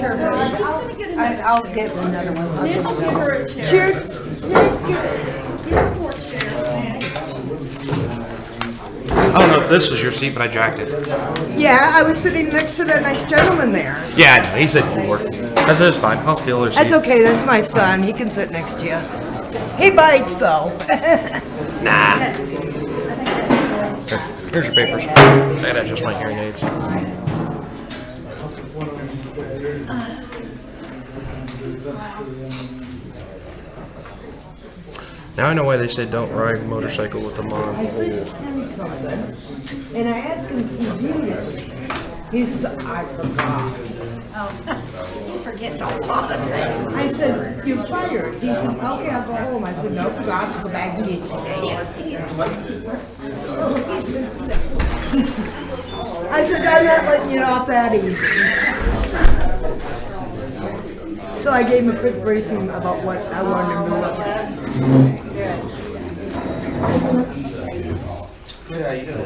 chair. I'll get another one. I'll give her a chair. Cheers. It's four chairs, man. I don't know if this is your seat, but I jacked it. Yeah, I was sitting next to that nice gentleman there. Yeah, I know. He said you were. That's it's fine. I'll steal her seat. That's okay, that's my son. He can sit next to you. He bites though. Nah. Here's your papers. I gotta adjust my hearing aids. Now I know why they said don't ride a motorcycle with them on. I said something, and I asked him if he viewed it. He said, I forgot. He forgets a lot of things. I said, you're fired. He said, okay, I'll go home. I said, no, because I have to go back and get you. I said, I'm not letting you off that easy. So I gave him a quick briefing about what I wanted him to look at.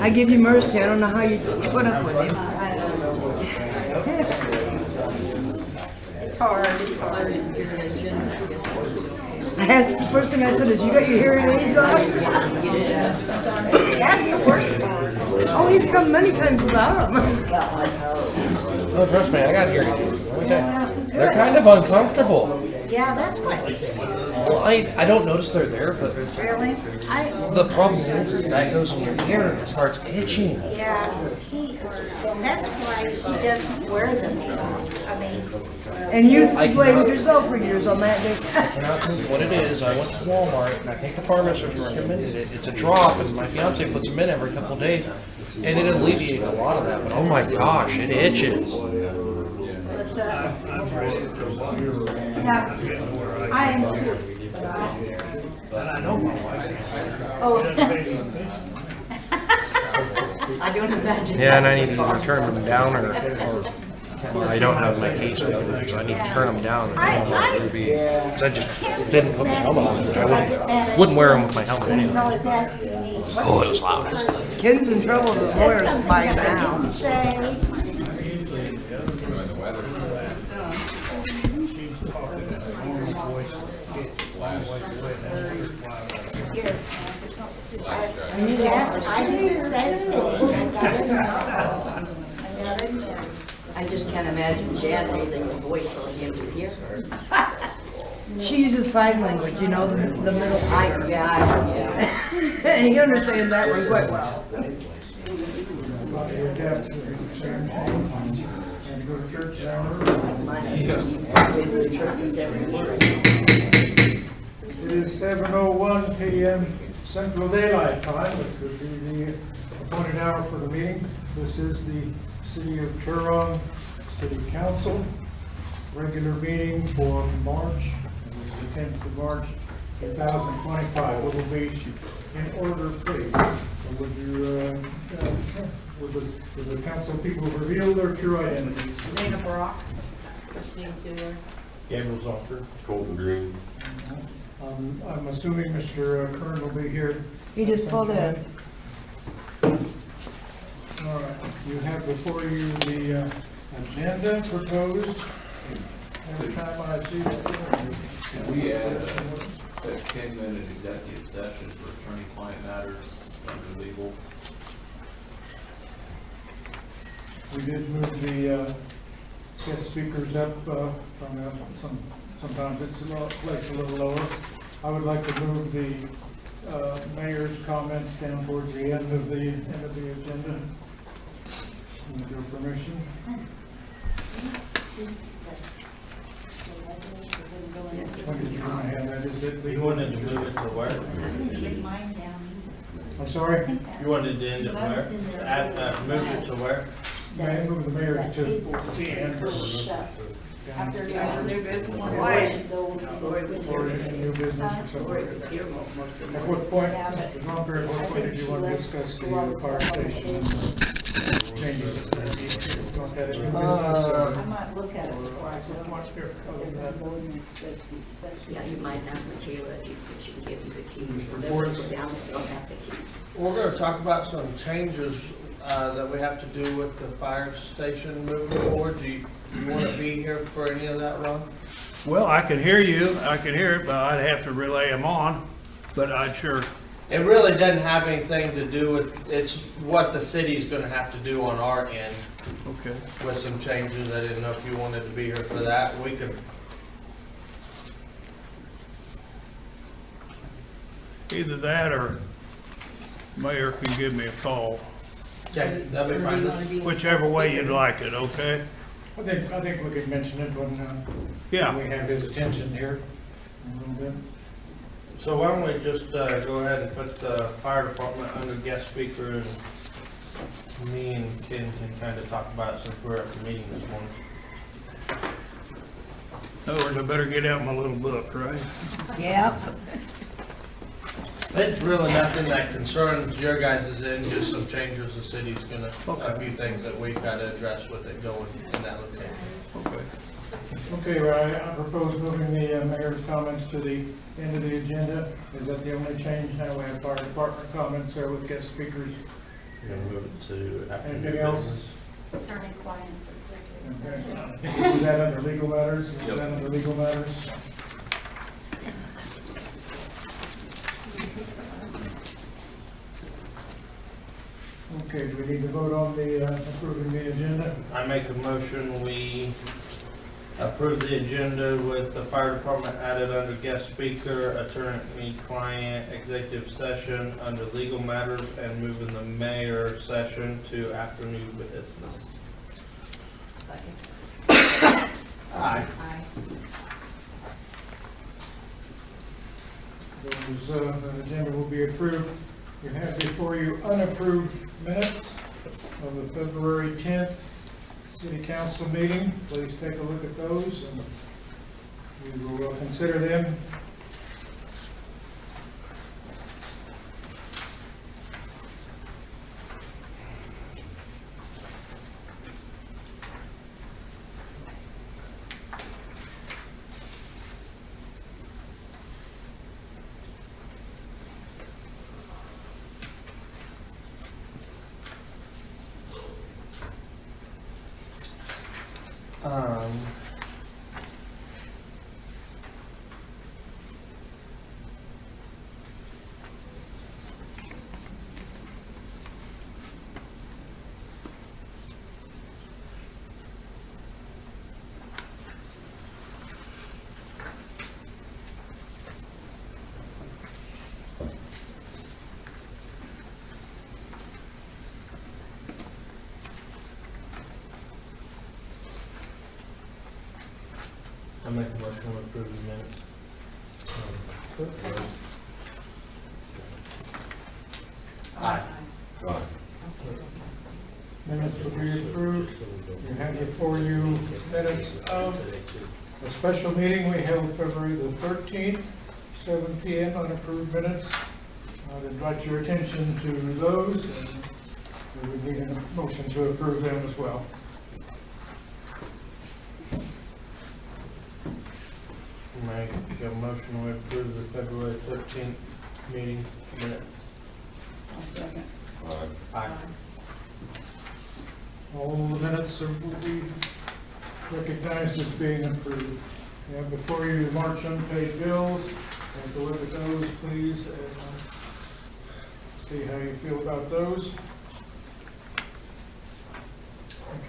I give you mercy. I don't know how you put up with him. It's hard. I asked, the first thing I said is, you got your hearing aids on? That's the worst part. Oh, he's come many times without them. Oh, trust me, I got hearing aids. They're kind of uncomfortable. Yeah, that's what. Well, I don't notice they're there, but Really? the problem is that goes in your ear and it starts itching. Yeah, that's why he doesn't wear them. I mean, And you blamed yourself for years on that day. I cannot tell you what it is. I went to Walmart and I think the pharmacist recommended it. It's a drop and my fiance puts them in every couple of days and it alleviates a lot of that. But oh my gosh, it itches. yeah, I am too. But I know my wife. Oh. I don't imagine. Yeah, and I need to either turn them down or I don't have my case with me, so I need to turn them down. And I just didn't put my helmet on. I wouldn't wear them with my helmet He's anyway. always asking me. Oh, it was loud. Ken's in trouble with his lawyers by I now. didn't say. I did the same thing. I just can't imagine Jan raising her voice so him to hear her. She uses sign language, you know, the middle finger. Yeah. He understands that one quite well. It is 7:01 p.m. Central Daylight Time, which would be the appointed hour for the meeting. This is the City of Turon City Council regular meeting for March, the 10th of March, 2025. What will be in order, please? Would you, would the council people reveal their true identities? Dana Brock, Christine Sewer. Gabriel Zoster. Colton Green. I'm assuming Mr. Kern will be here. He just pulled in. All right, you have before you the agenda proposed. Every time I see that. Can we add a 10-minute executive session for attorney-client matters under legal? We did move the guest speakers up from sometimes it's placed a little lower. I would like to move the mayor's comments down towards the end of the agenda. With your permission. When did you want to have that? Is it You wanted to move it to where? Get mine down. I'm sorry? You wanted to end it where? Move it to where? May I move the mayor to the end? After new business. Or any new business or something? At what point, Mr. Longer, at what point did you want to discuss the fire station changes? You want that in new business? I might look at it before I Yeah, you might have Michaela, she can give you the key. Reports. Down, you don't have the key. We're going to talk about some changes that we have to do with the fire station moving forward. You wanna be here for any of that, Ron? Well, I could hear you, I could hear it, but I'd have to relay them on, but I'd sure, It really doesn't have anything to do with, it's what the city's gonna have to do on our end okay. with some changes. I didn't know if you wanted to be here for that. We could, Either that or mayor can give me a call, okay, that'd be fine. whichever way you'd like it, okay? I think we could mention it when Yeah, we have his attention here a little bit. So why don't we just go ahead and put the fire department under guest speaker, and me and Ken can kind of talk about it since we're at the meeting this morning. in other words, I better get out my little book, right? Yep. It's really nothing that concerns your guys' end, just some changes the city's gonna, a Okay. few things that we've got to address with it going in that location. Okay. Okay, I propose moving the mayor's comments to the end of the agenda. Is that the only change? Now we have fire department comments there with guest speakers. You're gonna move it to after new Anything else? business. Attorney-client. Okay, I think we do that under legal matters. Is that under legal matters? Okay, do we need to vote on the approving the agenda? I make a motion, we approve the agenda with the fire department added under guest speaker, attorney-client, executive session under legal matters, and moving the mayor session to after new business. Second. Aye. Aye. Those, the agenda will be approved. You have before you unapproved minutes of the February 10th City Council meeting. Please take a look at those and we will consider them. I make a motion to approve the minutes. Aye. Minutes will be approved. You have before you minutes of a special meeting we held February the 13th, 7 p.m. unapproved minutes. I'd invite your attention to those, and we would need a motion to approve them as well. Make a motion to approve the February 13th meeting minutes. I'll second. Aye. All the minutes will be recognized as being approved. You have before you March unpaid bills. Take a look at those, please, and see how you feel about those.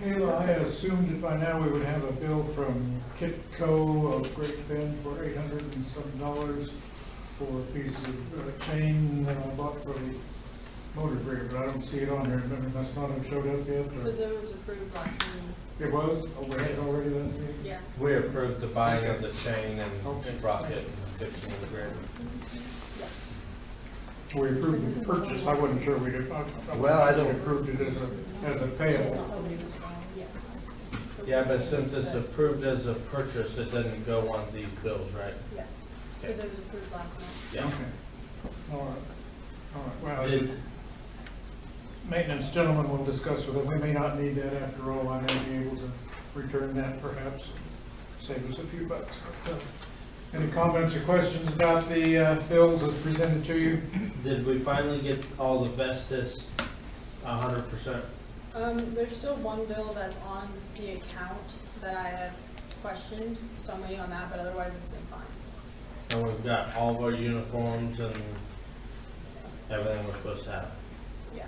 Okay, well, I had assumed that by now we would have a bill from Kitco of Great Bend for $800 and some for a piece of chain that I bought for the motor grader, but I don't see it on here. It must not have showed up yet. or- Because it was approved last meeting. It was? Oh, we had it already last meeting? Yeah. We approved the buying of the chain and Okay. sprocket and fixing of the grader. We approved the purchase. I wasn't sure we did. Well, I don't- We approved it as a payable. Yeah, but since it's approved as a purchase, it doesn't go on these bills, right? Yeah, because it was approved last month. Yeah. Okay. All right. All right. Well, Did- maintenance gentleman will discuss with it. We may not need that after all. I may be able to return that perhaps, save us a few bucks. But, any comments or questions about the bills as presented to you? Did we finally get all the Vestas 100% There's still one bill that's on the account that I have questioned, so I'm waiting on that, but otherwise it's been fine. And we've got all of our uniforms and everything we're supposed to have. Yeah.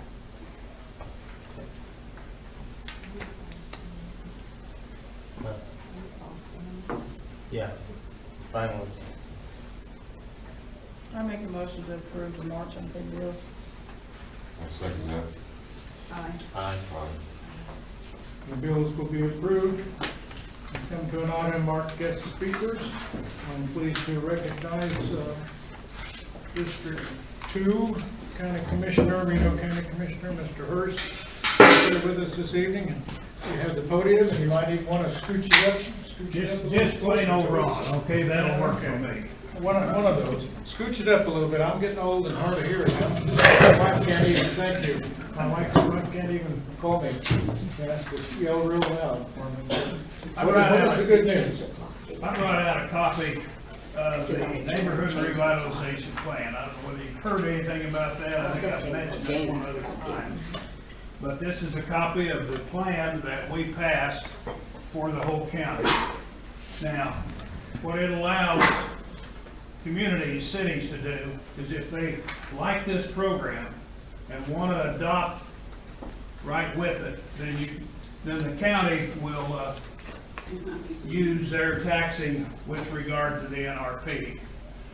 Yeah, finally. I make a motion to approve the March unpaid bills. I second that. Aye. Aye. The bills will be approved. We come to an item marked guest speakers. I'm pleased to recognize District 2 County Commissioner, Reno County Commissioner, Mr. Hurst, here with us this evening. You have the podium, and you might even want to scooch it up. Just plain old Ron, okay, that'll work for me. One of those. Scooch it up a little bit. I'm getting old and hard of hearing now. My wife can't even, thank you. My wife can't even call me. She has to yell real loud for me. What is the good news? I brought out a copy of the neighborhood revitalization plan. I don't know whether you've heard anything about that. I think I've mentioned it one other time. But this is a copy of the plan that we passed for the whole county. Now, what it allows communities, cities to do is if they like this program and want to adopt right with it, then the county will use their taxing with regard to the NRP.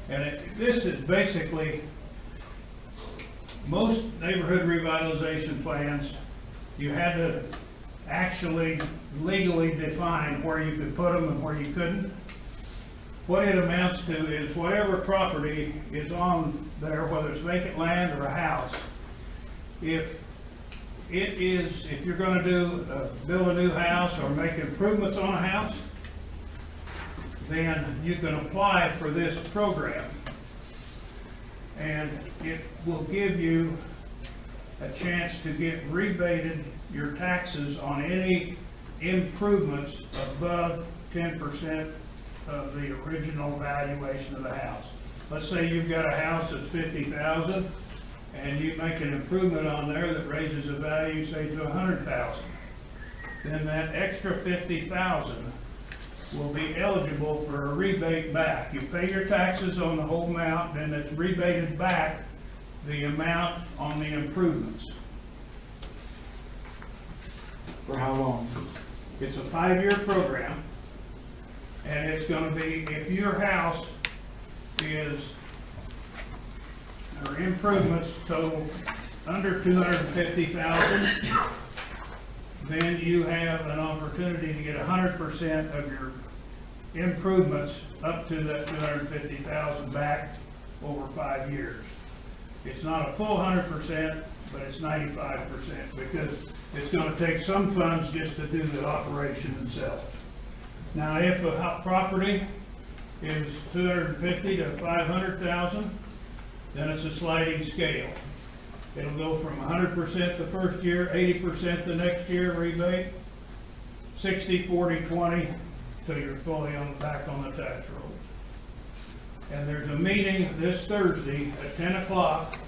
And this is basically, most neighborhood revitalization plans, you had to actually legally define where you could put them and where you couldn't. What it amounts to is whatever property is on there, whether it's vacant land or a house, if you're going to build a new house or make improvements on a house, then you can apply for this program. And it will give you a chance to get rebated your taxes on any improvements above 10% of the original valuation of the house. Let's say you've got a house that's $50,000 and you make an improvement on there that raises the value, say, to $100,000. Then that extra $50,000 will be eligible for a rebate back. You pay your taxes on the whole amount, then it's rebated back the amount on the improvements. For how long? It's a 5-year program, and it's going to be, if your house is, or improvements total under $250,000, then you have an opportunity to get 100% of your improvements up to that $250,000 back over 5 years. It's not a full 100%, but it's 95% because it's going to take some funds just to do the operation itself. Now, if a property is $250,000 to $500,000, then it's a sliding scale. It'll go from 100% the first year, 80% the next year rebate, 60, 40, 20, till you're fully back on the tax rolls. And there's a meeting this Thursday at 10 o'clock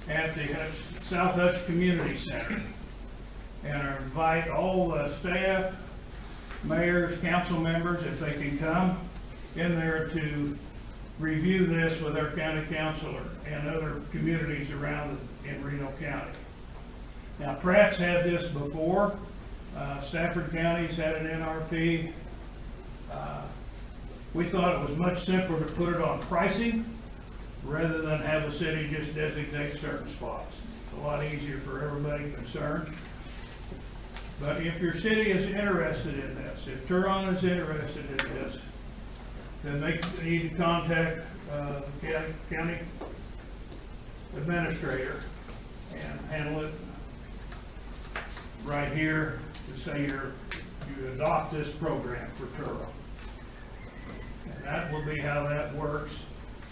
at the South Hutch Community Center. And I invite all the staff, mayors, council members, if they can come in there to review this with our county councilor and other communities around in Reno County. Now, Pratt's had this before. Stafford County's had an NRP. We thought it was much simpler to put it on pricing rather than have a city just designate certain spots. It's a lot easier for everybody concerned. But if your city is interested in this, if Turon is interested in this, then they need to contact the county administrator and handle it right here to say you adopt this program for Turon. And that will be how that works.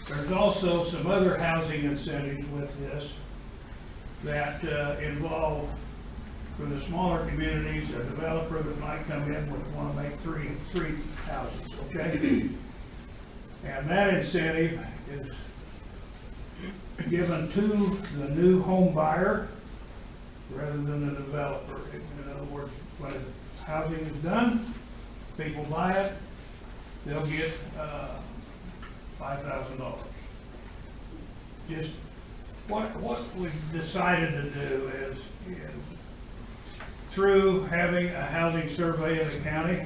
There's also some other housing incentives with this that involve, for the smaller communities, a developer that might come in with want to make three houses, okay? And that incentive is given to the new home buyer rather than the developer. In other words, when housing is done, people buy it, they'll get $5,000. Just what we've decided to do is, through having a housing survey of the county,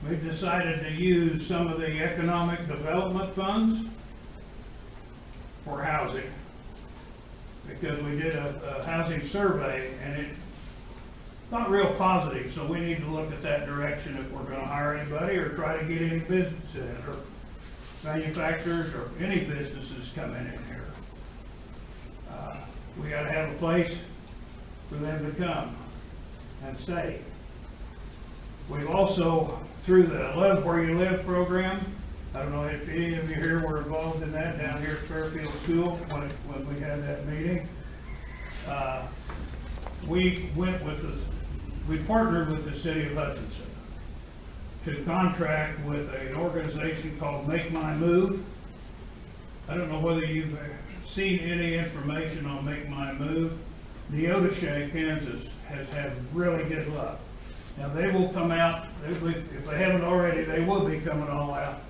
we've decided to use some of the economic development funds for housing. Because we did a housing survey and it's not real positive, so we need to look at that direction if we're gonna hire anybody or try to get any business in, or manufacturers or any businesses coming in here. We gotta have a place for them to come and stay. We've also, through the Live Where You Live program, I don't know if any of you here were involved in that down here at Fairfield School when we had that meeting. We partnered with the city of Hutchinson to contract with an organization called Make My Move. I don't know whether you've seen any information on Make My Move. Neodesha, Kansas has had really good luck. Now they will come out, if they haven't already, they will be coming all out,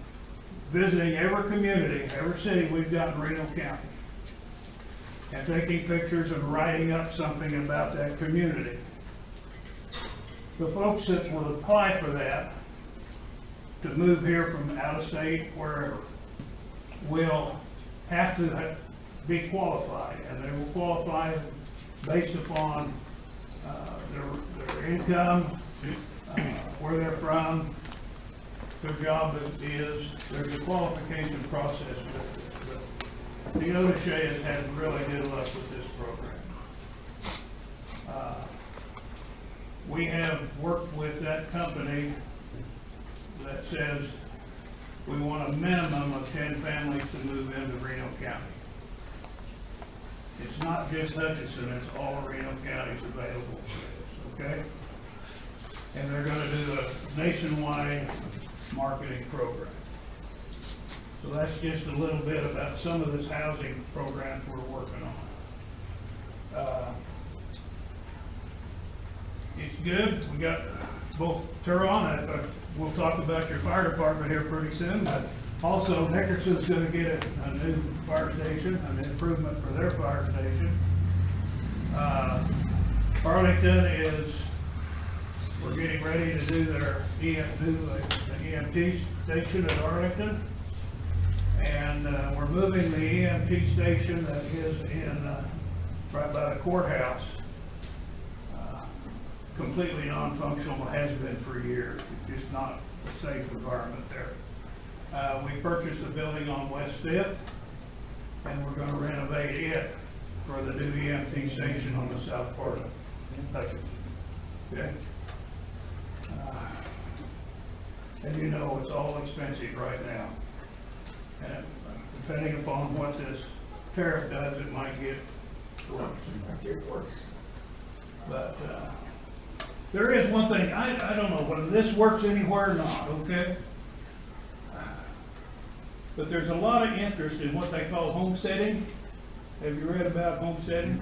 visiting every community, every city we've got in Reno County, and taking pictures and writing up something about that community. The folks that will apply for that to move here from out of state, wherever, will have to be qualified, and they will qualify based upon their income, where they're from, their job is. There's a qualification process with it. But the Neodesha has had really good luck with this program. We have worked with that company that says we want a minimum of 10 families to move into Reno County. It's not just Hutchinson, it's all Reno counties available for this, okay? And they're gonna do a nationwide marketing program. So that's just a little bit about some of this housing programs we're working on. It's good. We got both Turon, we'll talk about your fire department here pretty soon, but also Nickerson's gonna get a new fire station, an improvement for their fire station. Arlington we're getting ready to do their EMT station at Arlington. And we're moving the EMT station that is in right by the courthouse. Completely non-functional, has been for years. It's just not a safe environment there. We purchased a building on West 5th, and we're going to renovate it for the new EMT station on the south part of Hutchinson. Okay? And you know it's all expensive right now. And depending upon what this tariff does, it might get worse. But there is one thing, I don't know whether this works anywhere or not, okay? But there's a lot of interest in what they call homesteading. Have you read about homesteading?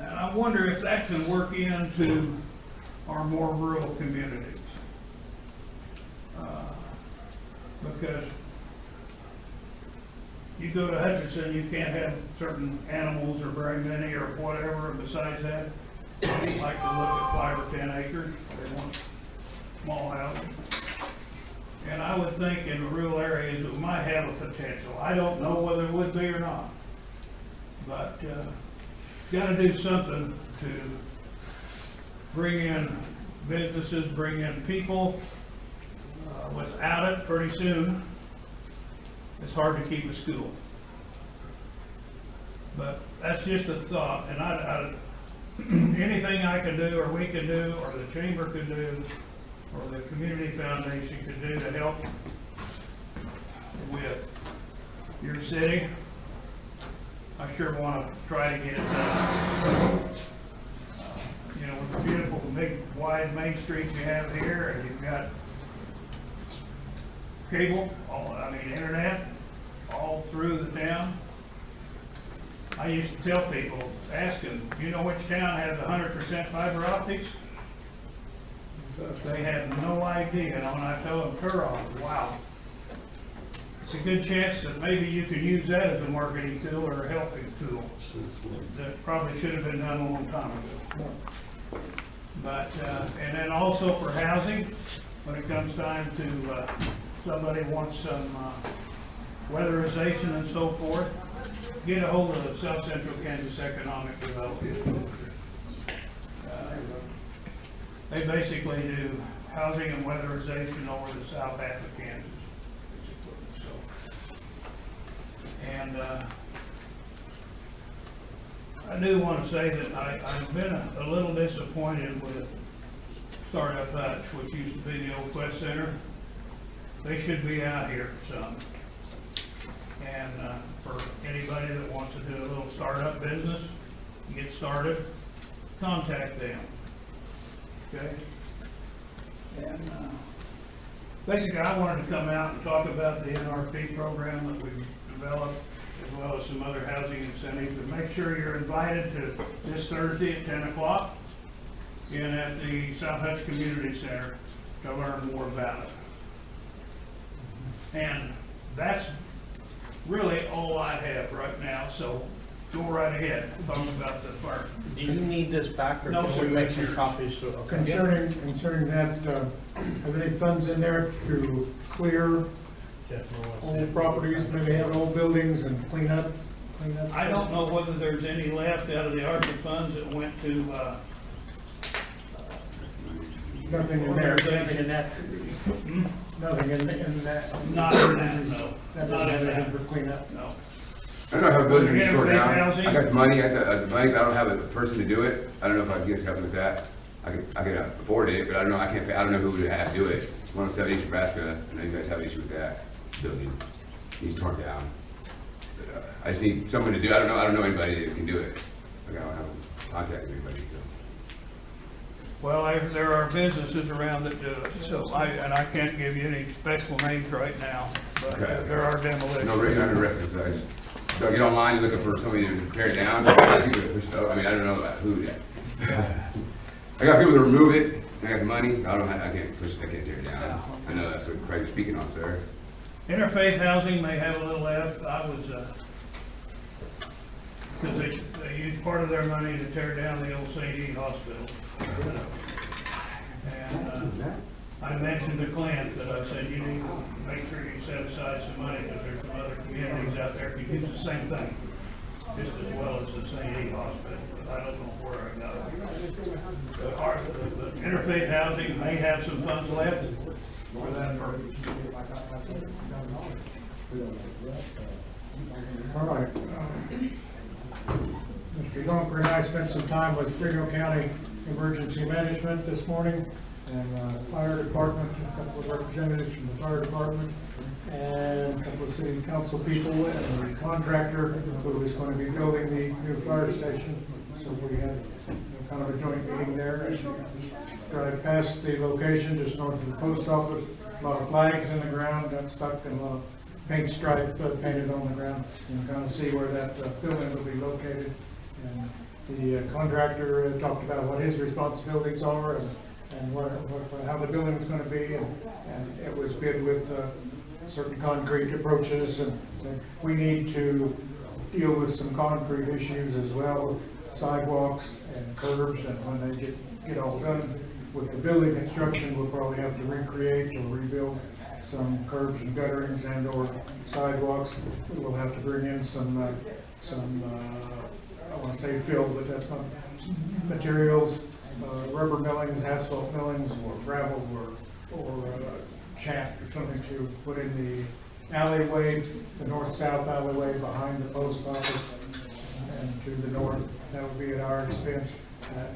And I wonder if that can work into our more rural communities. Because you go to Hutchinson, you can't have certain animals or very many or whatever, and besides that, they like to look at 5 or 10 acres. They want small houses. And I would think in the rural areas it might have a potential. I don't know whether it would be or not. But got to do something to bring in businesses, bring in people. Without it, pretty soon, it's hard to keep a school. But that's just a thought, and anything I can do, or we can do, or the chamber could do, or the community foundation could do to help with your city, I sure want to try to get it done. You know, with the beautiful, big, wide main streets you have here, and you've got cable, internet, all through the town. I used to tell people, ask them, you know which town has 100% fiber optics? They had no idea, and when I told them Turon, wow. It's a good chance that maybe you could use that as a marketing tool or a helping tool. That probably should have been done a long time ago. But, and then also for housing, when it comes time to, somebody wants some weatherization and so forth, get a hold of the South Central Kansas Economic Development. They basically do housing and weatherization over the south half of Kansas. So, and I do want to say that I've been a little disappointed with Startup Hutch, which used to be the old Quest Center. They should be out here some. And for anybody that wants to do a little startup business, get started, contact them. Okay? And basically, I wanted to come out and talk about the NRP program that we've developed, as well as some other housing incentives. And make sure you're invited to this Thursday at 10 o'clock in at the South Hutch Community Center to learn more about it. And that's really all I have right now, so go right ahead, talk about the park. Do you need this back, or No, can sir, we make that's some yours. copies? So, okay. Concerning that, are there any funds in there to clear old properties, maybe have old buildings and clean up? I don't know whether there's any left out of the ARPA funds that went to, Nothing in there. Nothing in that. Nothing in that. not in that, no. That Not doesn't in have anything that, for cleanup. no. I don't know how building is short Interfaith now. housing? I got the money, the money, but I don't have a person to do it. I don't know if I can get help with that. I could afford it, but I don't know, I can't pay, I don't know who would have to do it. 107 East Nebraska, I know you guys have an issue with that building. He's torn down. But, I just need someone to do, I don't know anybody that can do it. Like, I don't have contact with anybody. So. Well, there are businesses around that do it, so I can't give you any special names right now, but Okay. there are demolitions. No written under reference, I just, so I get online, looking for somebody to tear it down, people to push it up, I mean, I don't know about who yet. I got people to remove it, I got the money, I can't push it, I can't tear it down. I know that's what Craig was speaking on, sir. Interfaith housing may have a little left. I was, because they used part of their money to tear down the old St. E hospital. And I mentioned to Clint that I said, you need to make sure you set aside some money, because there's some other communities out there who use the same thing, just as well as the St. E hospital. But I don't know where I got it. The interfaith housing may have some funds left for that purpose. All right. Mr. Yonker and I spent some time with Fresno County Emergency Management this morning, and fire department, a couple of representatives from the fire department, and a couple of city council people, and the contractor who is going to be building the new fire station. So we had kind of a joint meeting there. Drive past the location just north of the post office, a lot of flags in the ground, got stuck, and a lot of paint stripe painted on the ground, and kind of see where that building will be located. And the contractor talked about what his responsibilities are and how the building is going to be, and it was bid with certain concrete approaches, and we need to deal with some concrete issues as well, sidewalks and curbs, and when they get all done with the building construction, we'll probably have to recreate or rebuild some curbs and gutterings and or sidewalks. We'll have to bring in some I want to say fill, but that's not materials, rubber millings, asphalt millings, or gravel, or chat or something to put in the alleyway, the north-south alleyway behind the post office, and to the north. That would be at our expense.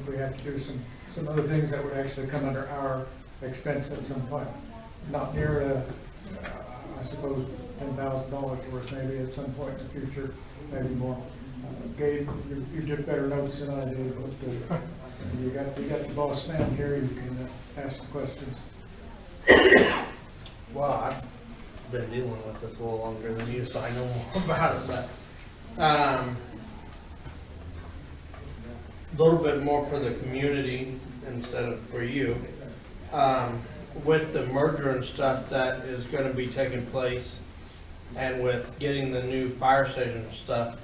We have to do some other things that would actually come under our expense at some point. Not near I suppose $10,000 worth, maybe at some point in the future, maybe more. Gabe, you took better notes than I did, but you got the boss man here. You can ask the questions. Well, I've been dealing with this a little longer than you, so I know more about it, but, little bit more for the community instead of for you. With the merger and stuff that is gonna be taking place, and with getting the new fire station and stuff,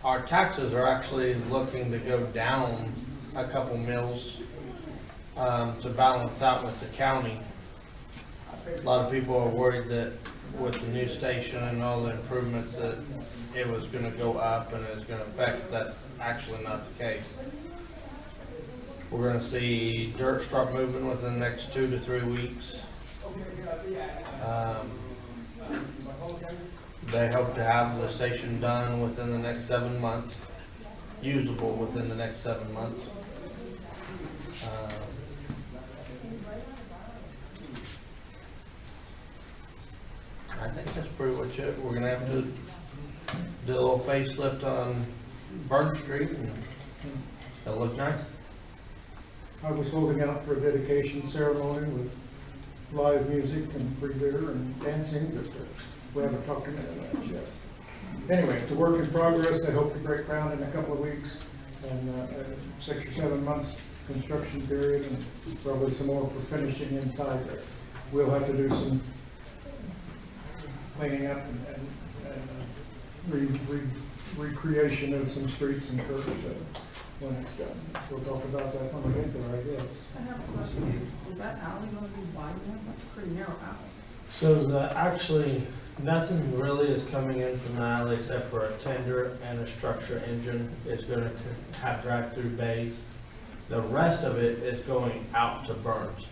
our taxes are actually looking to go down a couple mills, to balance out with the county. A lot of people are worried that with the new station and all the improvements that it was gonna go up and it's gonna affect. That's actually not the case. We're gonna see dirt start moving within the next 2 to 3 weeks. They hope to have the station done within the next 7 months, usable within the next 7 months. I think that's pretty much it. We're gonna have to do a little facelift on Burn Street and it'll look nice. I was holding out for a dedication ceremony with live music and free beer and dancing, but we haven't talked to them about that yet. Anyway, it's a work in progress. I hope to break ground in a couple of weeks, and 6 or 7 months construction period, and probably some more for finishing inside there. We'll have to do some cleaning up and recreation of some streets and curbs when it's done. We'll talk about that when we get there, I guess. I have a question. Is that alley gonna be wide enough? That's a pretty narrow alley. So actually, nothing really is coming in from the alley except for a tender and a structure engine. It's gonna have drive-through bays. The rest of it is going out to Burns.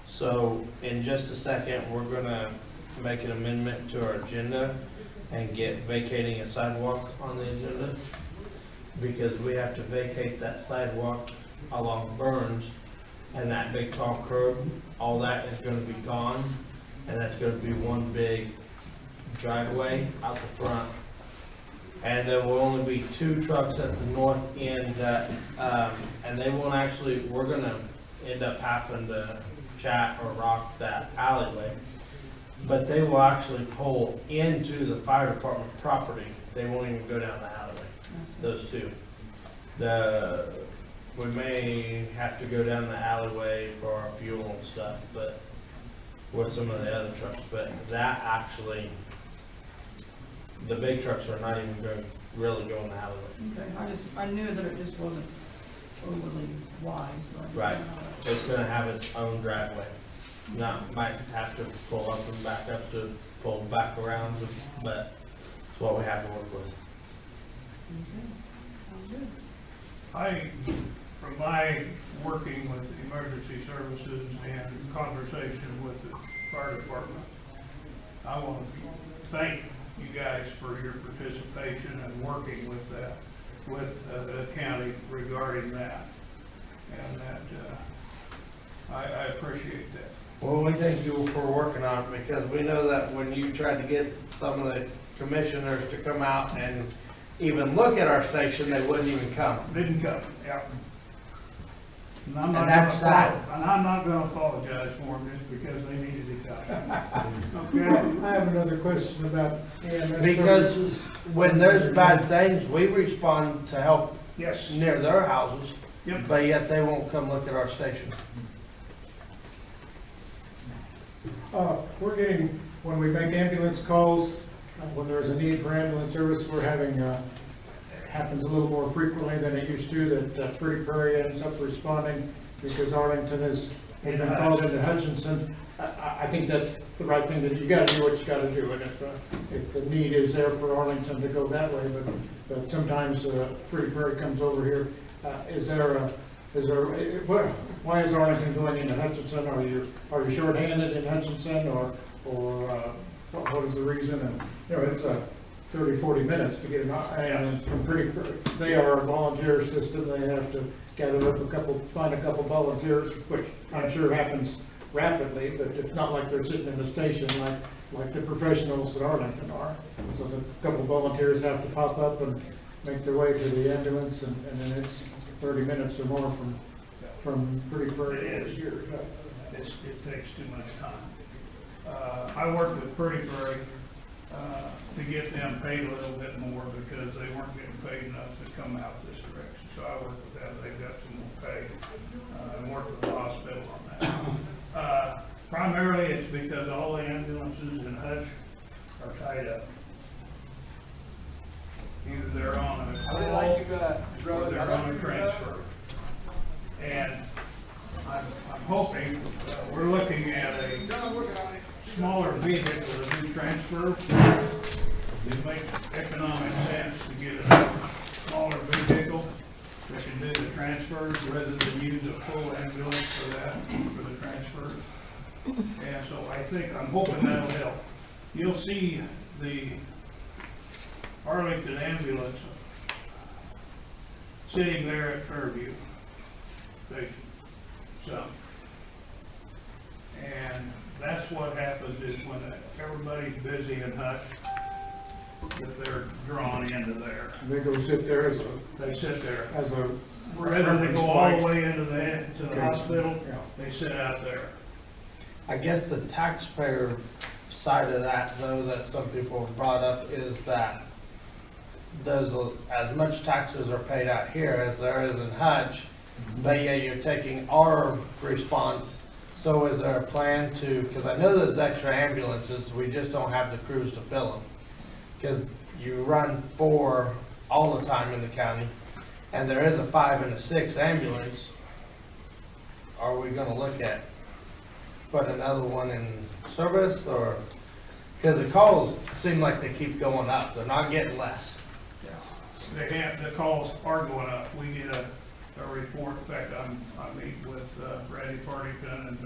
So in just a second, we're gonna make an amendment to our agenda and get vacating a sidewalk on the agenda, because we have to vacate that sidewalk along Burns, and that big tall curb, all that is gonna be gone, and that's gonna be one big driveway out the front. And there will only be 2 trucks at the north end that, and they won't actually, we're gonna end up having to chat or rock that alleyway. But they will actually pull into the fire department property. They won't even go down the alleyway, those 2. We may have to go down the alleyway for our fuel and stuff, but with some of the other trucks, but that actually, the big trucks are not even going, really going the alleyway. Okay, I knew that it just wasn't overly wide, so. Right, it's gonna have its own driveway. Now, might have to pull up and back up to pull back around, but it's what we have to work with. Sounds good. From my working with emergency services and conversation with the fire department, I want to thank you guys for your participation and working with that, with the county regarding that. And that, I appreciate that. Well, we thank you for working on it, because we know that when you tried to get some of the commissioners to come out and even look at our station, they wouldn't even come. Didn't come, yeah. And that's sad. And I'm not gonna apologize for them just because they needed to come. Okay? I have another question about EMS Because services. when there's bad things, we respond to help Yes. near their houses, Yep. but yet they won't come look at our station. We're getting, when we make ambulance calls, when there's a need for ambulance service, we're having, it happens a little more frequently than it used to, that Pretty Prairie ends up responding because Arlington has been called into Hutchinson. I think that's the right thing, that you gotta do what you gotta do, and if the need is there for Arlington to go that way, but sometimes Pretty Prairie comes over here. Why is Arlington going into Hutchinson? Are you shorthanded in Hutchinson, or what is the reason? And, it's 30, 40 minutes to get an, and from they are a volunteer system. They have to gather up find a couple volunteers, which I'm sure happens rapidly, but it's not like they're sitting in the station like the professionals at Arlington are. So the couple volunteers have to pop up and make their way to the ambulance, and then it's 30 minutes or more from Pretty Prairie. It is. It takes too much time. I work with Pretty Prairie. to get them paid a little bit more because they weren't getting paid enough to come out this direction. So I worked with them, they've got some more pay, and worked with the hospital on that. Primarily, it's because all the ambulances in Hutch are tied up. Either they're on a call or they're on a transfer. And I'm hoping, we're looking at a smaller vehicle as a new transfer. It makes economic sense to get a smaller vehicle that can do the transfers rather than use a full ambulance for that, for the transfers. And so I'm hoping that'll help. You'll see the Arlington ambulance sitting there at Fairview Station. So, and that's what happens is when everybody's busy in Hutch, that they're drawn into there. They go sit there as a. They sit there. As a. Rather than go all the way into the hospital, they sit out there. I guess the taxpayer side of that, though, that some people have brought up is that there's as much taxes are paid out here as there is in Hutch, but yeah, you're taking our response. So is there a plan to, because I know there's extra ambulances, we just don't have the crews to fill them. Because you run 4 all the time in the county, and there is a 5 and a 6 ambulance. Are we gonna look at put another one in service, or, because the calls seem like they keep going up, they're not getting less. The calls are going up. We get a report. In fact, I meet with Randy Partington and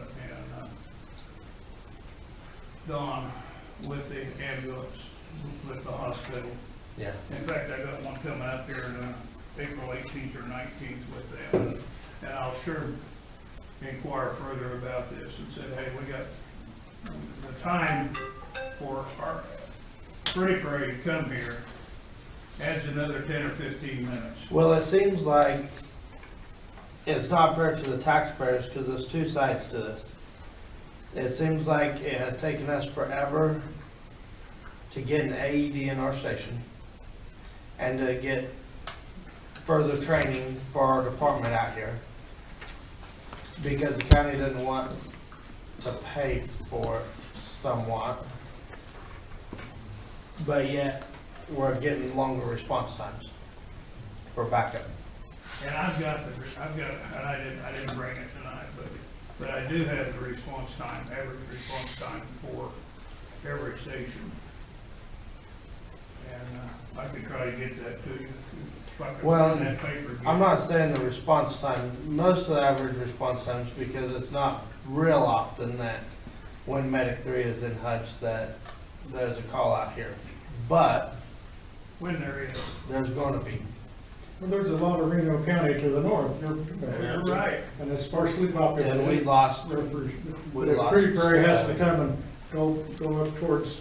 Don with the ambulance, with the hospital. Yeah. In fact, I got one coming up here on April 18th or 19th with them, and I'll sure inquire further about this and said, hey, we got the time for our pretty parade to come here adds another 10 or 15 minutes. Well, it seems like it's not fair to the taxpayers because there's 2 sides to this. It seems like it has taken us forever to get an AED in our station and to get further training for our department out here because the county doesn't want to pay for it somewhat, but yet we're getting longer response times for backup. And and I didn't bring it tonight, but I do have the response time, average response time for every station. And I could try to get that to you. If I could Well, find that paper again. I'm not saying the response time, most of the average response times, because it's not real often that when Medic 3 is in Hutch that there's a call out here. But When there is. there's going to be. Well, there's a lot of Reno County to the north. You're right. And it's sparsely populated. And we lost. The lost Pretty Prairie has to staff. come and go up towards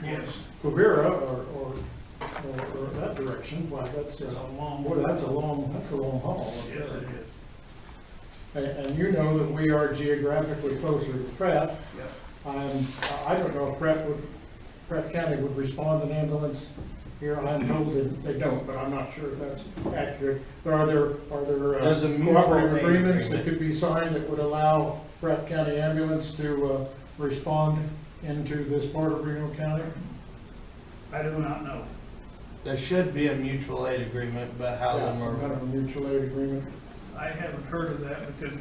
Yes. Quivira or that direction. Wow, that's It's a long boy, that's a long haul. up Yes, there. it is. And you know that we are geographically closer to Pratt. Yep. I don't know if Pratt County would respond an ambulance here. I'm told that they don't, but I'm not sure if that's accurate. But are there There's a mutual cooperative aid agreements that agreement. could be signed that would allow Pratt County ambulance to respond into this part of Reno County? I do not know. There should be a mutual aid agreement, but how Yeah, them some kind are. of a mutual aid agreement. I haven't heard of that because,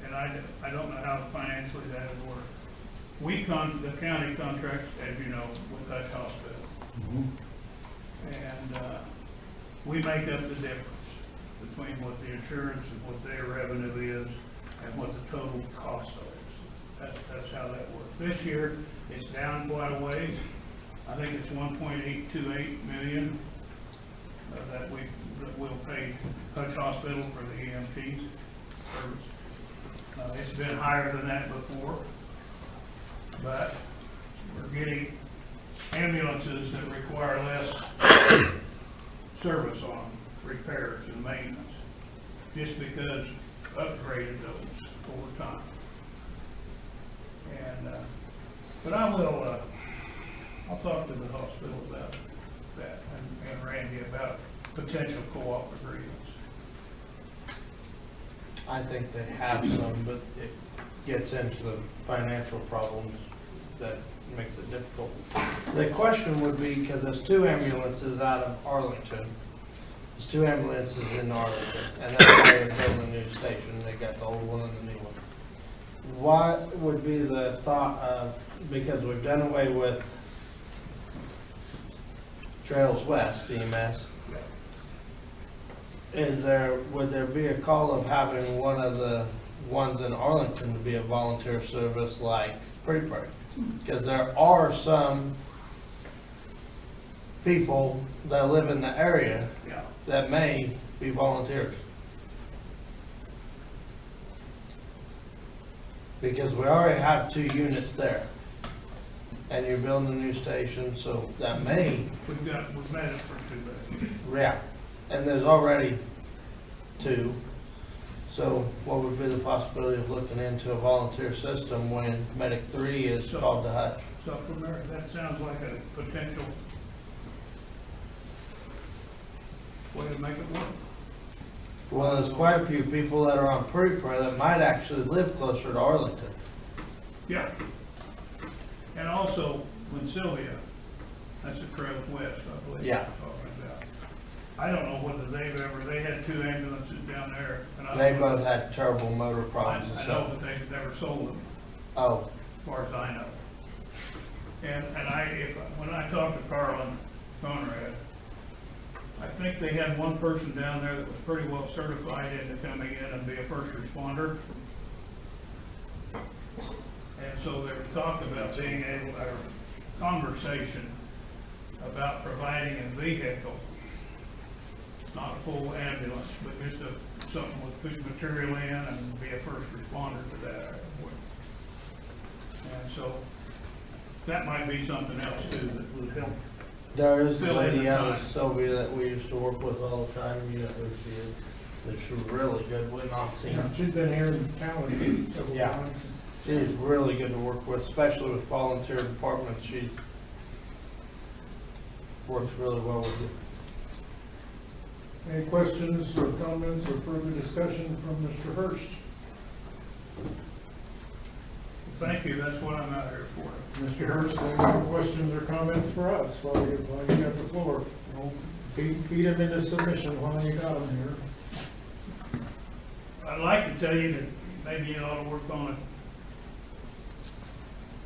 and I don't know how financially that would work. The county contracts, as you know, with Hutch Hospital. And we make up the difference between what the insurance and what their revenue is and what the total cost of it is. That's how that works. This year, it's down quite a ways. I think it's 1.828 million that we'll pay Hutch Hospital for the EMT service. It's been higher than that before, but we're getting ambulances that require less service on repairs and maintenance, just because upgraded those over time. And, but I will, I'll talk to the hospital about that and Randy about potential co-op agreements. I think they have some, but it gets into the financial problems that makes it difficult. The question would be, because there's 2 ambulances out of Arlington, there's 2 ambulances in Arlington, and that's why they're building a new station. They got the old one and the new one. What would be the thought of, because we've done away with Trails West EMS, would there be a call of having one of the ones in Arlington to be a volunteer service like Pretty Prairie? Because there are some people that live in the area that may be volunteers. Because we already have 2 units there. And you're building a new station, so that may. We've made it for 2 days. Yeah, and there's already 2. So what would be the possibility of looking into a volunteer system when Medic 3 is called to Hutch? So from there, that sounds like a potential way to make it work. Well, there's quite a few people that are on Pretty Prairie that might actually live closer to Arlington. Yeah. And also, when Sylvia, that's the Trails West, I believe. Yeah. you're talking about. I don't know whether they had 2 ambulances down there. And I They don't know- both had terrible motor I problems and know stuff. that they've never sold them, Oh, as far as I know. And when I talked to Carl and Conrad, I think they had one person down there that was pretty well certified into coming in and be a first responder. And so there was talk about being able, or conversation about providing a vehicle, not a full ambulance, but just something with food material in and be a first responder to that. And so that might be something else too that would help. there is a Fill in lady the out of time. Sylvia that we used to work with all the time. You know who she is. That she's really good. We've not seen her. She's been here in town several Yeah. times. She is really good to work with, especially with volunteer departments. She works really well with you. Any questions or comments or further discussion from Mr. Hurst? Thank you, that's what I'm out here for. Mr. Hurst, any more questions or comments for us while you got the floor? Don't beat him into submission while you got him here. I'd like to tell you that maybe you ought to work on a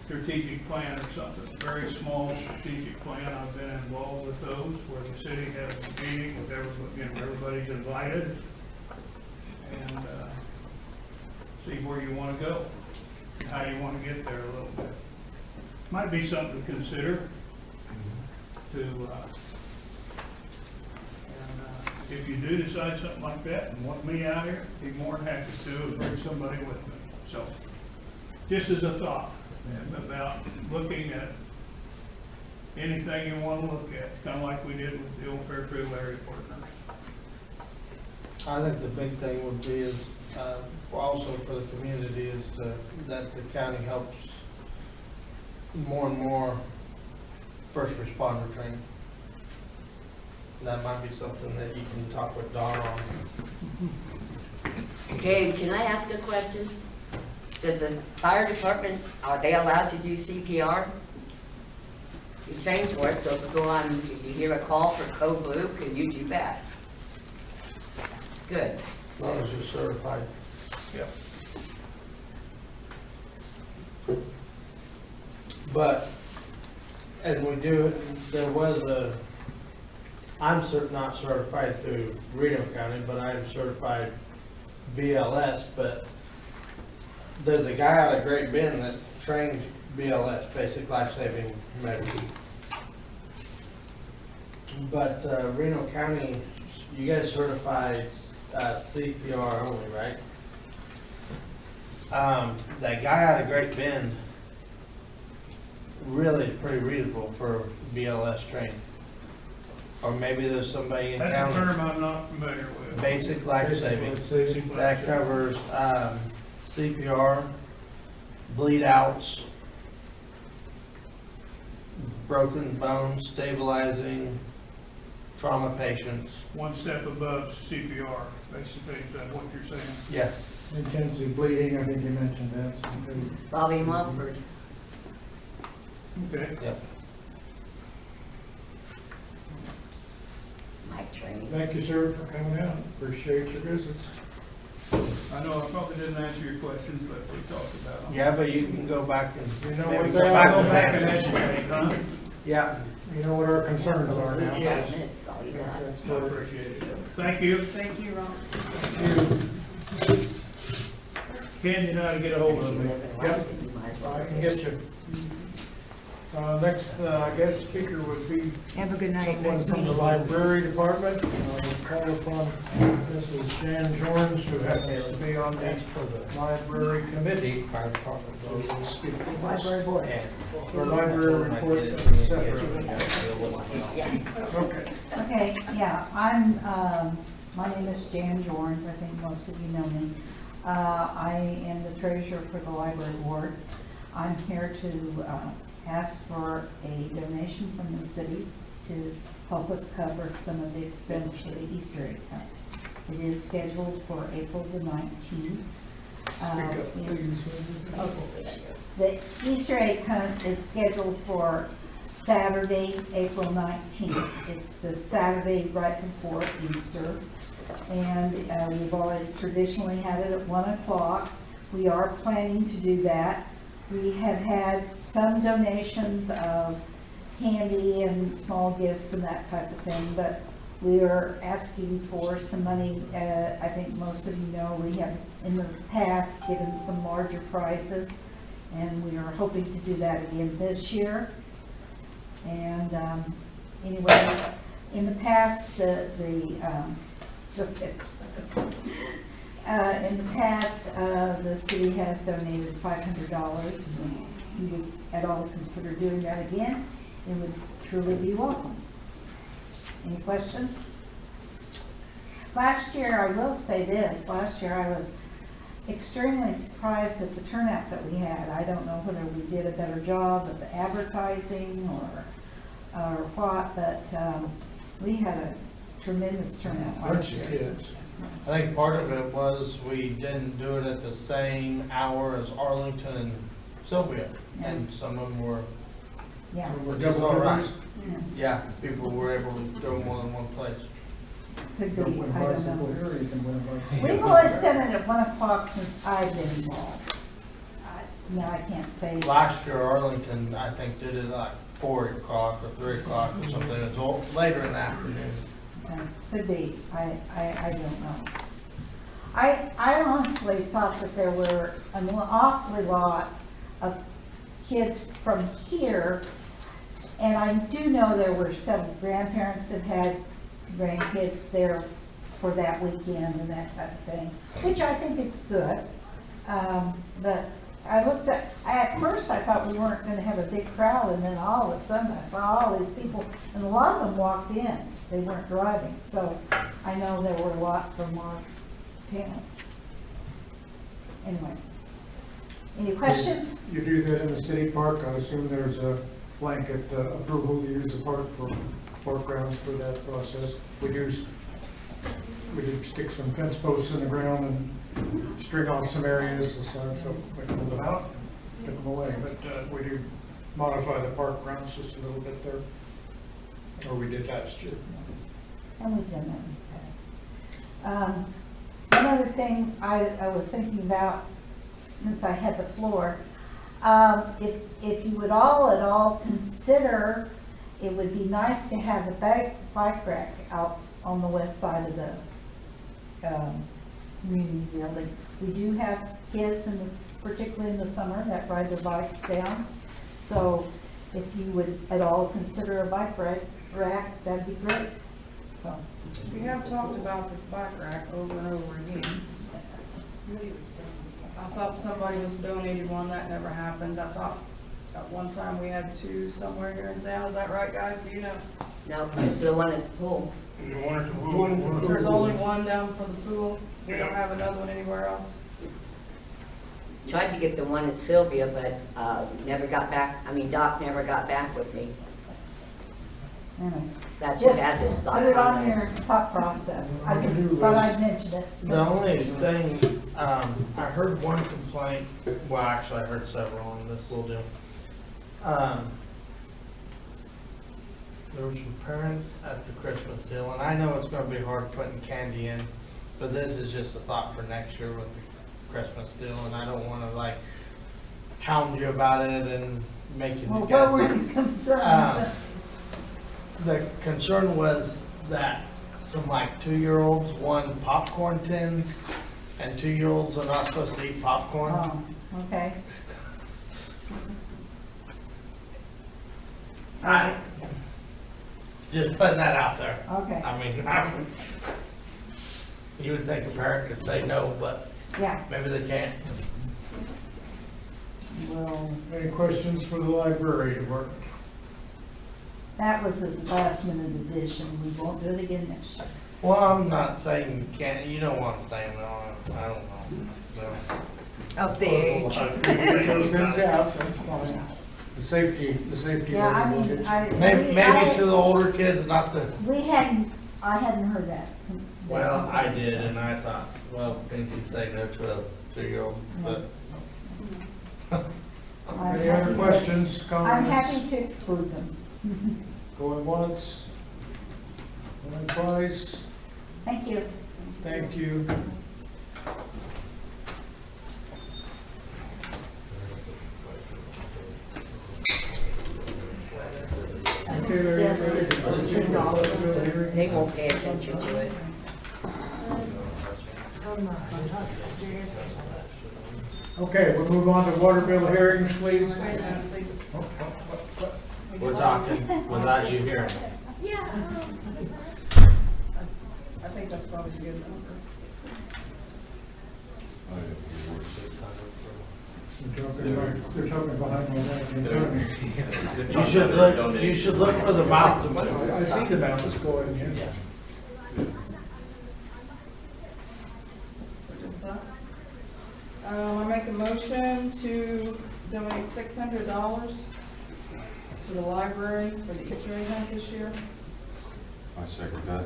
strategic plan or something, very small strategic plan. I've been involved with those where the city has a meeting with everybody, everybody's invited. And see where you want to go, how you want to get there a little bit. Might be something to consider to, if you do decide something like that and want me out here, be more than happy to and bring somebody with me. So, just as a thought about looking at anything you want to look at, kind of like we did with the old Fairfield area partners. I think the big thing would be is, also for the community is that the county helps more and more first responder training. That might be something that you can talk with Don on. Gabe, can I ask a question? Does the fire department, are they allowed to do CPR? You train for it, so if you go on, if you hear a call for code blue, can you do that? Good. As long as you're certified. Yep. But, and we do, there was I'm not certified through Reno County, but I'm certified BLS, but there's a guy out of Great Bend that trained BLS, basic life-saving medicine. But Reno County, you guys certified CPR only, right? That guy out of Great Bend really is pretty reasonable for BLS training. Or maybe there's somebody in That's a county. term I'm not familiar with. Basic life-saving. That covers CPR, bleed outs, broken bones, stabilizing trauma patients. One step above CPR, basically, is that what you're saying? Yeah. Intensive bleeding, I think you mentioned that. Bobby Mumford. Okay. Yep. Mike training. Thank you, sir, for coming out. Appreciate your visits. I know I probably didn't answer your questions, but we talked about them. Yeah, but you can go back and. You know maybe what go they back are, and go back and answer. Educate, huh? Yeah. You know what our concerns are now. Yes. Minutes, all you got. I appreciate it. Thank you. Thank you, Ron. Ken, you know how to get a hold of You me. live in Yep. London, you might as well I can get you. Next, guest speaker would be Have a good night, someone nice from the meeting you. library department. We'll call upon Mrs. Jan Jorns, who happens to be on the library committee. Library board. For library report, et cetera. Okay. Okay, yeah, my name is Jan Jorns, I think most of you know me. I am the treasurer for the library board. I'm here to ask for a donation from the city to help us cover some of the expense for the Easter egg hunt. It is scheduled for April the 19th. Speak up, please. The Easter egg hunt is scheduled for Saturday, April 19th. It's the Saturday right before Easter. And we've always traditionally had it at 1 o'clock. We are planning to do that. We have had some donations of candy and small gifts and that type of thing, but we are asking for some money. I think most of you know we have in the past given some larger prizes, and we are hoping to do that again this year. And anyway, in the past, the city has donated $500. You would at all consider doing that again, it would truly be welcome. Any questions? Last year, I will say this, last year I was extremely surprised at the turnout that we had. I don't know whether we did a better job of advertising or what, but we had a tremendous turnout last Bunch year. of kids. I think part of it was we didn't do it at the same hour as Arlington and Sylvia, and some of them were, Yeah. which is all right. Yeah. Yeah, people were able to go more than one place. Could be, Don't win I don't bicycle know. here, you can win a bicycle. We've always done it at 1 o'clock since I've been involved. No, I can't say. Last year Arlington, I think, did it like 4 o'clock or 3 o'clock or something. It was all later in the afternoon. Could be, I don't know. I honestly thought that there were an awfully lot of kids from here, and I do know there were several grandparents that had grandkids there for that weekend and that type of thing, which I think is good. But I looked at first I thought we weren't gonna have a big crowd, and then all of a sudden I saw all these people, and a lot of them walked in. They weren't driving, so I know there were a lot from our panel. Anyway, any questions? You do that in the city park, I assume there's a blanket approval to use the park for park grounds for that process. We do stick some fence posts in the ground and string off some areas, so we can pull them out, get them away, but we do modify the park grounds just a little bit there, or we did last year. And we've done that in the past. One other thing I was thinking about, since I had the floor, if you would all at all consider, it would be nice to have the bike rack out on the west side of the community building. We do have kids, particularly in the summer, that ride their bikes down. So if you would at all consider a bike rack, that'd be great. So. We have talked about this bike rack over and over again. I thought somebody was donated one, that never happened. I thought at one time we had 2 somewhere here in town. Is that right, guys? Do you know? No, just the one at the pool. There's only one down for the pool. We don't have another one anywhere else. Tried to get the one at Sylvia, but never got back, Doc never got back with me. Anyway, That just has its put it on there. your thought process. I just To-do thought list. I'd mention it. The only thing, I heard one complaint, well, actually, I heard several on this little deal. There were some parents at the Christmas deal, and I know it's gonna be hard putting candy in, but this is just a thought for next year with the Christmas deal, and I don't wanna like hound you about it and make you Well, guys. what were the concerns? The concern was that some like 2-year-olds won popcorn tins, and 2-year-olds are not supposed to eat popcorn. Oh, okay. Just putting that out there. Okay, I mean, you would think a parent could say no, but yeah, maybe they can't. well, Any questions for the library department? that was a last minute addition. We won't do it again next year. Well, I'm not saying you can't, you know what I'm saying, though. I don't know. Of the age. Those things out, that's fine. The safety. Yeah, I levy mean, will I. Maybe to the older kids, not the, I hadn't heard that. well, I did, and I thought, well, didn't you say no to a 2-year-old? But I'm Any other happy- questions, I'm comments? happy to exclude them. Going once? Going twice? Thank you. Thank you. Okay, Larry, Yes, ready? it's $14. They won't pay attention to it. Okay, we'll move on to water bill hearings, please. Wait a minute, please. we're talking without you hearing. I think that's probably a good number. They're talking behind my back. in front of me. You should look for the mouth to move. I see the mountains going in. We're good with that? I make a motion to donate $600 to the library for the Easter egg hunt this year. I second that.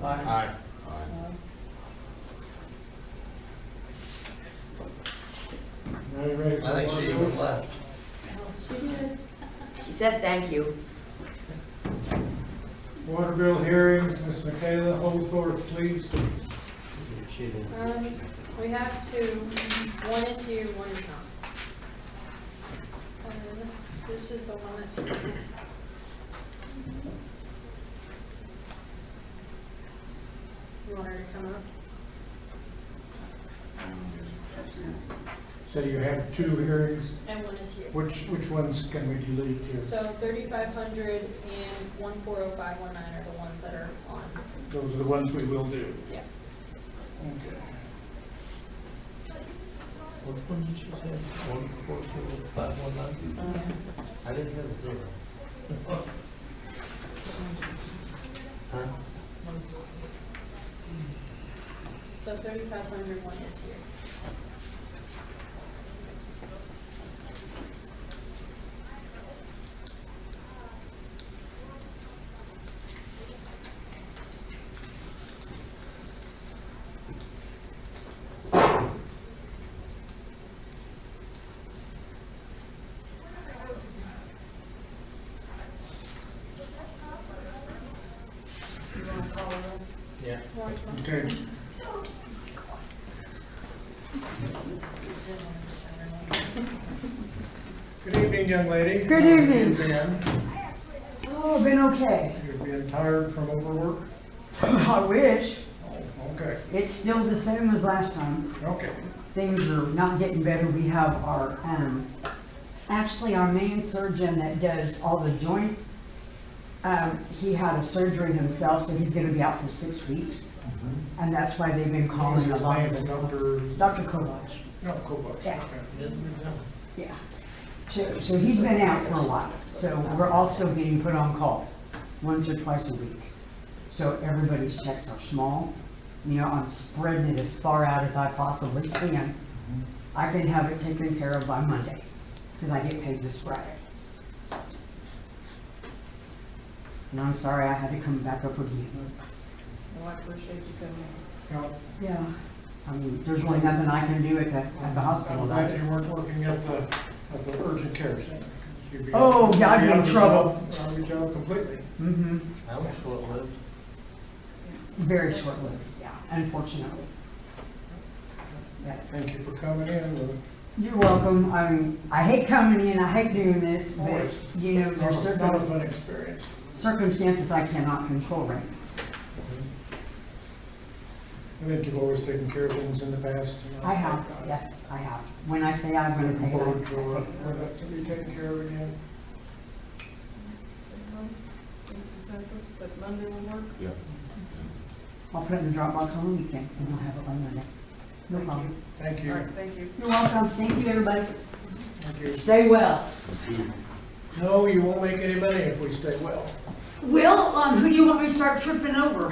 Aye. Aye. Now you ready for I think water she bill? even left. She said thank you. Water bill hearings, Ms. Michaela, hold forth, please. We have two, one is here, one is not. This is the one that's here. You want her to come up? So you have two hearings. And one is here. Which ones can we delete here? So 3,500 and 1,40519 are the ones that are on. Those are the ones we will do. Yeah. Okay. Which one did you say? 142,519? I didn't hear the 0. Huh? The 3,500 one is here. You want to call it? Yeah. Okay. Good evening, young lady. Good evening. How have you Oh, been okay. been? You've been tired from overwork? I wish. Oh, okay, It's still the same as last time. okay. Things are not getting better. We have our, actually our main surgeon that does all the joints, he had a surgery himself, so he's gonna be out for 6 weeks. And that's why they've been What's calling his a lot name? of Dr. Dr. Kovach. No, Kobach. Yeah. Okay. Yeah. So he's been out for a while, so we're also getting put on call once or twice a week. So everybody's checks are small, you know, I'm spreading it as far out as I possibly can. I can have it taken care of by Monday, because I get paid this Friday. And I'm sorry I had to come back up again. Well, I appreciate you coming. Now, Yeah. I mean, there's really nothing I can do at the I'm hospital. glad you weren't working at the urgent care center. You'd be Oh, yeah, I'd be out in of your trouble. job- Out of your job completely. Mm-hmm. That was short-lived. Very short-lived, yeah, unfortunately. Yeah. Thank you for coming in. You're welcome. I mean, I hate coming in, I hate doing this, but, you know, there's Not a certain fun experience. circumstances I cannot control right now. I think you've always taken care of things in the past. and I have, yes, I have. When I say I'm gonna Looking pay it, I forward to, take it. when that can be taken care of again. Any consensus that Monday will work? Yeah. I'll put it in the Dropbox on the weekend, and I'll have it on Monday. No problem. Thank you. All right, thank you. You're welcome. Thank you, everybody. Thank you. Stay well. No, you won't make any money if we stay well. Will, who do you want me to start tripping over?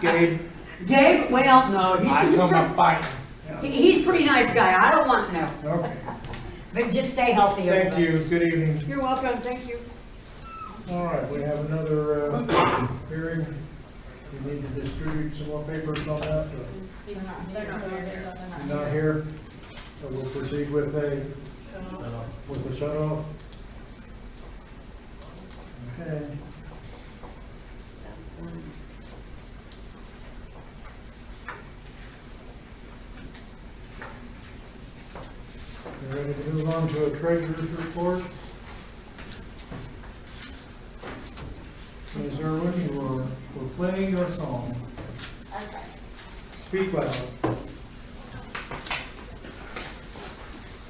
Gabe, Gabe? Well, no, I come up fighting. he's a pretty nice guy. I don't want no. okay. But just stay healthy, Thank everybody. you. Good evening. You're welcome. Thank you. All right, we have another hearing. We need to distribute some more papers on that. They're not here. He's not here, so we'll proceed with a shut off. Okay. We're ready to move on to a treasurer's report. Ms. Irwin, we're playing your song. Okay. Speak loud.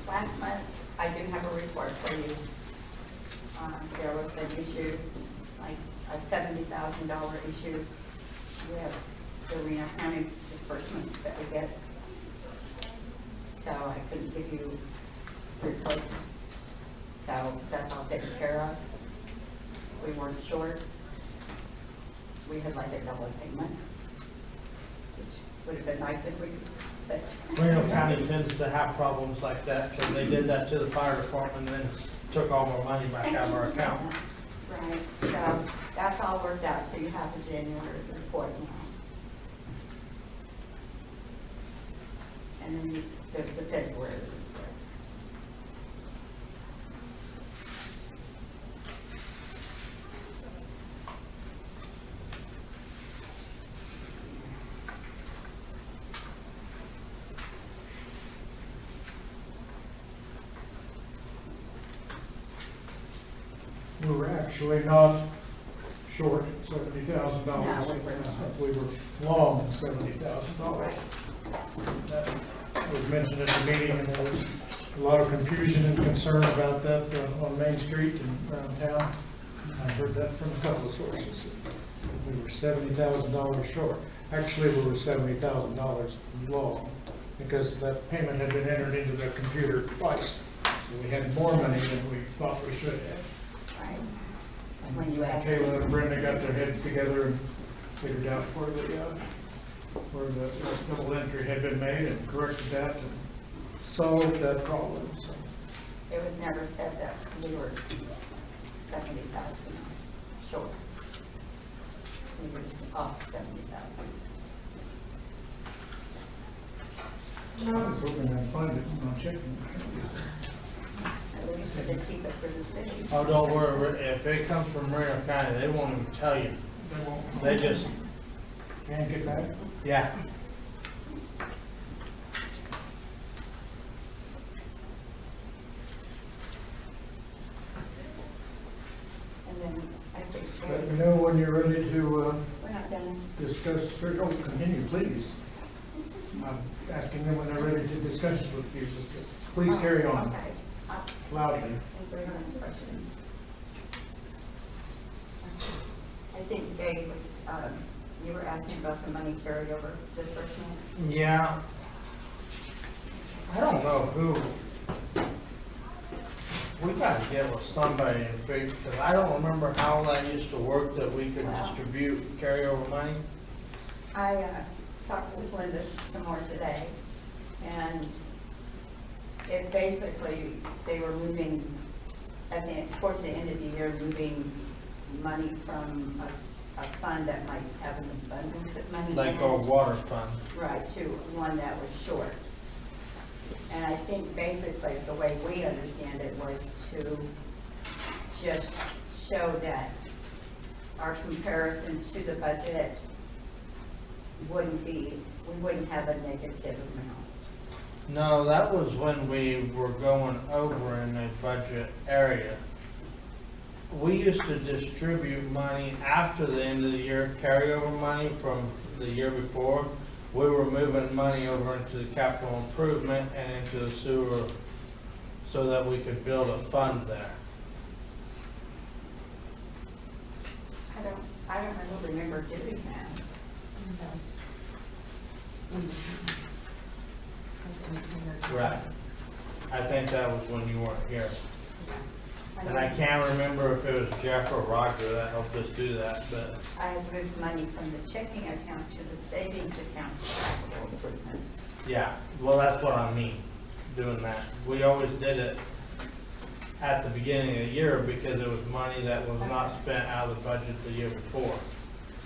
Last month, I do have a report for you. There was an issue, like a $70,000 issue with the Reno County disbursements that we get. So I couldn't give you reports. So that's all taken care of. We weren't short. We had like a double payment, which would have been nice if we could, but. Reno County tends to have problems like that, because they did that to the fire department and then took all our money back out of our account. Right, so that's all worked out, so you have a January report now. And then there's the February report. We were actually not short $70,000. No, we were not. We were long $70,000. That was mentioned at the meeting, and there was a lot of confusion and concern about that on Main Street and around town. I heard that from a couple of sources. We were $70,000 short. Actually, we were $70,000 long, because that payment had been entered into the computer twice. So we had more money than we thought we should have. Right. And when you ask. Kayla and Brenda got their heads together and figured out where the double entry had been made and corrected that and solved that problem, so. It was never said that we were 70,000 short. We were just off 70,000. I was hoping I'd find it when I'm checking. At least for the keep it for the city. Oh, don't worry, if it comes from Reno County, they won't even tell you. They won't. They just, Can't get back? yeah. And then I think Let me know when you're ready to we're not done. discuss, oh, continue, please. I'm asking them when they're ready to discuss with you. Please carry on Okay. loudly. I think Dave was, you were asking about the money carryover disbursement. Yeah. I don't know who. We gotta get with somebody and figure, because I don't remember how that used to work, that we could distribute carryover money. I talked with Linda some more today, and it basically, they were moving, towards the end of the year, moving money from a fund that might have an abundance of money in Like it. our water fund. Right, to one that was short. And I think basically the way we understand it was to just show that our comparison to the budget wouldn't be, we wouldn't have a negative amount. No, that was when we were going over in a budget area. We used to distribute money after the end of the year, carryover money from the year before. We were moving money over into the capital improvement and into the sewer so that we could build a fund there. I don't really remember doing that. Right. I think that was when you weren't here. And I can't remember if it was Jeff or Roger that helped us do that, but I moved money from the checking account to the savings account for capital improvements. yeah, well, that's what I mean, doing that. We always did it at the beginning of the year because it was money that was not spent out of the budget the year before.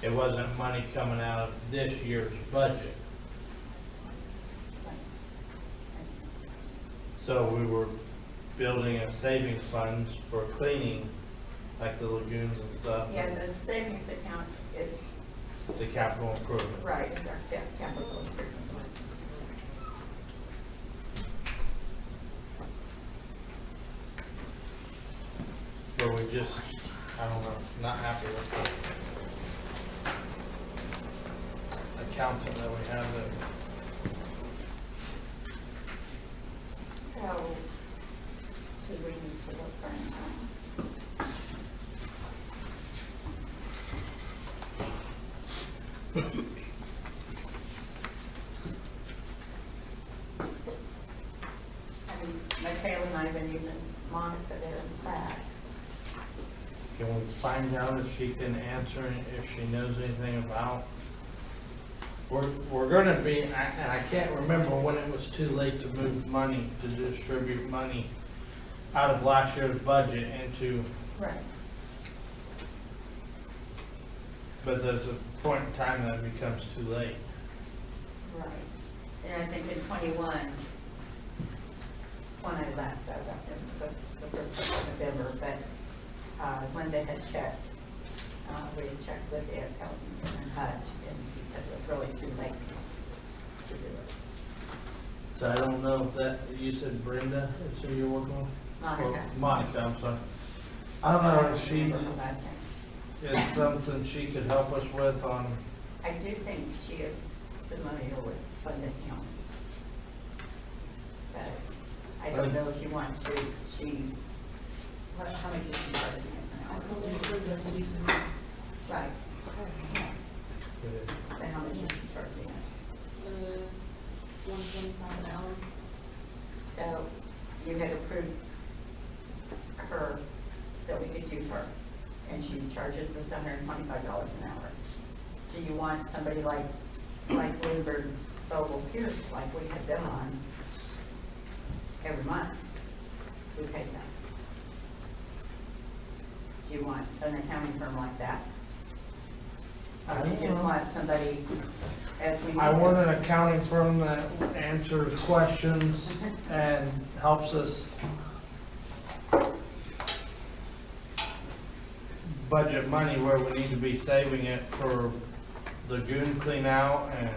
It wasn't money coming out of this year's budget. So we were building a savings funds for cleaning, like the lagoons and stuff. Yeah, the savings account is, The capital improvement. right, is our capital improvement. But we just, I don't know, not happy with the accountant that we have there. So, do we need to look for an I mean, Michaela and I have been using Monica there in fact. Can we find out if she can answer, if she knows anything about? We're gonna be, and I can't remember when it was too late to move money, to distribute money out of last year's budget into, Right. but there's a point in time that it becomes too late. Right. And I think in 21, when I left in the first of November, but Linda had checked, we had checked with the accountant and Hutch, and he said it was really too late to do it. So I don't know if that, you said Brenda, is who you're working with? Monica. Or Monica, I'm sorry. I don't know if she Remember her last name. is something she could help us with on, I do think she is familiar with fund accounting. But I don't know if you want to, how much is she charging us now? Right. Then how much is she charging us? $125 an hour. So you had approved her, that we could use her, and she charges us $125 an hour. Do you want somebody like Bloomberg, Vogel, Pierce, like we have them on every month? We pay them. Do you want an accounting firm like that? Or do you just want somebody as we need? I want an accounting firm that answers questions and helps us budget money where we need to be saving it for lagoon clean out and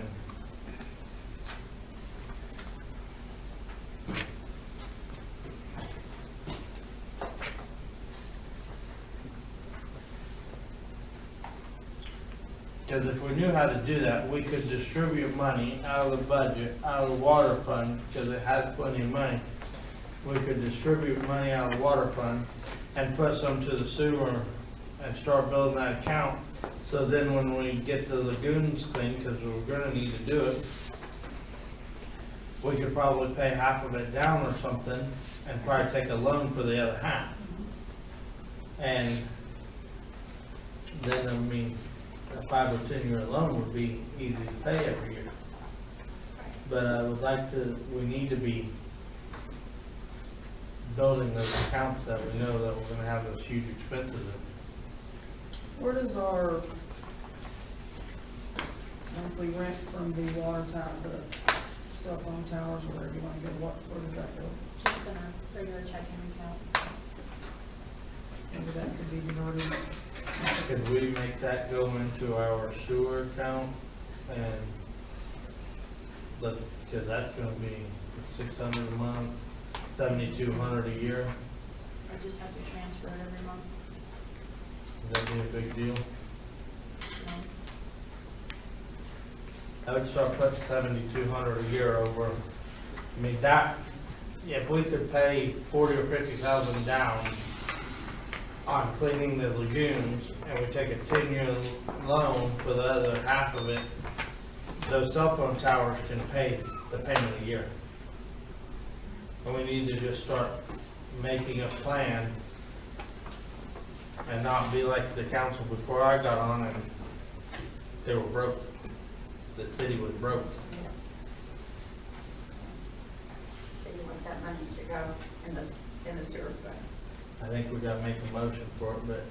because if we knew how to do that, we could distribute money out of the budget, out of the water fund, because it has plenty of money. We could distribute money out of the water fund and put some to the sewer and start building that account. So then when we get the lagoons cleaned, because we're gonna need to do it, we could probably pay half of it down or something and probably take a loan for the other half. And then, I mean, a 5 or 10 year loan would be easy to pay every year. But I would like to, we need to be building those accounts that we know that we're gonna have those huge expenses in. Where does our monthly rent from the water tower, the cell phone towers, or wherever you wanna go, where does that go? Just in our regular checking account. Maybe that could be diverted. Could we make that go into our sewer account and look, cause that's gonna be $600 a month, $7,200 a year. I just have to transfer it every month. Would that be a big deal? You know? I would start putting $7,200 a year over. I mean, that, if we could pay 40 or 50,000 down on cleaning the lagoons, and we take a 10-year loan for the other half of it, those cell phone towers can pay the payment a year. And we need to just start making a plan and not be like the council before I got on and they were broke. The city was broke. So you want that money to go in the sewer fund? I think we gotta make a motion for it, but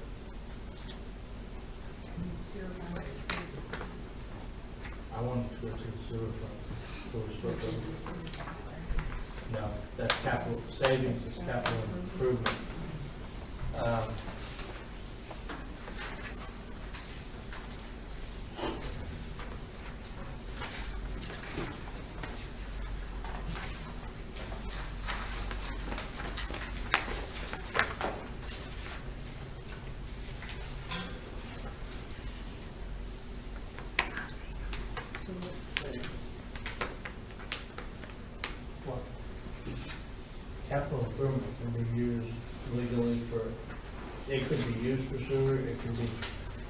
I want it to go to the sewer fund. So we start with- No, that's capital, savings is capital improvement. What? Capital improvement can be used legally for, it could be used for sewer, it could be,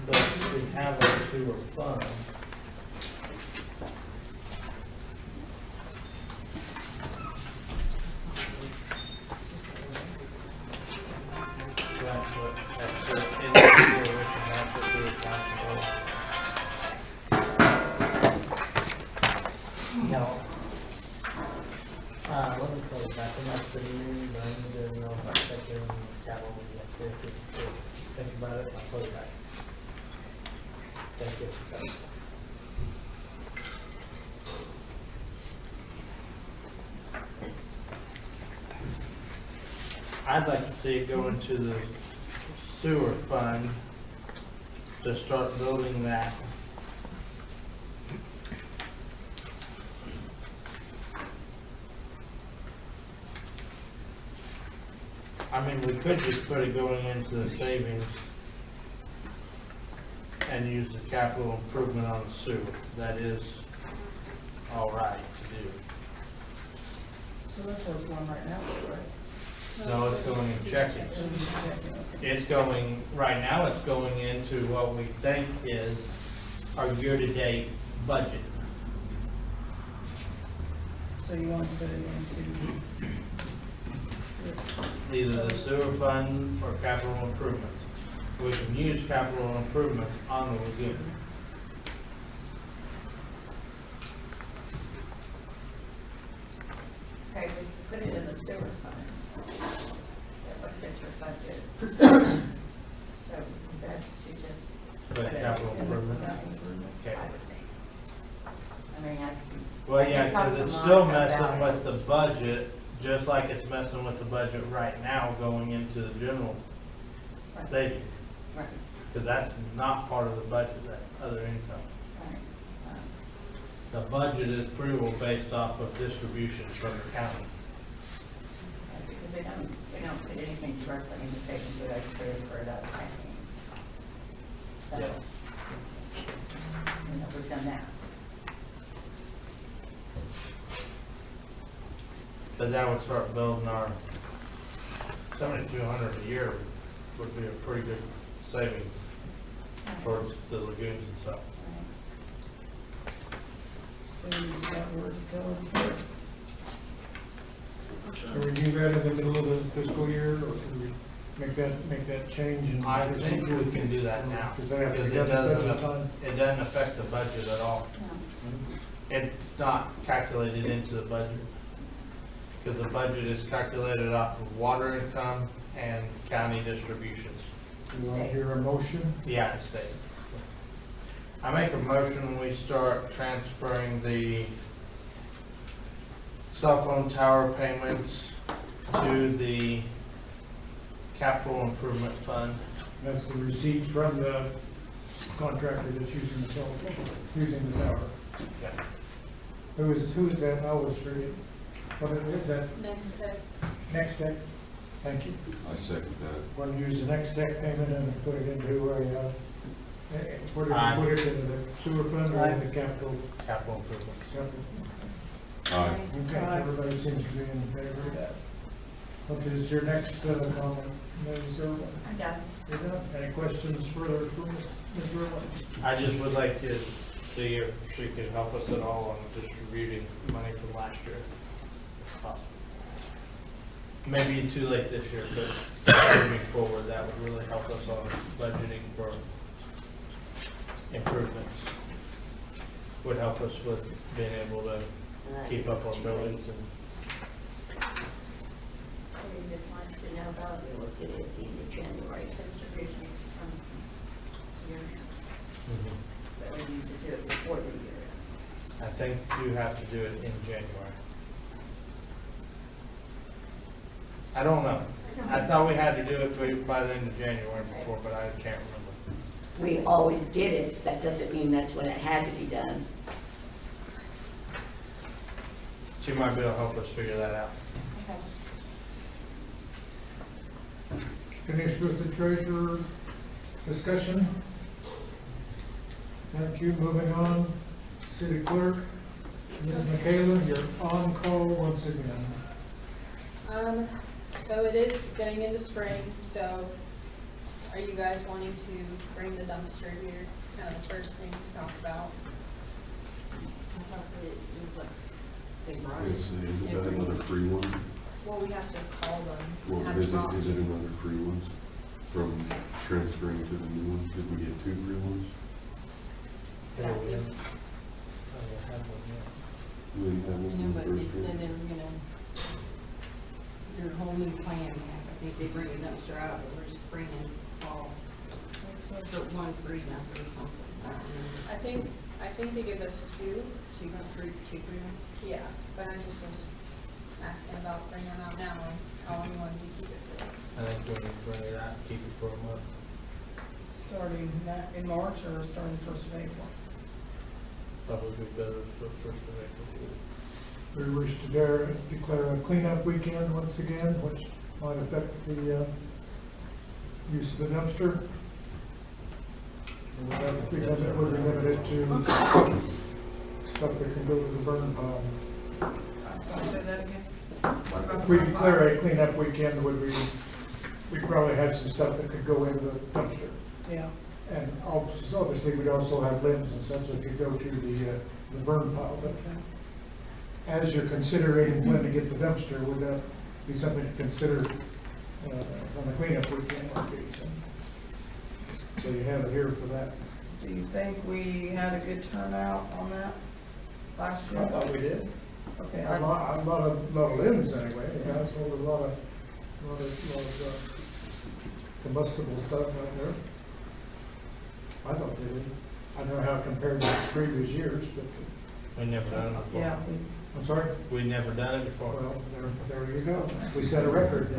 but we have a sewer fund. That's what, in the sewer, that's what we're responsible. No. Let me call it back. I'm not sitting here, but I need to know if I'm taking cattle yet. Think about it, I'll call you back. Thank you. I'd like to see it go into the sewer fund to start building that. I mean, we could just put it going into the savings and use the capital improvement on the sewer. That is all right to do. So that's what's going right now, right? No, it's going in checking. It's going, right now, it's going into what we think is our year-to-date budget. So you want to put it into, Either the sewer fund or capital improvements. We can use capital improvements on the lagoon. Okay, we put it in the sewer fund. That looks at your budget. So that should just. But put it capital in the improvement. capital Okay. improvement, I would think. I mean, Well, yeah, I can talk because to it's Mom still about messing it. with the budget, just like it's messing with the budget right now going into the general Right. savings. Right, Because that's not part of the budget, that's other income. right. The budget is approval based off of distributions from the county. Because we don't put anything directly in the savings, we always transfer it out of checking. So, you know, we've done that. But that would start building our 7,200 a year would be a pretty good savings towards the lagoons and stuff. so you just got where to go. Can we do that in the middle of the fiscal year, or can we make that change? in I think we can do that now, Because they have to because get it the budget doesn't, time. it doesn't affect the budget at all. It's not calculated into the budget, because the budget is calculated off of water income and county distributions. Do I hear a motion? Yeah, I stay. I make a motion, we start transferring the cell phone tower payments to the capital improvement fund. That's the receipt from the contractor that's using the cell, using the tower. Yeah. Who is that? I always forget. What is that? Next day. Next Tech? Thank you. I second that. Want to use the Next Tech payment and put it into a, where do Aye. you put it, into the sewer fund or in the capital? Capital improvements. Capital. Aye. Okay, everybody seems to be in favor of that. What is your next comment, Ms. Irwin? I'm done. You're done? Any questions further for Ms. Irwin? I just would like to see if she could help us at all on distributing money from last year. if possible. Maybe too late this year, but moving forward, that would really help us on budgeting for improvements. Would help us with being able to keep up on buildings and. So we just want to know about, we looked at it at the end of January, distributions from year end. But we need to do it before the year end. I think you have to do it in January. I don't know. I thought we had to do it by the end of January before, but I can't remember. We always did it, that doesn't mean that's when it had to be done. She might be able to help us figure that out. Finished with the treasurer discussion? Thank you. Moving on, city clerk, Ms. Michaela, you're on call once again. So it is getting into spring, so are you guys wanting to bring the dumpster here? It's kind of the first thing to talk about. Is that another free one? Well, we have to call them. Well, have is to call it another free ones from transferring to the new ones? Did we get 2 free ones? Yeah, we- We didn't have one from the first one? Their whole new plan, I think they bring a dumpster out over spring and fall, for one free number or something, I don't remember. I think they give us two. Two free ones? Yeah, but I just was asking about bringing them out now and how long you wanted to keep it for. I think we need to bring it out, keep it for a month. Starting in March or starting 1st of April? Probably better for first of April. We wish to declare a cleanup weekend once again, which might affect the use of the dumpster. We're limited to stuff that can go to the burn pile. Say that again? If we declare a cleanup weekend, we'd probably have some stuff that could go into the dumpster. Yeah. And obviously, we'd also have limbs and such that could go to the burn pile. But as you're considering when to get the dumpster, would that be something to consider on the cleanup weekend? So you have it here for that. Do you think we had a good turnout on that last year? I thought we did. Okay. A lot of limbs anyway. You guys sold a lot of combustible stuff out there. I thought they did. I don't know how it compared to previous years, but. We never done it before. Yeah. I'm sorry? We never done it before. Well, there you go. We set a record.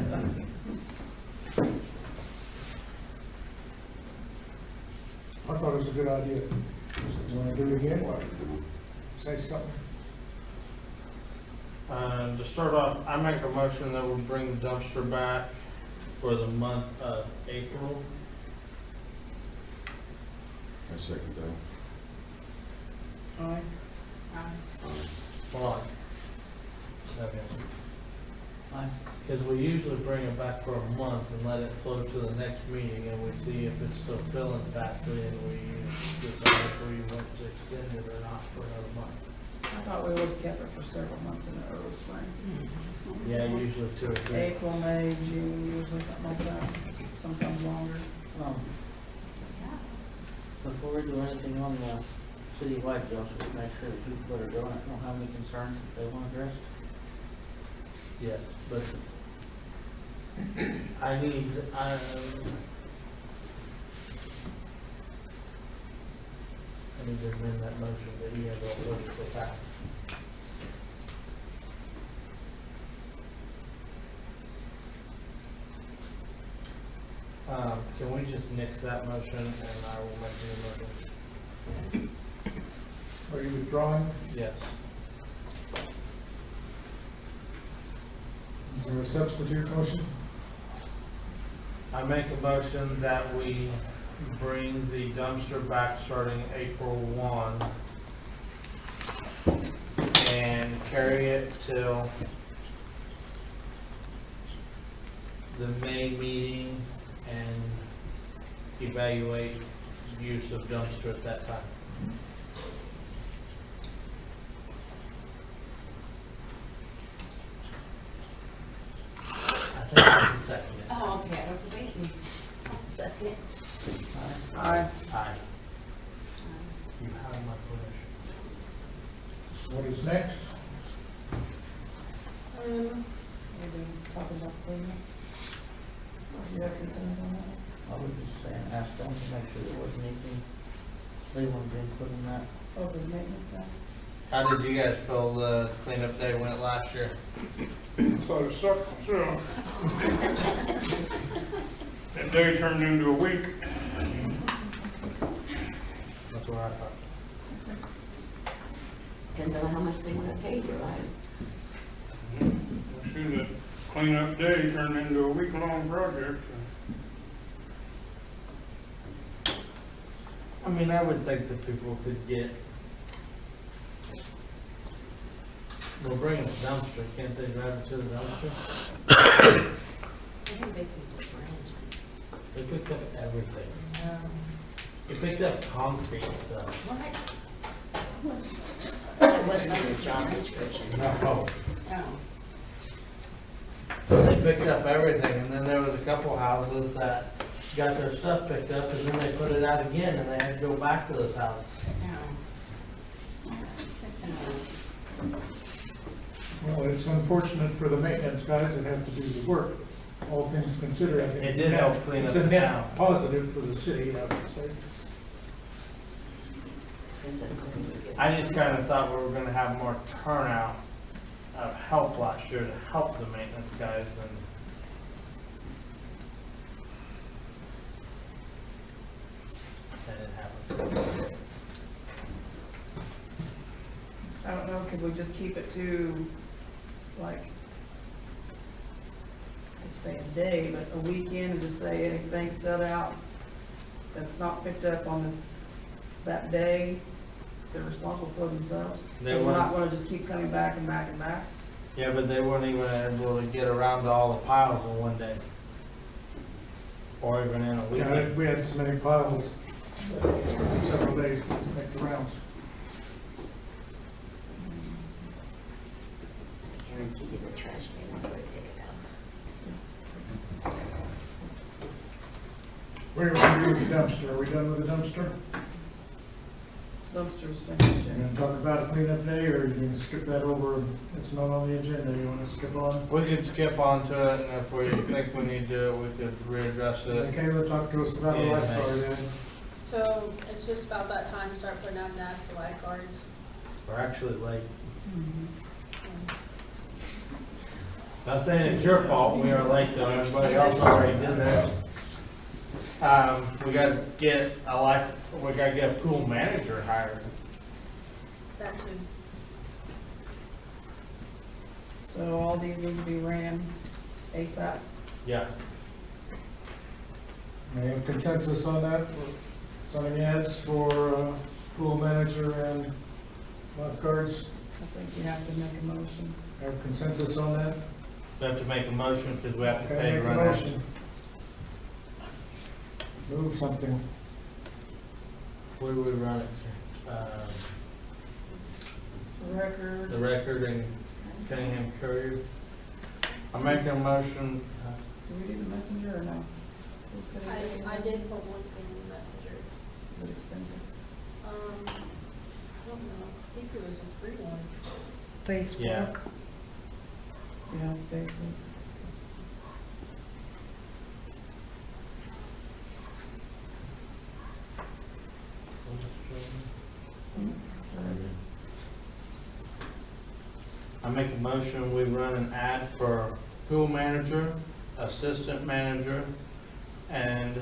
I thought it was a good idea. You want to do it again? What? Say something. To start off, I make a motion that we'll bring the dumpster back for the month of April. I second that. All right. Hold on. Okay. Because we usually bring it back for a month and let it flow to the next meeting, and we see if it's still filling fastly, and we decide if we want to extend it or not for another month. I thought we always kept it for several months in the early spring. Yeah, usually 2 or 3. April, May, June, usually something like that, sometimes longer. Before we do anything on the citywide deal, so we make sure the people that are doing it don't have any concerns that they want addressed. Yes, but I need to amend that motion, but you have to vote it so fast. Can we just nix that motion and I will make a new motion? Are you withdrawing? Yes. Is there a substitute motion? I make a motion that we bring the dumpster back starting April 1 and carry it till the May meeting and evaluate use of dumpster at that time. I think I can second it. Oh, okay, I was waiting. I'll second it. Aye. Aye. You have my permission. What is next? Maybe talk about cleanup. Do you have concerns on that? I was just saying, ask them to make sure there wasn't anything, they wouldn't be including that. Oh, the maintenance guy? How did you guys feel the cleanup day went last year? So it sucked, so. That day turned into a week. That's what I thought. Depends on how much they wanna pay you, right? Shoot, the cleanup day turned into a week-long project. I mean, I would think that people could get, well, bring a dumpster, can't they drive it to the dumpster? I think they can do branches. They picked up everything. No. They picked up concrete stuff. What? That wasn't on the job description. No. Oh. They picked up everything, and then there was a couple houses that got their stuff picked up, and then they put it out again, and they had to go back to those houses. Well, it's unfortunate for the maintenance guys that have to do the work. All things considered, I think. It did help clean it's up a the net town. positive for the city, I would say. I just kind of thought we were gonna have more turnout of help last year to help the maintenance guys, and that didn't happen. I don't know, could we just keep it to, like, I'd say a day, but a weekend, and just say anything set out that's not picked up on that day, they're responsible for themselves? They Because we're not weren't- gonna just keep coming back and back and back. Yeah, but they weren't even able to get around to all the piles in one day. Or even in a Yeah, weekend. we had so many piles, several days to make the rounds. I guarantee you the trash man will pick it up. Where are we gonna do with the dumpster? Are we done with the dumpster? Dumpsters finished. You're gonna talk about a cleanup day, or are you gonna skip that over? It's not on the agenda, you wanna skip on? We could skip on to it, and if we think we need to do it, we could readdress it. Kayla, talk to us about the Yeah, lifeguard then. So it's just about that time to start putting out an ad for lifeguards. We're actually late. Not saying it's your fault, we are late though, everybody else already did this. We gotta get we gotta get a pool manager hired. That too. So all these need to be ran ASAP. Yeah. May I have consensus on that? We're running ads for pool manager and lifeguards. I think you have to make a motion. Have consensus on that? We have to make a motion because we have to Okay, pay to make a run it. motion. Move something. Where do we run it? Record. The Record and Cunningham Courier. I'm making a motion. Do we do the messenger or no? I did put one thing in the messenger. Is it expensive? I don't know, I think it was a free one. Yeah. Yeah, Facebook. make a motion, we run an ad for pool manager, assistant manager, and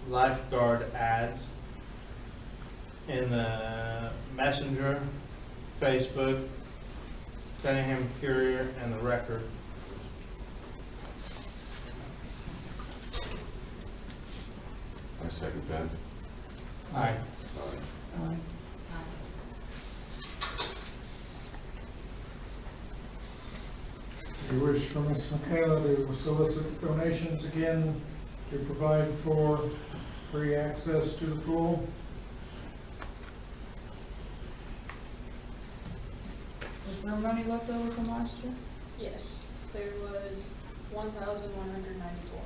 lifeguard ads in the Messenger, Facebook, Cunningham Courier, and the Record. I second that. Aye. Aye. We wish for Ms. Michaela to solicit donations again to provide for free access to the pool. Was there money left over from last year? Yes, there was 1,194.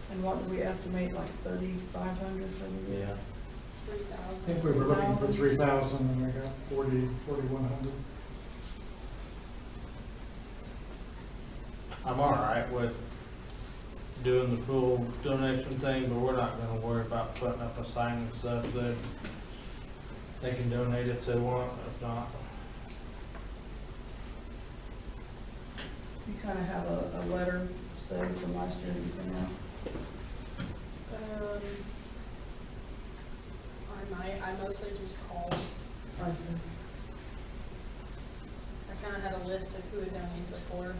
And what do we estimate, like 3,500 for the year? Yeah. 3,000. I think we were looking for 3,000 and we got 4,100. I'm all right with doing the pool donation thing, but we're not gonna worry about putting up a sign and stuff. That they can donate if they want, if not. You kind of have a letter saved from last year that you sent out? I mostly just called. I see. I kind of had a list of who had donated before,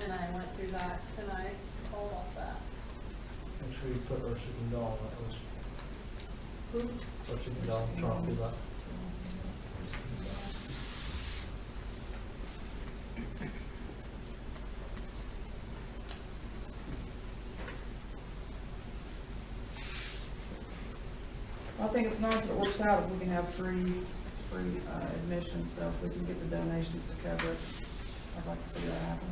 and I went through that, and I called off that. Make sure you put Ursula and Dawn on that list. Who? Ursula and Dawn, Trump, do that. I think it's nice if it works out, if we can have free admission, so if we can get the donations to cover it, I'd like to see that happen.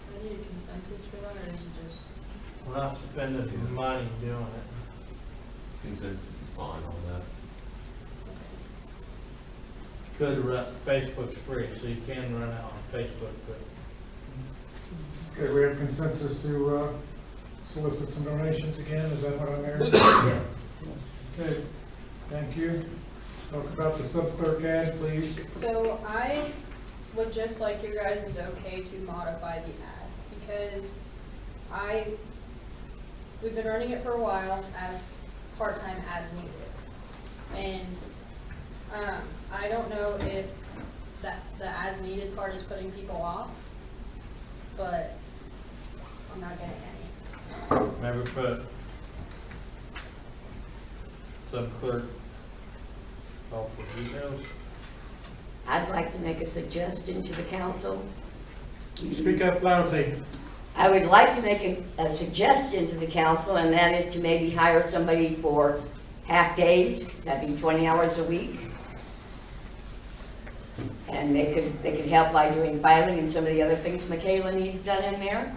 I need a consensus for that, or is it just? We're not spending money doing it. Consensus is fine on that. Could run, Facebook's free, so you can run it on Facebook, but Okay, we have consensus to solicit some donations again, is that what I'm hearing? Yes. Okay, thank you. Talk about the sub-clerk ad, please. So I would just like your guys' okay to modify the ad, because we've been running it for a while as part-time as needed. And, I don't know if the as needed part is putting people off, but I'm not getting any. never put sub-clerk call for details. I'd like to make a suggestion to the council. Speak up loudly. I would like to make a suggestion to the council, and that is to maybe hire somebody for half days, that'd be 20 hours a week. And they could help by doing filing and some of the other things Michaela needs done in there.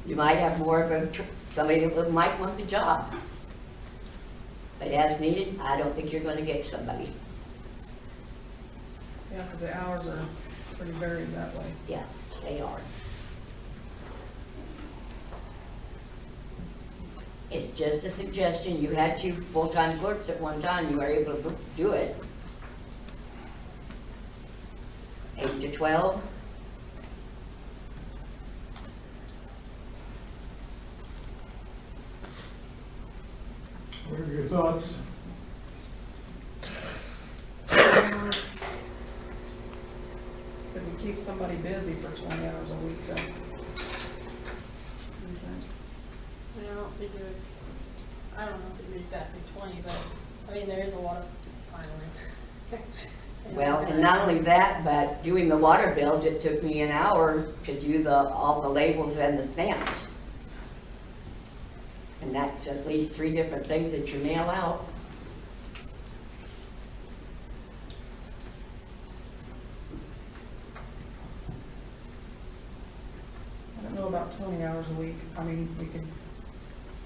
You might have more of somebody that might want the job. But as needed, I don't think you're gonna get somebody. Yeah, because the hours are pretty varied that way. Yeah, they are. It's just a suggestion. You had 2 full-time clerks at one time. You were able to do it. 8 to 12. What are your thoughts? Could we keep somebody busy for 20 hours a week though? I don't know if it'd be exactly 20, but, I mean, there is a lot of filing. Well, and not only that, but doing the water bills, it took me an hour to do all the labels and the stamps. And that's at least 3 different things that you mail out. I don't know about 20 hours a week. I mean, we could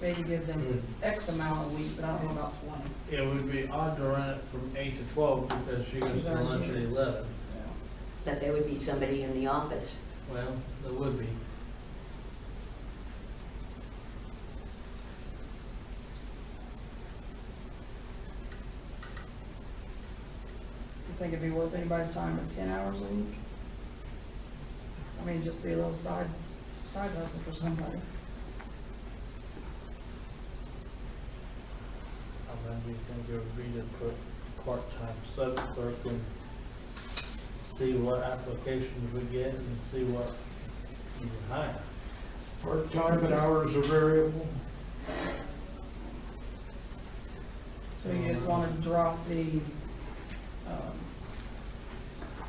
maybe give them X amount a week, but I don't know about 20. It would be odd to run it from 8 to 12 because she goes to lunch at 11. But there would be somebody in the office. Well, there would be. think it'd be worth anybody's time at 10 hours a week? I mean, just be a little side hustle for somebody. How many do you think it would be to put part-time sub clerk and see what applications we get and see what you can hire? Part-time, but hours are variable. So you just want to drop the,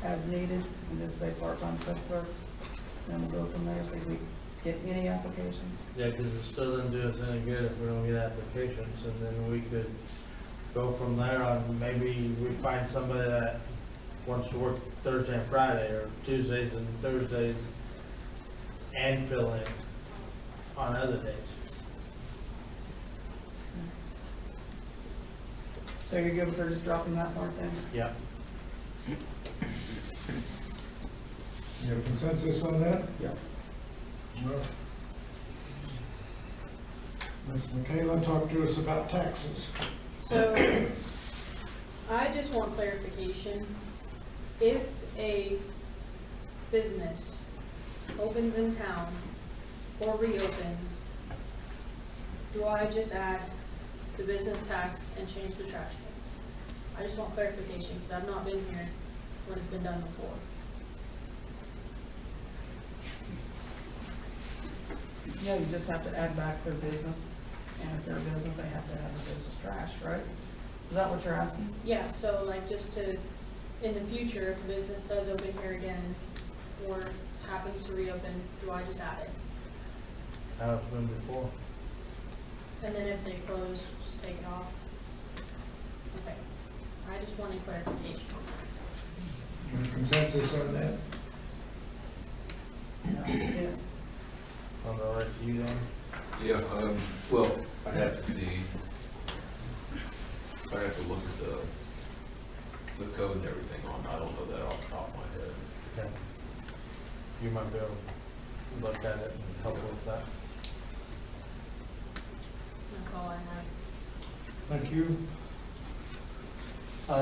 as needed, and just say part-time sub clerk, and we'll go from there, see if we get any applications. Yeah, because it still doesn't do us any good if we don't get applications, and then we could go from there on, maybe we find somebody that wants to work Thursday and Friday, or Tuesdays and Thursdays, and fill in on other days. So you're good with her just dropping that part then? Yeah. You have consensus on that? Yeah. Well, Ms. Michaela, talk to us about taxes. So, I just want clarification. If a business opens in town or reopens, do I just add the business tax and change the trash cans? I just want clarification, because I've not been here when it's been done before. Yeah, you just have to add back their business, and if they're a business, they have to have the business trash, right? Is that what you're asking? Yeah, so like just to, in the future, if the business does open here again, or happens to reopen, do I just add it? How it's been before. And then if they close, just take it off? Okay, I just wanted clarification on that. You have consensus on that? Yes. I'll go right to you then. Yeah, well, I have to see, I have to look at the code and everything on, I don't know that off the top of my head. Okay. You might be able to look at it and help with that. That's all I have. Thank you. I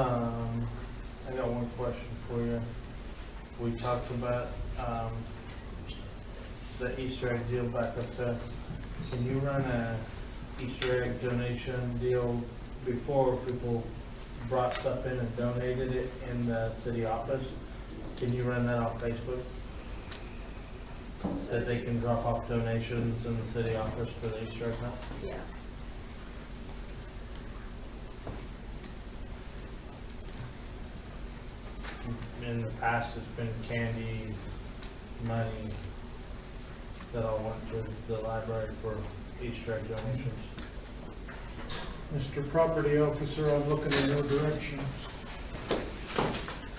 got one question for you. We talked about, the Easter egg deal back up there. Can you run a Easter egg donation deal before people brought stuff in and donated it in the city office? Can you run that on Facebook? That they can drop off donations in the city office for the Easter egg hunt? Yeah. In the past, it's been candy, money, that all went to the library for Easter egg donations. Mr. Property Officer, I'm looking in your direction.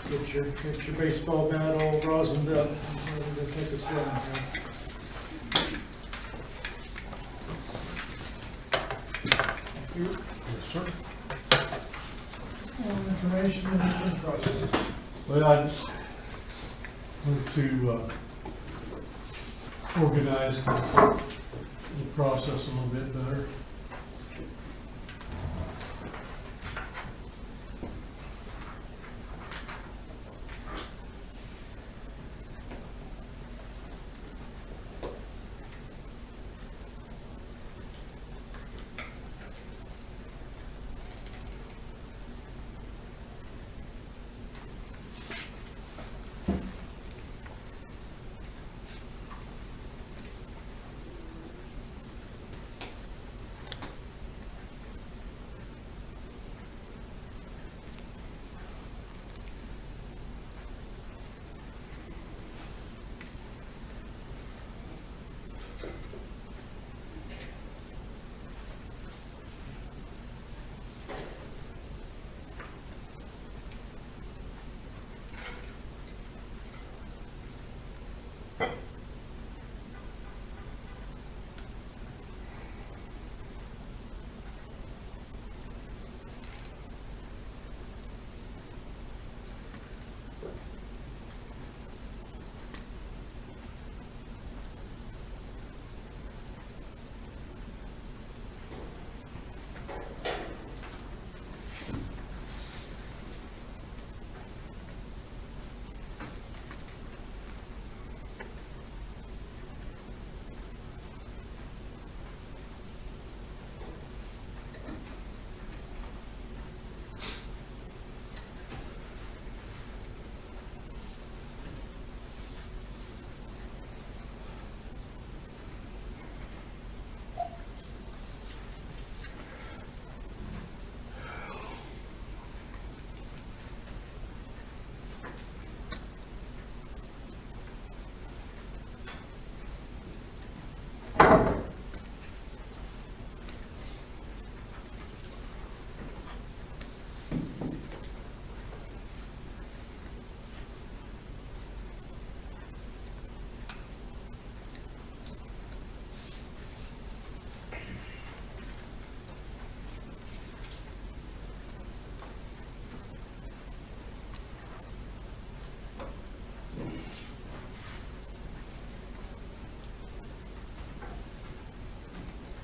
Get your baseball bat all rosined up. I'm going to take a swing here. Thank you. Yes, sir. All information in process. Well, I just want to organize the process a little bit better.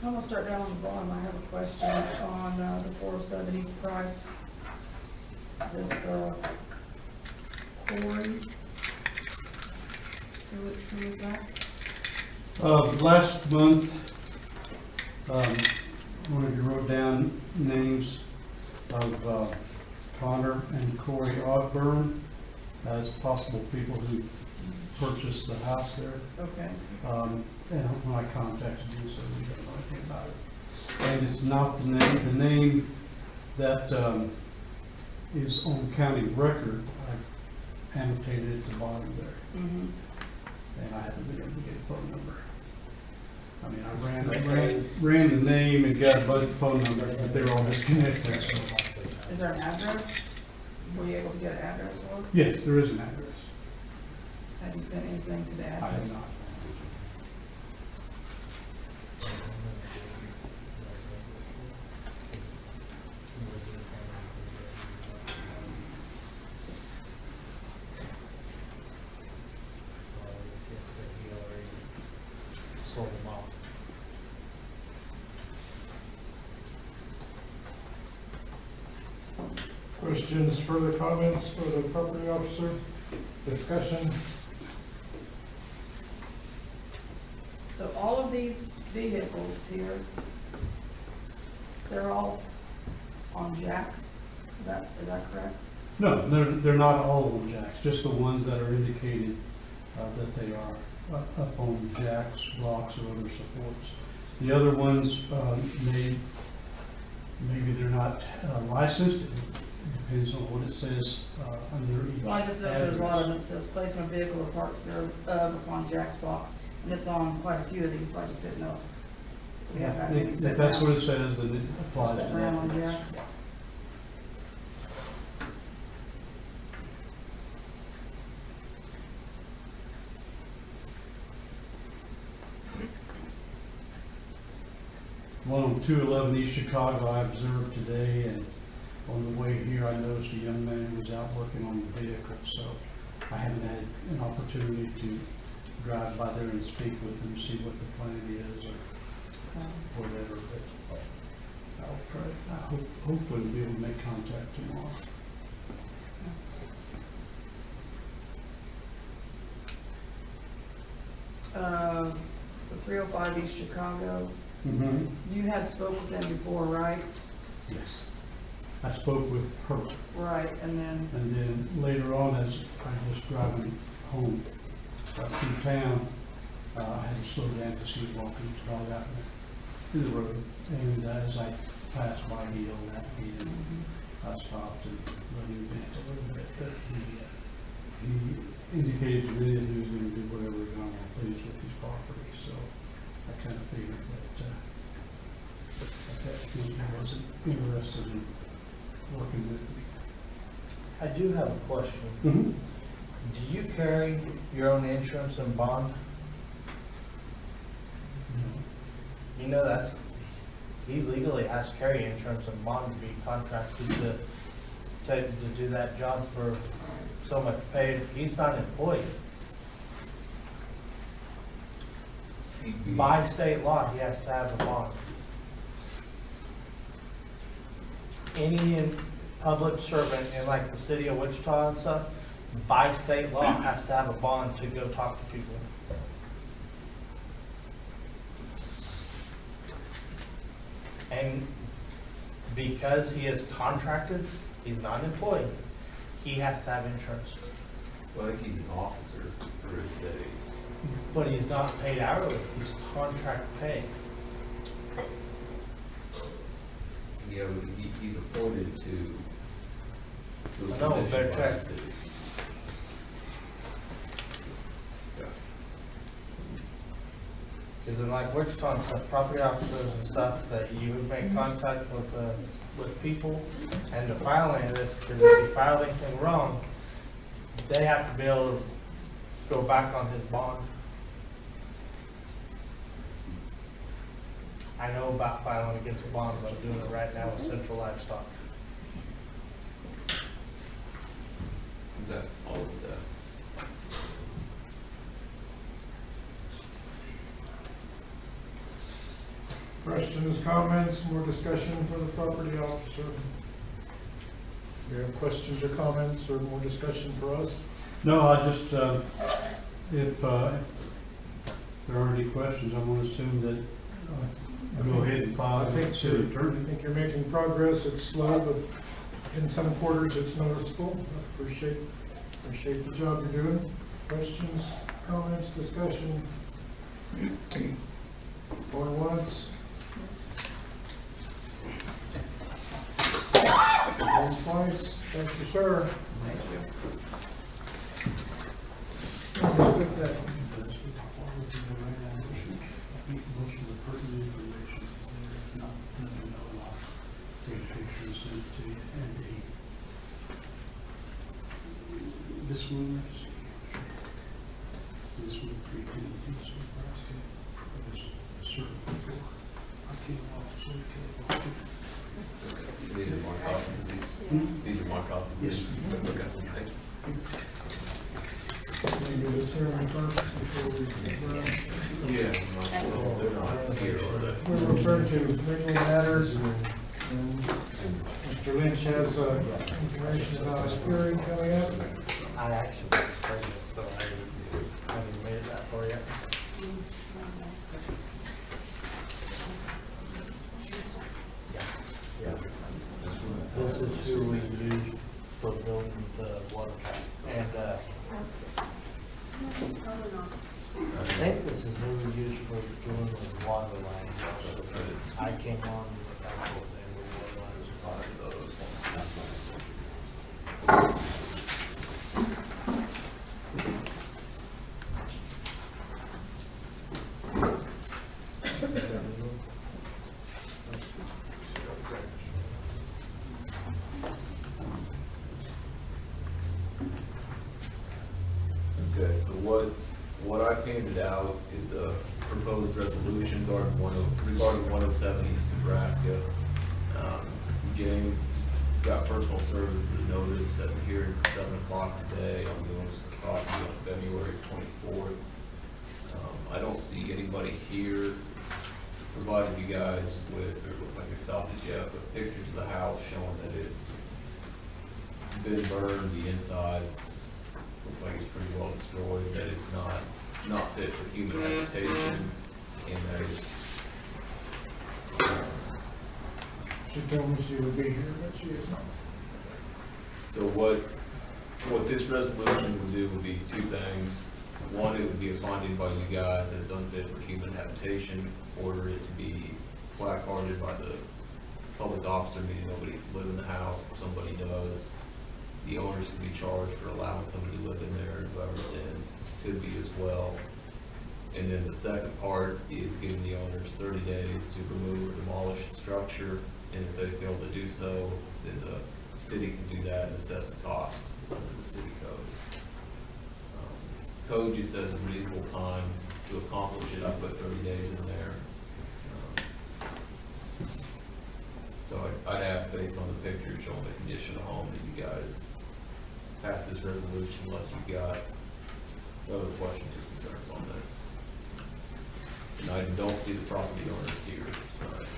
I'm gonna start down on the bottom. I have a question on the 407 East Price. This Corey. Who is that? Last month, one of you wrote down names of Connor and Corey Ogburn as possible people who purchased the house there. Okay. And when I contacted you, so we don't know anything about it. And it's not the name. The name that is on county record, I annotated at the bottom there. Mm-hmm. And I haven't been able to get a phone number. I mean, I ran the name and got both the phone numbers, but they're all disconnected, so. Is there an address? Were you able to get an address for it? Yes, there is an address. Have you sent anything to the address? I have not. Sold them off. Questions, further comments for the property officer? Discussion? So all of these vehicles here, they're all on jacks? Is that correct? No, they're not all on jacks, just the ones that are indicated that they are up on jacks, blocks, or other supports. The other ones, maybe they're not licensed. It depends on what it says under each. Well, I just noticed there's a lot of it that says placement of vehicle or parts thereof upon jacks box, and it's on quite a few of these, so I just didn't know if we have that many If set that's what around. it says, then it applies to Set around on that. jacks. One on 211 East Chicago I observed today, and on the way here, I noticed a young man who was out working on the vehicle, so I haven't had an opportunity to drive by there and speak with him, see what the plan is or whatever, but I'll try, hopefully we'll be able to make contact tomorrow. The 305 East Chicago, Mm-hmm. you had spoke with them before, right? Yes. I spoke with her, Right, and then later on, as I was driving home through town, I had to slow down because he was walking his dog out in the road. And as I passed by, he yelled at me, and I stopped and let him vent a little bit. But he indicated to me that he was going to do whatever he was pleased with his property. So I kind of figured that he wasn't interested in working with me. I do have a question. Mm-hmm. Do you carry your own insurance and bond? You know that's, he legally has to carry insurance and bond to be contracted to do that job for so much paid. He's not employed. By state law, he has to have a bond. Any public servant in like the city of Wichita and stuff, by state law, has to have a bond to go talk to people. And because he is contracted, he's not employed, he has to have insurance. Well, I think he's an officer for his city. But he's not paid hourly, he's contract pay. Yeah, he's appointed to a I know, position better by check. the city. Yeah. Because in like Wichita and stuff, property officers and stuff, that you would make contact with people, and to file any of this, because if you file anything wrong, they have to be able to go back on his bond. I know about filing against bonds, I'm doing it right now with Central Livestock. That, all of that. Questions, comments, more discussion for the property officer? Do you have questions or comments or more discussion for us? No, I just, if there aren't any questions, I want to assume that go ahead and file I with think the city attorney. I think you're making progress. It's slow, but in some quarters it's noticeable. I appreciate the job you're doing. Questions, comments, discussion? Going once? Going twice? Thank you, sir. Thank you. Let's get that. Most of the pertinent information, there's not, nothing about dictation sent to you, and this one, this one, 310 East Nebraska, is certified for. I can't walk, so we can't walk. These are more copies of these. These are more copies of Yes. these. Okay, thank you. Maybe this here in first before we Yeah, well, they're not here, are they? we'll return to legal matters, and Mr. Lynch has information about a hearing coming up. I actually explained it, so I haven't made that for you. This is who we used for building the water tap, and, I think this is who we used for doing the water lines. I came on with the actual thing, the water lines, and part of those. Okay, so what I've handed out is a proposed resolution regarding 107 East Nebraska. James got personal services notice at the hearing for 7 o'clock today on the owners of the property on February 24th. I don't see anybody here provided you guys with, or it looks like they stopped it yet, but pictures of the house showing that it's been burned, the insides, looks like it's pretty well destroyed, that it's not fit for human habitation, and that it's, She told me she would be here, but she is not. so what this resolution would do would be 2 things. One, it would be a finding by you guys that it's unfit for human habitation, order it to be placarded by the public officer, meaning nobody can live in the house. If somebody does, the owners can be charged for allowing somebody to live in there, and whoever's in could be as well. And then the second part is giving the owners 30 days to remove or demolish the structure, and if they fail to do so, then the city can do that and assess the cost under the city code. Code just says a reasonable time to accomplish it. I put 30 days in there. So I'd ask, based on the picture showing the condition of the home, that you guys pass this resolution unless you've got other questions or concerns on this. And I don't see the property owners here tonight.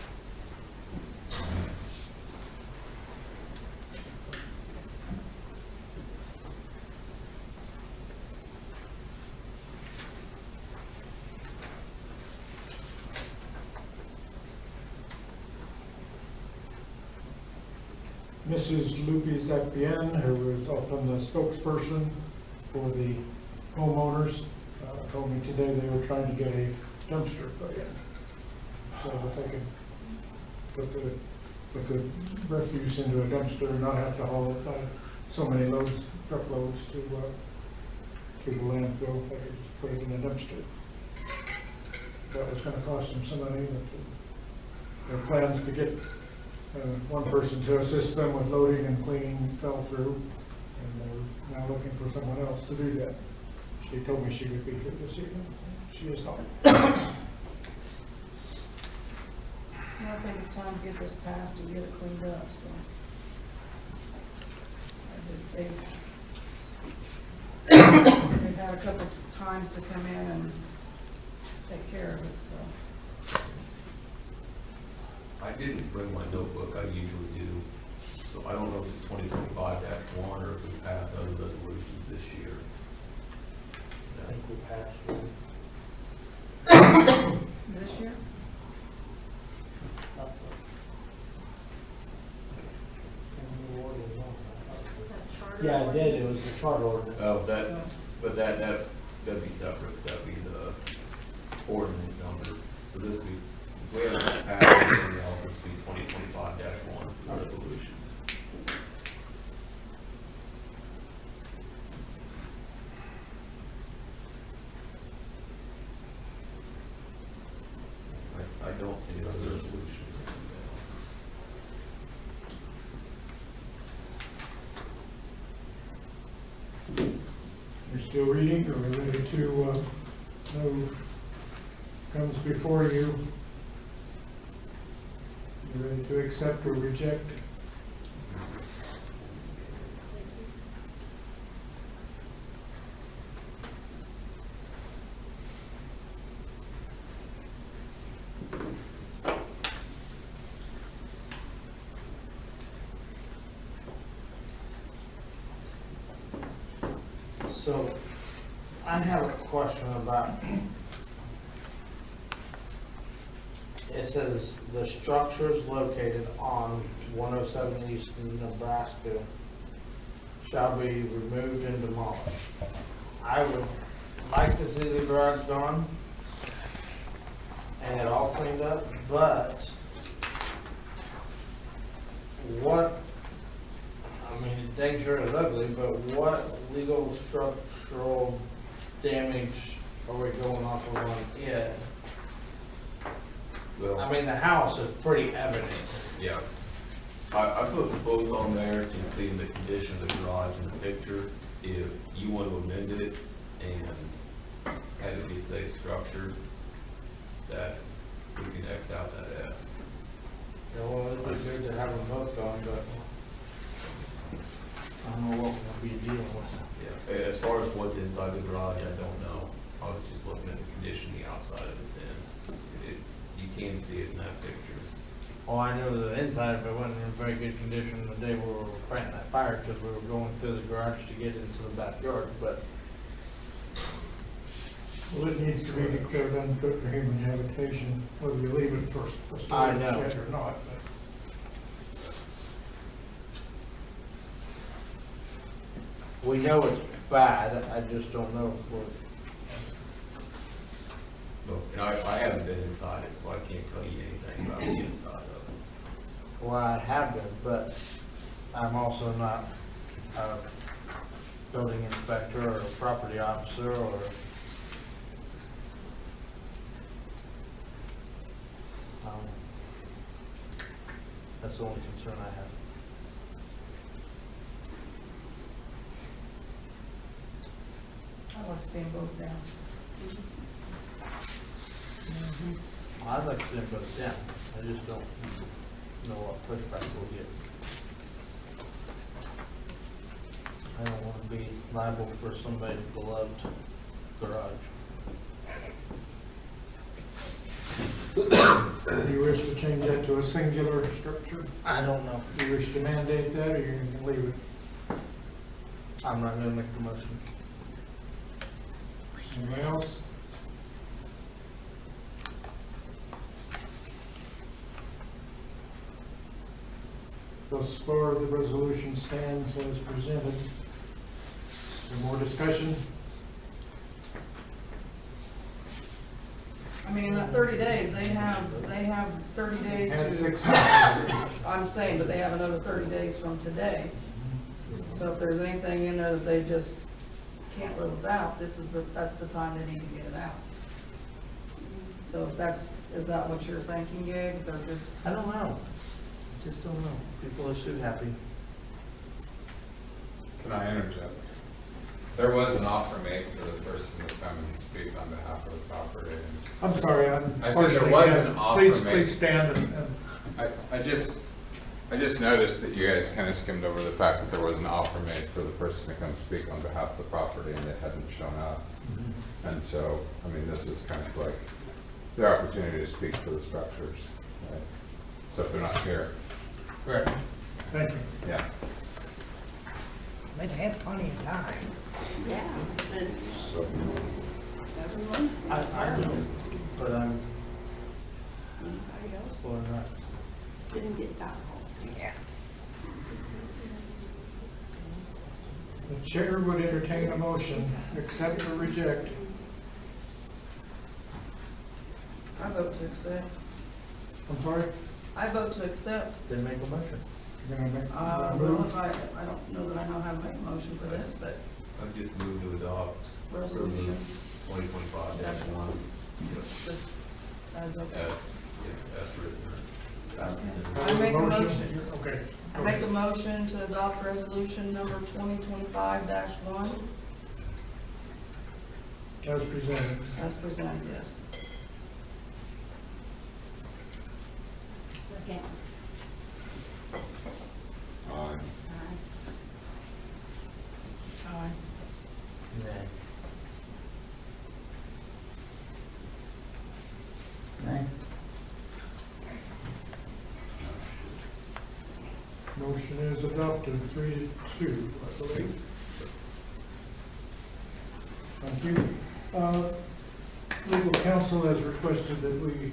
Mrs. Lupe Zakbian, who is often the spokesperson for the homeowners, told me today they were trying to get a dumpster put in, so that they could put the refuse into a dumpster and not have to haul it by so many truckloads to the landfill. They could just put it in a dumpster. That was gonna cost them some money, but their plans to get one person to assist them with loading and cleaning fell through, and they're now looking for someone else to do that. She told me she would be here this evening. She is not. I think it's time to get this passed and get it cleaned up, so. They've had a couple times to come in and take care of it, so. didn't bring my notebook, I usually do, so I don't know if it's 2025-1 or if we passed other resolutions this year. I think we passed one. This year? Yeah, I did, it was the charter ordinance. Oh, but that'd be separate, 'cause that'd be the ordinance number. So this would, if we haven't passed anything else, this would be 2025-1 resolution. I don't see another resolution. You're still reading, or are we ready to, know comes before you? You ready to accept or reject? So, I have a question about, it says the structures located on 107 East in Nebraska shall be removed and demolished. I would like to see the garage gone and it all cleaned up, but what, I mean, it dang sure is ugly, but what legal structural damage are we going off of on it? Well, I mean, the house is pretty evident. yeah. I put both on there, just seeing the condition of the garage in the picture. If you want to amend it and have it be safe structure, that we can X out that S. Yeah, well, it'd be good to have them both gone, but I don't know what we'll be dealing with. Yeah, as far as what's inside the garage, I don't know. I was just looking at the condition the outside of it's in. You can see it in that picture. Well, I know the inside of it wasn't in very good condition the day we were fighting that fire, because we were going through the garage to get into the backyard, but Well, it needs to be declared unfit for human habitation, whether you leave it for a I storage know. shed or not. we know it's bad, I just don't know if we're, But, and I haven't been inside it, so I can't tell you anything about the inside of it. well, I have been, but I'm also not a building inspector or a property officer or that's the only concern I have. I'd like to see them both down. I'd like to see them both down, I just don't know what pushback we'll get. I don't want to be liable for somebody's beloved garage. Do you wish to change that to a singular structure? I don't know. Do you wish to mandate that, or you're gonna leave it? I'm not gonna make the motion. Anyone else? Thus far, the resolution stands as presented. Any more discussion? I mean, in that 30 days, they have 30 days And to, 6 months. I'm saying, but they have another 30 days from today. So if there's anything in there that they just can't live without, that's the time they need to get it out. So if is that what you're thinking, Gabe? They're just, I don't know. Just don't know. People are so happy. Can I interject? There was an offer made for the person to come and speak on behalf of the property. I'm sorry, I said there was an offer made. Please stand and I just noticed that you guys kind of skimmed over the fact that there was an offer made for the person to come speak on behalf of the property and it hadn't shown up. And so, I mean, this is kind of like their opportunity to speak for the structures. Right? So if they're not here, Correct. Thank you. yeah. They've had plenty of time. Yeah. So, 7 months. I know, but I'm Anybody else for that. didn't get that home? Yeah. The chair would entertain a motion, accept or reject. I vote to accept. I'm sorry? I vote to accept. Then make a motion. You're gonna make a Well, move? if I don't know that I know how to make a motion for this, but I've just moved to adopt resolution, 2025-1 just as of, as written. okay. I make a motion, Okay. I make a motion to adopt resolution number 2025-1 As presented. as presented, yes. Second. aye. Aye. Nay. Motion is adopted, 3-2, I believe. Thank you. Legal counsel has requested that we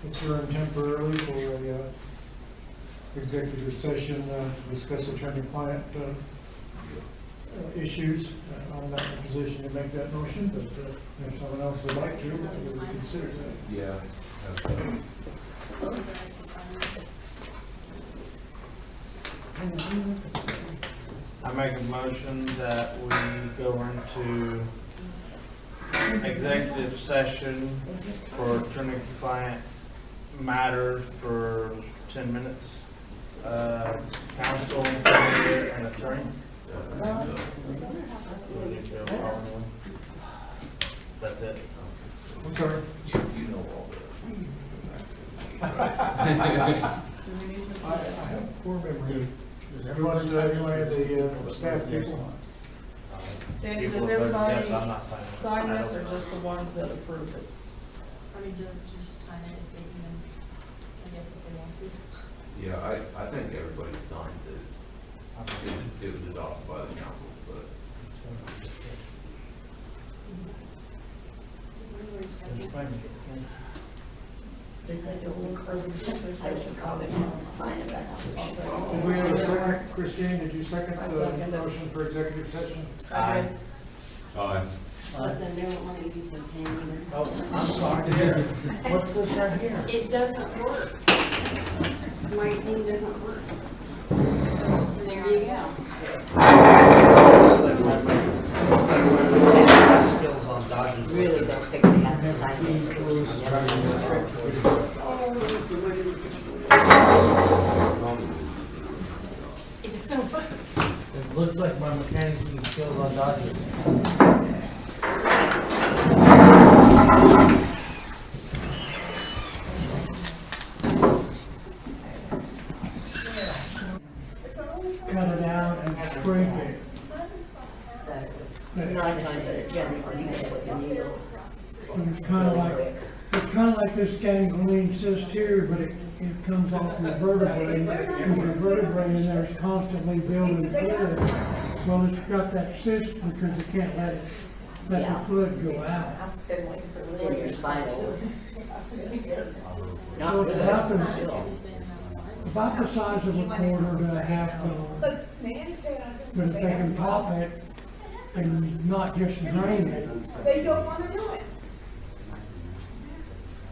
adjourn temporarily for a executive session to discuss attorney-client issues. I'm not in a position to make that motion, but if someone else would like to, we would consider that. Yeah. I make a motion that we go into executive session for attorney-client matters for 10 minutes. Counsel, and attorney. That's it. I'm sorry. You know all I have poor memory. You want any of the staff people? Danny, People does voted everybody yes, I'm not signing it. sign I this don't or know. just the ones that approved it? I mean, just sign it if they can, I guess if they want to. Yeah, I think everybody signs it. It was adopted by the council, but. Did we have a second? Christine, did you second I the seconded. motion for executive session? Aye. Aye. Listen, they don't want to use the pen either. Oh, I'm sorry. Here. What's this right here? It doesn't work. My thing doesn't work. There you go. Skills on dodging. Really don't think we have to sign it. It doesn't work. It looks like my mechanics and skills on dodging. Cut it out and scrape it. Nine times out of 10, you get it with the needle. It's kind of like this gangrene cyst here, but it comes off your vertebrae, and your vertebrae in there is constantly building fluid. Well, it's got that cyst because it can't let the fluid go out. It's in your spinal. So Not it's good. about the size of a quarter to a half gallon. But if they can pop it and not just drain it, They don't wanna do it.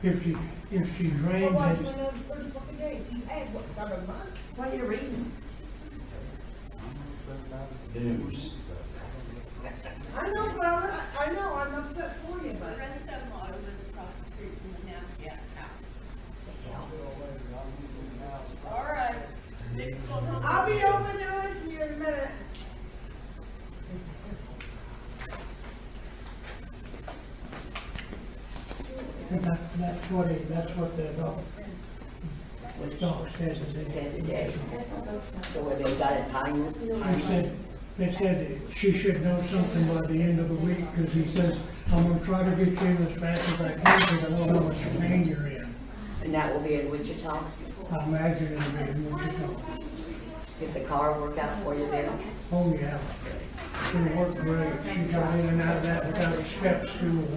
if she drains Watch it, him another 30 fucking days. He's had, what, 7 months? What are you reading? News. I know, brother, I know, I'm upset for you, but. Rest of them all live across the street from the nasty gas house. All right. I'll be over there with you in a minute. and that's what the dog says. So where they got it timed? They said she should know something by the end of the week, because he says, I'm gonna try to get you in as fast as I can, because I know how much pain you're in. And that will be in Wichita? I imagine it'll be in Wichita. Did the car work out for you there? Oh, yeah. It worked great. She got in and out of that without a step stool.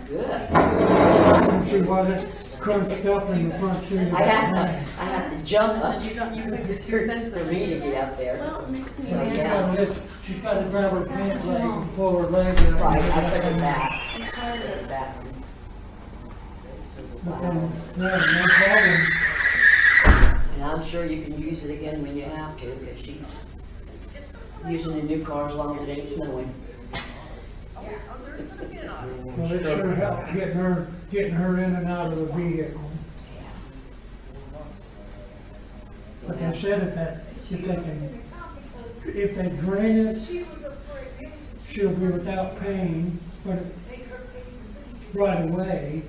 Good. And she wasn't crunched up in the front seat of I that have van. to, I have to jump up. You put your 2 cents For in. me to get up there. She's So, got yeah. to lift- she's got to grab her pant leg and pull her leg up. Right, I put it back. I put it back. But then, yeah, no problem. And I'm sure you can use it again when you have to, because she's using a new car as long as it ain't snowing. Well, it sure helped getting her in and out of the vehicle. But they said if they drain it, she'll be without pain, but right away.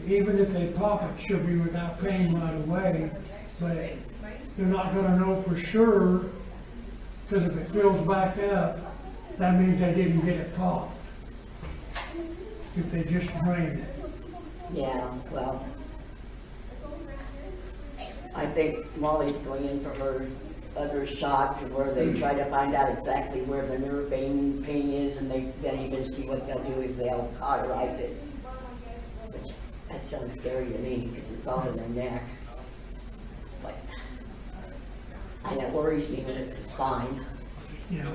Even if they pop it, she'll be without pain right away, but they're not gonna know for sure, because if it fills back up, that means they didn't get it popped. If they just drained it. Yeah, well, I think Molly's going in for her other shot, where they try to find out exactly where the nerve pain is, and then even see what they'll do is they'll cauterize it. Which, that sounds scary to me, because it's all in their neck. But, and it worries me when it's a spine. Yeah.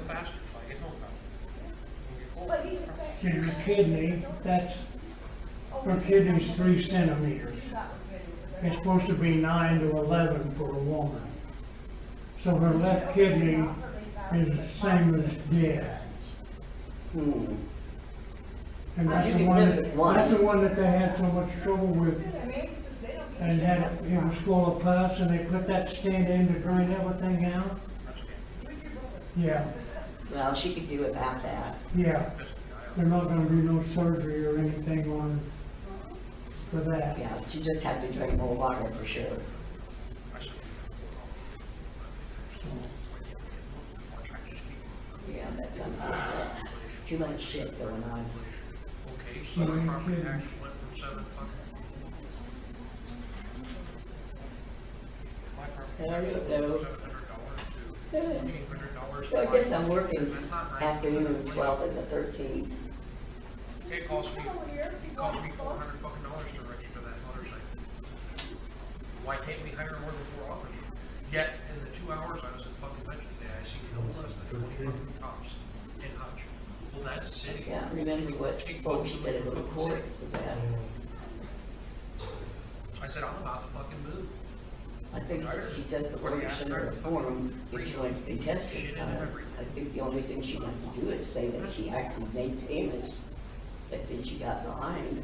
And her kidney, her kidney's 3 centimeters. It's supposed to be 9 to 11 for a woman. So her left kidney is the same as dead. Hmm. And that's You the can one, live with one. that's the one that they had so much trouble with. And it was full of pus, and they put that stand in to drain everything out. Yeah, Well, she could do without that. yeah. They're not gonna do no surgery or anything on, for that. Yeah, she just had to drink more water for sure. Yeah, that's unfortunate. Too much shit going on. So many kids. I don't know. Well, I guess I'm working afternoon 12th and the 13th. It cost me $400 fucking to register that motorcycle. Why can't we hire more than 4 officers? Yet, in the 2 hours I was in fucking Veterans Day, I seen no less than 20 fucking cops in Hutch. Well, that's I city. can't remember what she did in the court for that. I said, I'm about to fucking move. I think she said the lawyer sent her a form if she wanted to contest it. I think the only thing she wanted to do is say that she actually made payments, but then she got behind.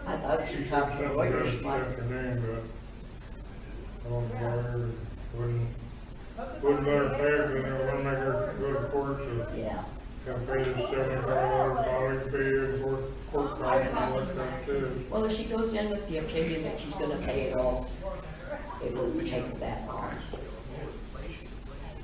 I thought she talked to the lawyer, she might. Wouldn't let her pay her, because wouldn't make her go to court, so. Yeah. Gotta pay the $75 filing fee and court costs and all that kind of stuff. Well, if she goes in with the opinion that she's gonna pay it all, it wouldn't take that long.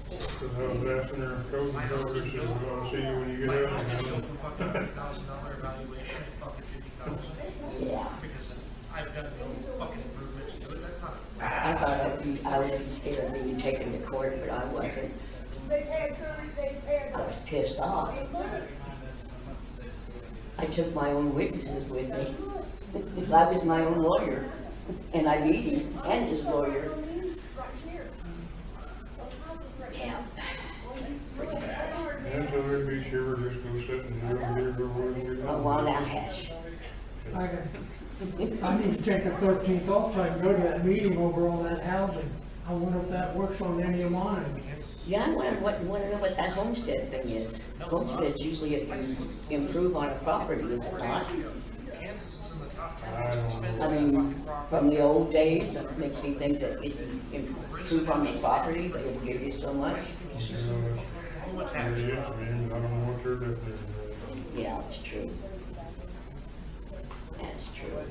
Because I was asking her code controller, she was gonna see you when you get out. $1,000 evaluation, fucking 50,000. Yeah. Because I've done no fucking improvements to it, that's not. I thought I would be scared of being taken to court, but I wasn't. I was pissed off. I took my own witnesses with me, because I was my own lawyer, and I need him, and his lawyer. Yeah. Pretty bad. And so they'd be sure just go sit and do it, or whatever. Oh, well, now, hush. I need to take the 13th off so I can go to that meeting over all that housing. I wonder if that works on any of mine. Yeah, I wanna know what that homestead thing is. Homestead's usually if you improve on a property, is it not? Kansas is in the top I 10. don't know. I mean, from the old days, it makes me think that if you improve on the property, they will give you so much. Yeah, I don't know what your definition is. Yeah, it's true. That's true.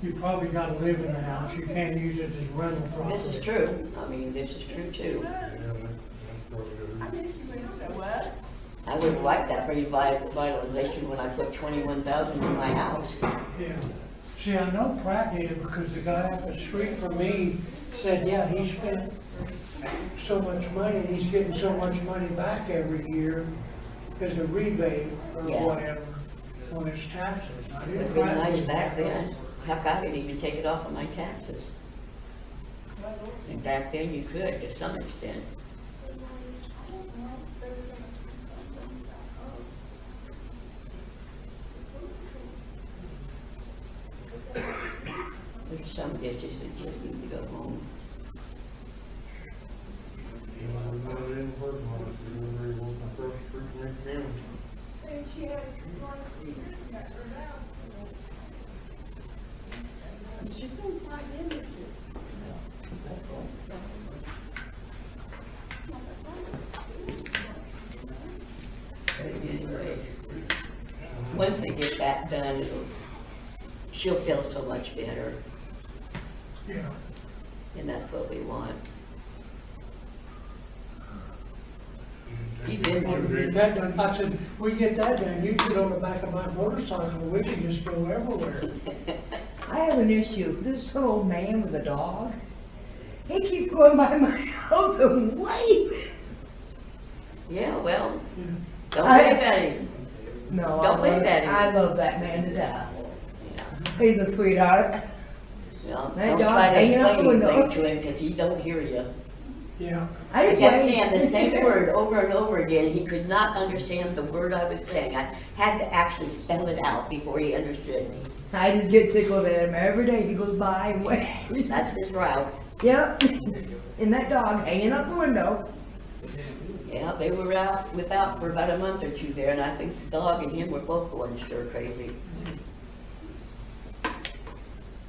You probably gotta live in the house, you can't use it as rental property. This is true. I mean, this is true too. Yeah, that's probably good. I wouldn't like that revitalization when I put 21,000 in my house. Yeah. See, I know Pratt did it because the guy up the street from me said, yeah, he spent so much money, and he's getting so much money back every year as a rebate or Yeah. whatever on his taxes. I It didn't would be Pratt nice did back that. then. Heck, I could even take it off of my taxes. And back then you could to some extent. There's some ditches that just need to go home. But anyway, once they get that done, she'll feel so much better, Yeah. and that's what we want. You've been When we through get that done, I said, we get that done, you get on the back of my motorcycle, we can just go everywhere. I have an issue. This old man with a dog, he keeps going by my house and waving. Yeah, well, don't I- wave at him. No, Don't wave at him. I love that man to death. He's a sweetheart. Well, That don't dog try to hanging out explain the anything window. to him, because he don't hear you. Yeah. I I just kept wave. saying the same word over and over again. He could not understand the word I was saying. I had to actually spell it out before he understood me. I just get tickled at him every day. He goes by and waves. That's his route. Yep. And that dog hanging out the window. Yeah, they were out without for about a month or two there, and I think the dog and him were both going stir crazy.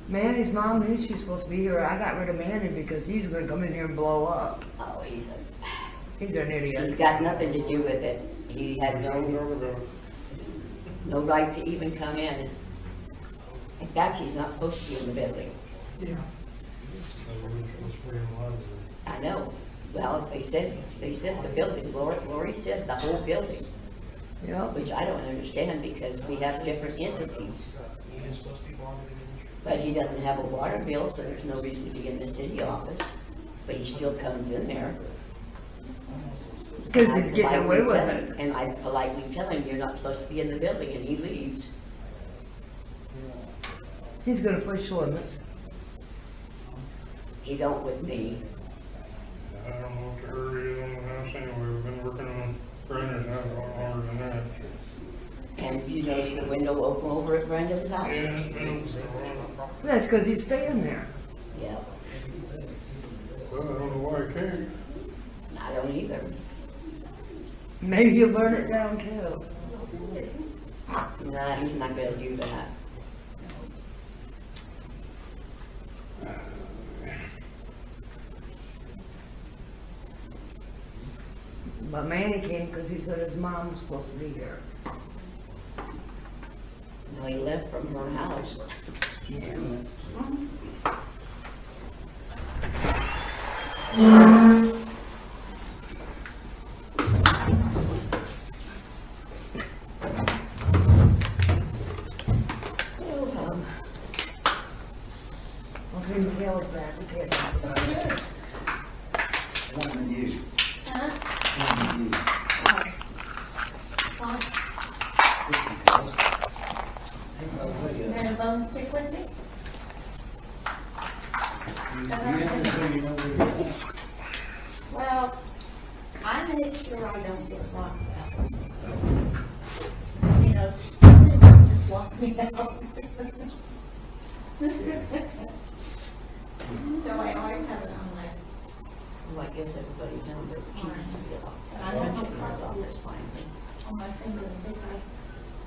Manny's mom knew she was supposed to be here. I got rid of Manny because he was gonna come in here and blow up. Oh, He's an idiot. he's got nothing to do with it. He had no right to even come in. In fact, he's not supposed to be in the building. Yeah. I know. Well, they said the building, Lori said the whole building, Yep. which I don't understand because we have different entities. But he doesn't have a water bill, so there's no reason to be in the city office, but he still comes in there. Because And I he's getting away politely with tell it. him- And I politely tell him, you're not supposed to be in the building, and he leaves. He's gonna push limits. He don't with me. I don't know what the hurry is on the house anyway, we've been working on drainage now, a lot harder than that. And you notice the window open over at Brenda's house? Yeah, it's been open for a while. That's because he's staying there. Yeah, Well, I don't know why I can't. I don't either. Maybe he'll burn it down too. Nah, he's not gonna do that. But Manny came because he said his mom was supposed to be here. No, he left from her house. Yeah. Okay, Miguel's back. Okay. They're alone quick with me? Well, I make sure I don't get locked out. You know, don't just lock me out. So I always have it on my, Well, I guess everybody knows that she used to be locked. I don't have Her to office finally. on my finger in case I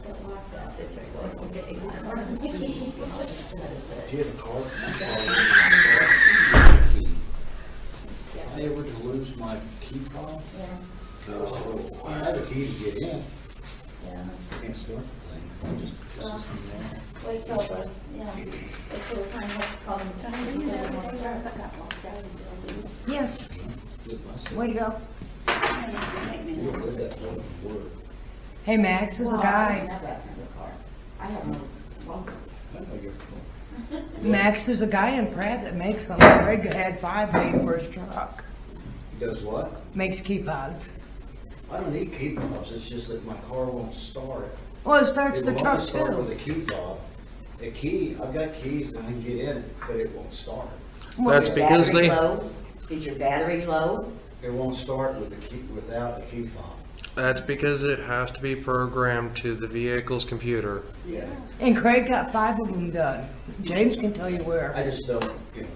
get locked out. That's it, right, go ahead. Do you have a card? I ever to lose my key fob? Yeah. So I have a key to get in. Yeah. I can't start the thing. I just, this is from there. Wait till the, wait till the time to call them. Yes. Way to go. that one from work. Hey, Max, there's a Well, I guy, don't have that kind of car. I have no, well, I know you're. Max, there's a guy in Pratt that makes them. Greg had 5 made for his truck. He does what? Makes key pods. I don't need key fobs, it's just that my car won't start. Well, it starts It the will truck only start with a too. key fob. A key, I've got keys and I can get in it, but it won't start. Is your battery low? Is your battery low? It won't start with a key, without a key fob. That's because it has to be programmed to the vehicle's computer. Yeah. And Craig got 5 of them done. James can tell you where. I just don't, you know.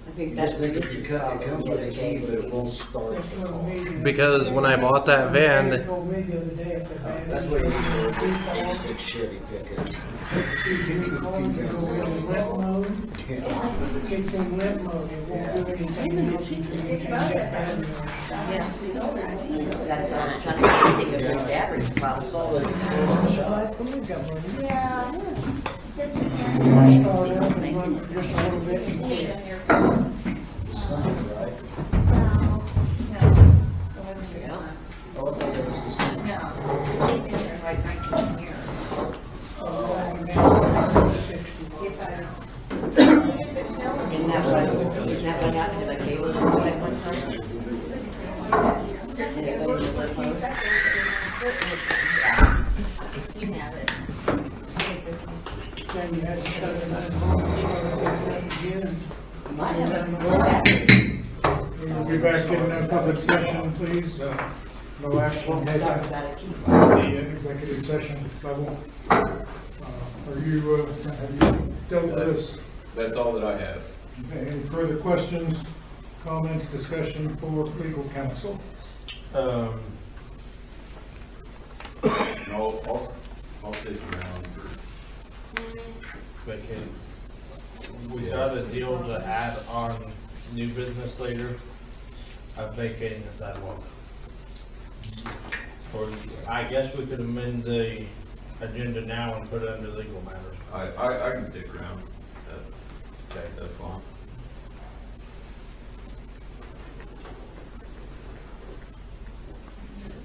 I think You that's just think if you cut, it comes with a key, but it won't start the car. Because when I bought that van, They told me the other day if the van. That's what it is, 86 Chevy pickup. Kicks in limp mode, it won't do anything else until you change that battery. That's what I'm trying to think of your battery problem. That's when we got one. Yeah. Start up and run just a little bit. The sun, right? Oh, I thought that was the sun. Isn't that what happened to my cable at one time? Did it go into limp mode? You have it. Take this one. Then you had to shut it down again. Might have a low battery. We'll be back in a public session, please. No action taken Sorry at about it. the executive session level. Are you, have you dealt with this? That's all that I have. Okay, any further questions, comments, discussion for legal counsel? And I'll stick around for. Because we got a deal to add on new business later of vacating the sidewalk. Or I guess we could amend the agenda now and put it under legal matters. I can stick around. Okay, that's fine.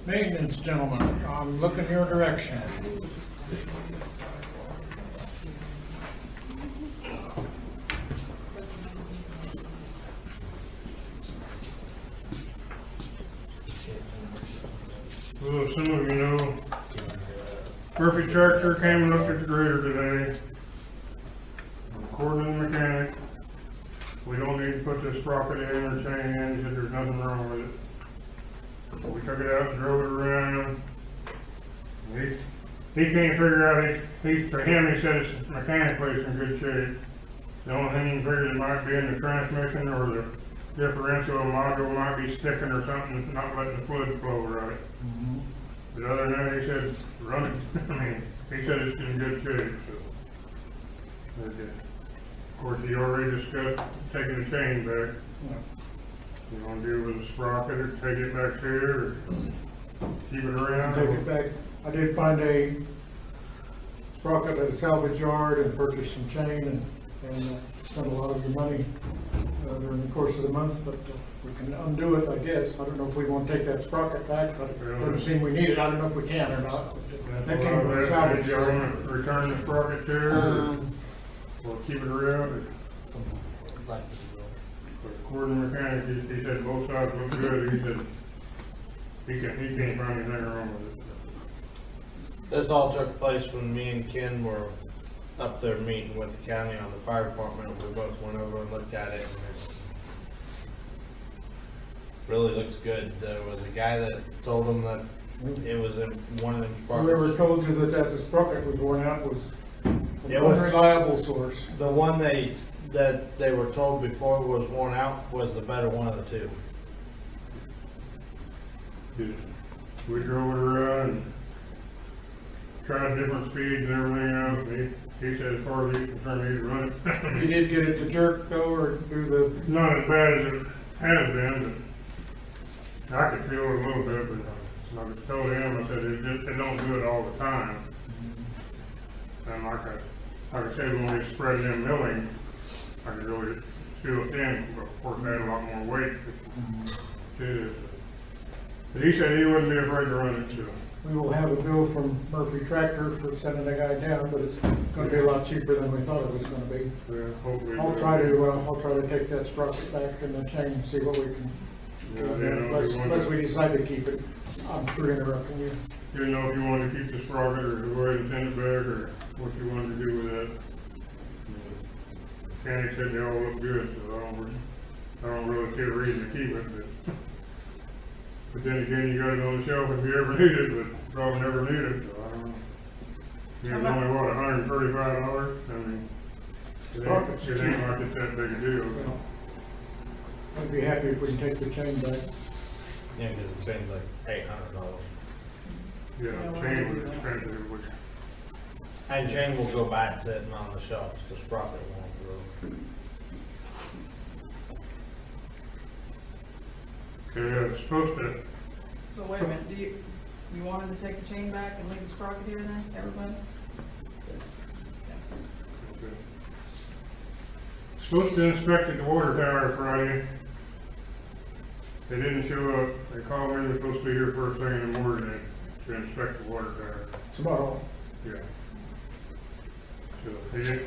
Maintenance, gentlemen, I'm looking your direction. Well, some of you know, Murphy Tractor came and looked at the grader today. According to the mechanic, we don't need to put this sprocket in or chain in, he said there's nothing wrong with it. So we took it out and drove it around. He can't figure out, for him, he said it's mechanically it's in good shape. The only thing he figured it might be in the transmission or the differential module might be sticking or something, not letting the fluid flow right. But other than that, he said, run it, I mean, he said it's in good shape, so. Of course, he already discussed taking the chain back. You wanna deal with the sprocket or take it back here or keep it around? Take it back. I did find a sprocket at a salvage yard and purchased some chain and spent a lot of your money during the course of the month, but we can undo it, I guess. I don't know if we want to take that sprocket back, but it doesn't seem we need it. I don't know if we can or not. That came from a salvage Did you yard. wanna return the sprocket there or keep it around? Or- According to the mechanic, he said both sides look good, he said he can't find anything wrong with it. This all took place when me and Ken were up there meeting with the county on the fire department. We both went over and looked at it, and it really looks good. There was a guy that told him that it was in one of them Whoever sprockets. told you that the sprocket was worn out was an It was- unreliable source. The one that they were told before was worn out was the better one of the two. We drove it around and tried different speeds and everything else, and he said as far as he's concerned, he'd run it. You did get it to jerk though, or do the, Not as bad as it has been, but I could feel it a little bit, but I told him, I said, it don't do it all the time. And like I said, when we spread it in milling, I could really feel it in, but of course, I had a lot more weight to it. But he said he wouldn't be afraid to run it, so. We will have a bill from Murphy Tractor for sending the guy down, but it's gonna be a lot cheaper than we thought it was gonna be. Yeah, hopefully. I'll try to take that sprocket back and the chain and see what we can do. Unless we decide to keep it. I'm through interrupting you. Didn't know if you wanted to keep the sprocket or go ahead and send it back or what you wanted to do with that. Mechanic said they all look good, so I don't really see a reason to keep it, but then again, you got it on the shelf if you ever need it, but probably never need it, so I don't know. It was only, what, $135? I mean, it ain't like it's that big a deal. I'd be happy if we can take the chain back. Yeah, because the chain's like $800. Yeah, the chain was expensive, which, And chain will go back sitting on the shelf, the sprocket won't grow. okay, it's supposed to, So wait a minute, you wanted to take the chain back and leave the sprocket here then, everybody? supposed to inspect the water tower Friday. They didn't show up. They called me, they're supposed to be here first thing in the morning to inspect the water tower. Tomorrow. Yeah. So they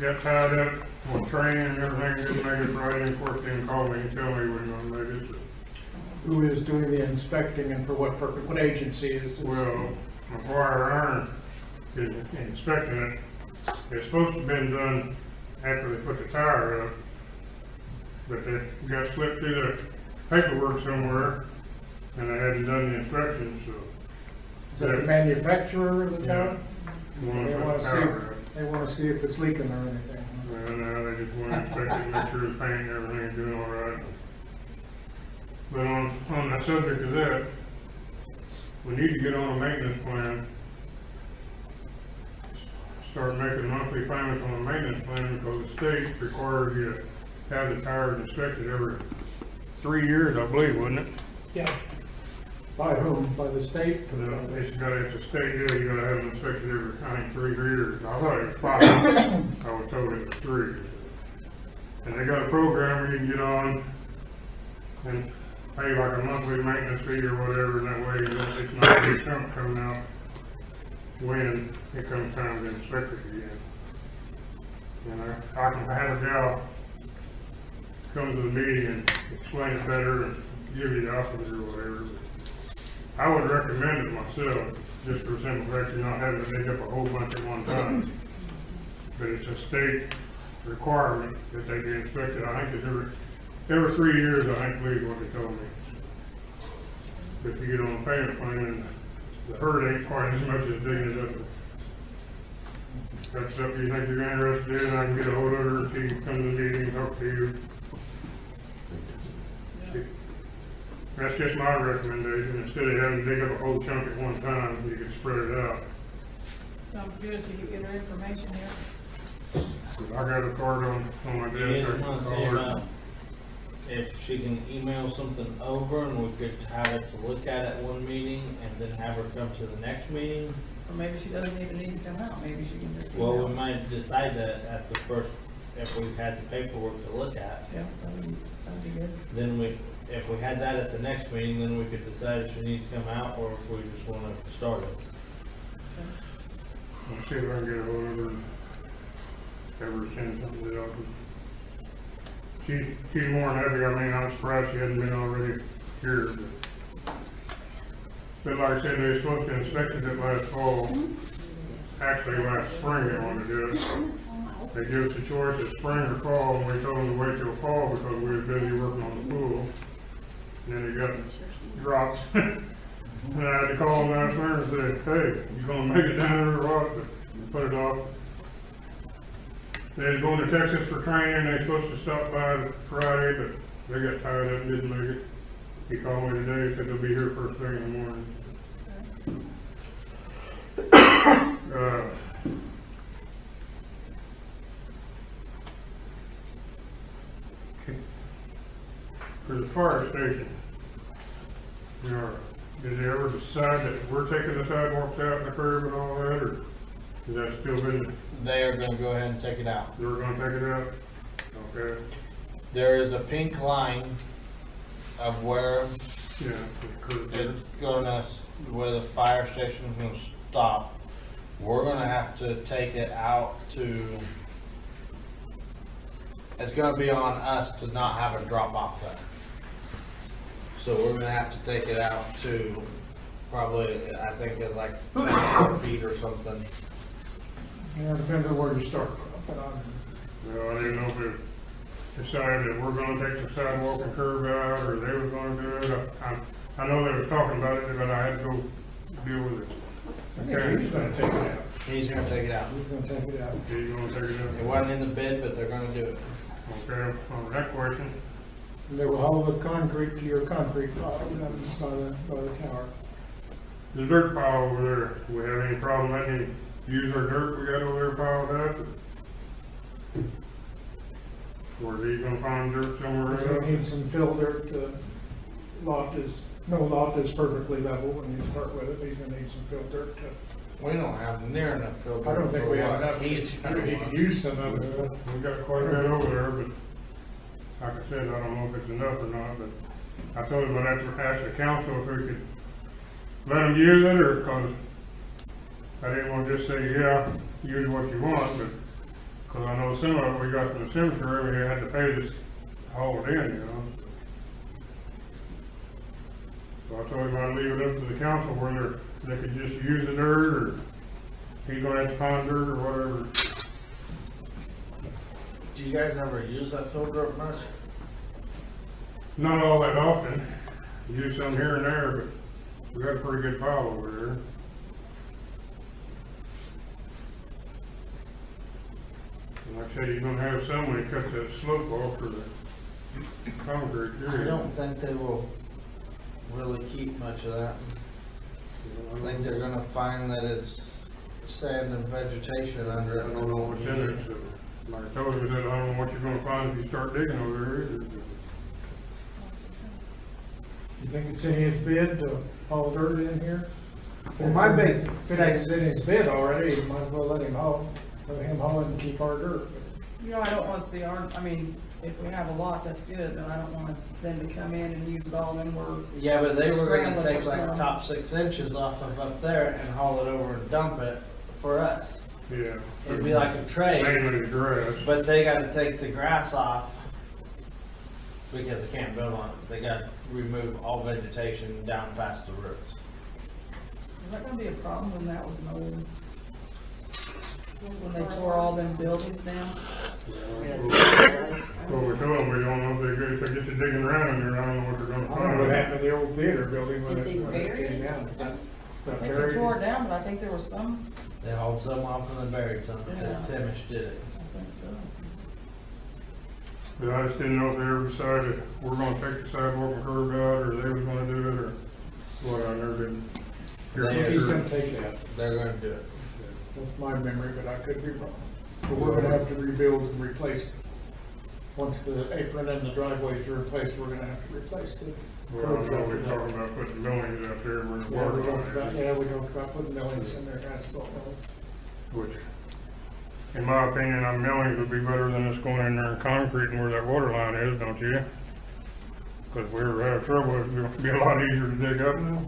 got tied up on train and everything, didn't make it Friday, and of course they called me and tell me we wasn't gonna make it. So. Who is doing the inspecting and for what purpose? What agency is this? Well, McGuire Iron is inspecting it. It's supposed to have been done after they put the tire up, but they got slipped through the paperwork somewhere, and they hadn't done the inspection, so. Is that the manufacturer of the tower? Yeah. They wanna see if it's leaking or anything. Well, no, they just want to inspect it, make sure the paint and everything's doing all right. But on the subject of that, we need to get on a maintenance plan. Start making monthly payments on a maintenance plan because the state requires you to have the tires inspected every 3 years, I believe, wouldn't it? Yeah. By whom? By the state? It's a state deal, you gotta have them inspected every, I think, 3 years. I thought it was 5. I was told it was 3. And they got a program where you can get on and pay like a monthly maintenance fee or whatever, and that way it's not a big chunk coming out when it comes time to inspect it again. And I can have a gal come to the meeting and explain it better and give you the options or whatever. I would recommend it myself, just for the simple fact of not having to dig up a whole bunch at one time. But it's a state requirement that they get inspected. I think it's every 3 years, I think, believe what they told me. If you get on a payment plan, and the hurt ain't quite as much as digging it up. If that's something you think you're interested in, I can get a hold of her and she can come to the meeting and talk to you. That's just my recommendation. Instead of having to dig up a whole chunk at one time, you can spread it out. Sounds good, did you get her information here? I got a card on my desk. You I just can want to call see her. if she can email something over and we could have it to look at one meeting and then have her come to the next meeting. Or maybe she doesn't even need to come out, maybe she can just. Well, email we us. might decide that at the first, if we've had the paperwork to look at. Yeah, that'd be good. Then if we had that at the next meeting, then we could decide if she needs to come out or if we just want to start it. I'll see if I can get a hold of her and have her send something to the office. She's more than happy. I mean, I'm surprised she hasn't been already here. But like I said, they were supposed to inspect it last fall. Actually, last spring they wanted to do it. They gave us a choice of spring or fall, and we told them to wait till fall because we were busy working on the pool. And then it got dropped. And I had to call them last winter and say, hey, you gonna make it down there or what? But put it off. They was going to Texas for training. They were supposed to stop by Friday, but they got tied up and didn't make it. He called me today, said they'll be here first thing in the morning. For the fire station, did they ever decide that we're taking the sidewalks out and the curb and all that, or is that still been? They are going to go ahead and take it out. They were going to take it out? Okay. There is a pink line of where Yeah, it's gonna, where the fire station's gonna stop, we're gonna have to take it out to, it's gonna be on us to not have a drop off there. So we're gonna have to take it out to probably, I think it's like 4 feet or something. Yeah, it depends on where you start from, but Well, I didn't know if it decided that we're gonna take the sidewalk and curb out, or they was gonna do it. I know they was talking about it, but I had to go deal with it. I think he's gonna take it out. He's gonna take it out. He's gonna take it out. He's gonna take it It out. wasn't in the bid, but they're gonna do it. Okay, on that question, And they will haul the concrete to your concrete pile by the tower. the dirt pile over there, we have any problem letting you use our dirt we got over there piled up? Or is he gonna find dirt somewhere We're gonna else? need some fill dirt, no lot is perfectly level when you start with it, he's gonna need some fill dirt to. We don't have near enough filter. I don't think we have for what enough, He's he gonna could want. use some of it. We got quite a bit over there, but like I said, I don't know if it's enough or not, but I told him I'd have to ask the council if we could let them use it, or, cause I didn't want to just say, yeah, use what you want, but, cause I know some of it we got from the cemetery, we had to pay to haul it in, you know? So I told him I'd leave it up to the council whether they could just use the dirt, or he's gonna have to find dirt or whatever. Do you guys ever use that filter up much? Not all that often, use some here and there, but we got a pretty good pile over there. And like I said, you're gonna have some when he cuts that slope off for the concrete. I don't think they will really keep much of that. I think they're gonna find that it's sand and vegetation under it. I don't know what's in it, so, like I told you, I don't know what you're gonna find if you start digging over there either. You think it's in his bid to haul dirt in here? Well, my big If it's in his bid already, you might as well let him haul it and keep our dirt. You know, I don't want to see our, I mean, if we have a lot, that's good, but I don't want them to come in and use it all, then we're. Yeah, but they were gonna scrambling take for like some. top 6 inches off of up there and haul it over and dump it for us. Yeah. It'd be like a trade, Mainly the grass. but they gotta take the grass off because they can't build on it. They gotta remove all vegetation down past the roots. Is that gonna be a problem when that was an old, when they tore all them buildings down? Well, we told them, we don't know if they get to digging around in there, I don't know what they're gonna I don't know what find. happened to the old theater building when Did they it bury came it? down. I Got think they buried. tore it down, but I think there was some, They hauled some off and they buried some because Yeah. Timish did it. I think so. But I just didn't know if they ever decided we're gonna take the sidewalk and curb out, or they was gonna do it, or what, I never did. They- He's gonna take it out. They're gonna do it. That's my memory, but I could be wrong. But we're gonna have to rebuild and replace. Once the apron and the driveways are replaced, we're gonna have to replace the. Well, I know we talking about putting millings out there where the Yeah, water we talked line about, is, yeah, we talked about putting millings in there, asphalt millings. which, in my opinion, on millings would be better than us going in there and concreting where that water line is, don't you? Cause we ever have trouble, it's gonna be a lot easier to dig up now.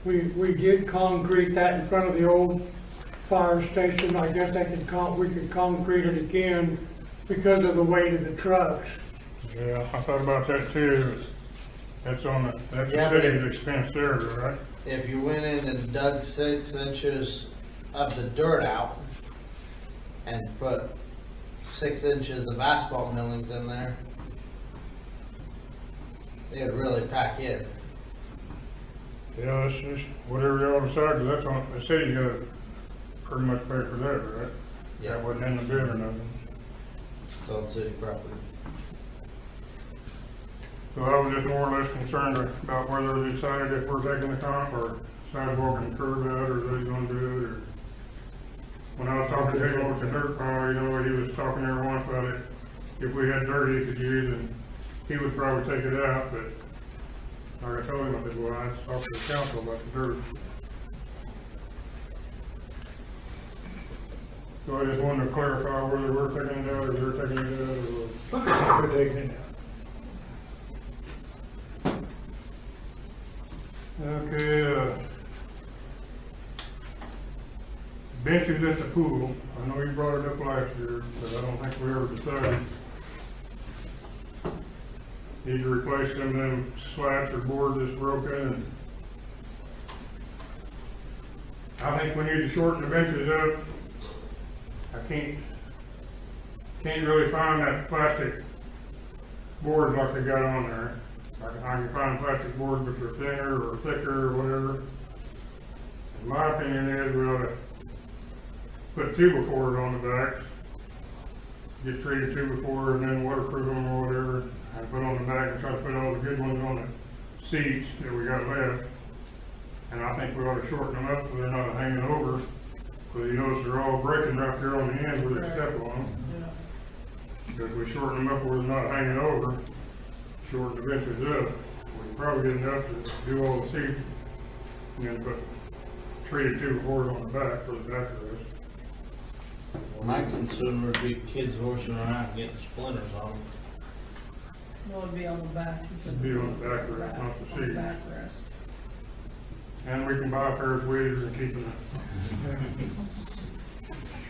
We did concrete that in front of the old fire station. I guess we could concrete it again because of the weight of the trucks. Yeah, I thought about that too. That's that's the Yeah, but city's expense there, right? If you went in and dug 6 inches of the dirt out and put 6 inches of asphalt millings in there, it'd really pack in. Yeah, that's just whatever y'all decide, 'cause that's on, the city gotta pretty much pay for that, right? Yeah. That wasn't in the bid or nothing. It's on city property. So I was just more or less concerned about whether they decided if we're taking the comp or sidewalk and curb out, or they gonna do it, or. When I was talking to him with the dirt pile, you know, he was talking there once about it, if we had dirt he could use, and he would probably take it out, but like I told him, I said, well, I'd talk to the council about the dirt. So I just wanted to clarify whether we're taking it out, or they're taking it out, or what. We're taking it out. Okay, benches at the pool. I know you brought it up last year, but I don't think we ever decided. Need to replace them slats or boards that's broken. And I think we need to shorten the benches up. I can't really find that plastic board like they got on there. I can find plastic boards which are thinner or thicker or whatever. My opinion is we ought to put 2x4s on the back, get treated 2x4 and then waterproof them or whatever, and put on the back and try to put all the good ones on the seats that we got left. And I think we ought to shorten them up so they're not hanging over, because you notice they're all breaking right there on the end where they step on them. But if we shorten them up where they're not hanging over, shorten the benches up, we can probably get enough to do all the seats, and then put treated 2x4s on the back for the backrest. My concern would be kids horsing around and getting splinters on them. Well, it'd be on the back. He said It'd be on the backrest, not the on the seat. backrest. And we can buy a pair of waders and keep the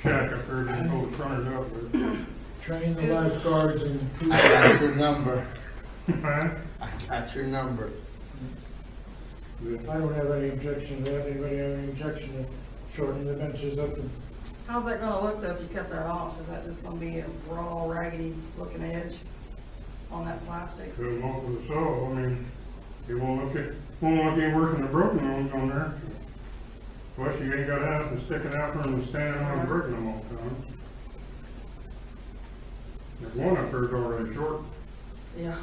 shack up there to pull the frontage up with. Train the lifeguards and I got your number. Huh? I got your number. I don't have any objection to that. Anybody have any objection to shortening the benches up? How's that gonna look though if you cut that off? Is that just gonna be a raw, raggedy looking edge on that plastic? Cut them off with a saw. I mean, it won't look any worse than the broken ones on there. Plus, you ain't got to have them sticking out from the standing on and breaking them all the time. There's one up there's already short. Yeah.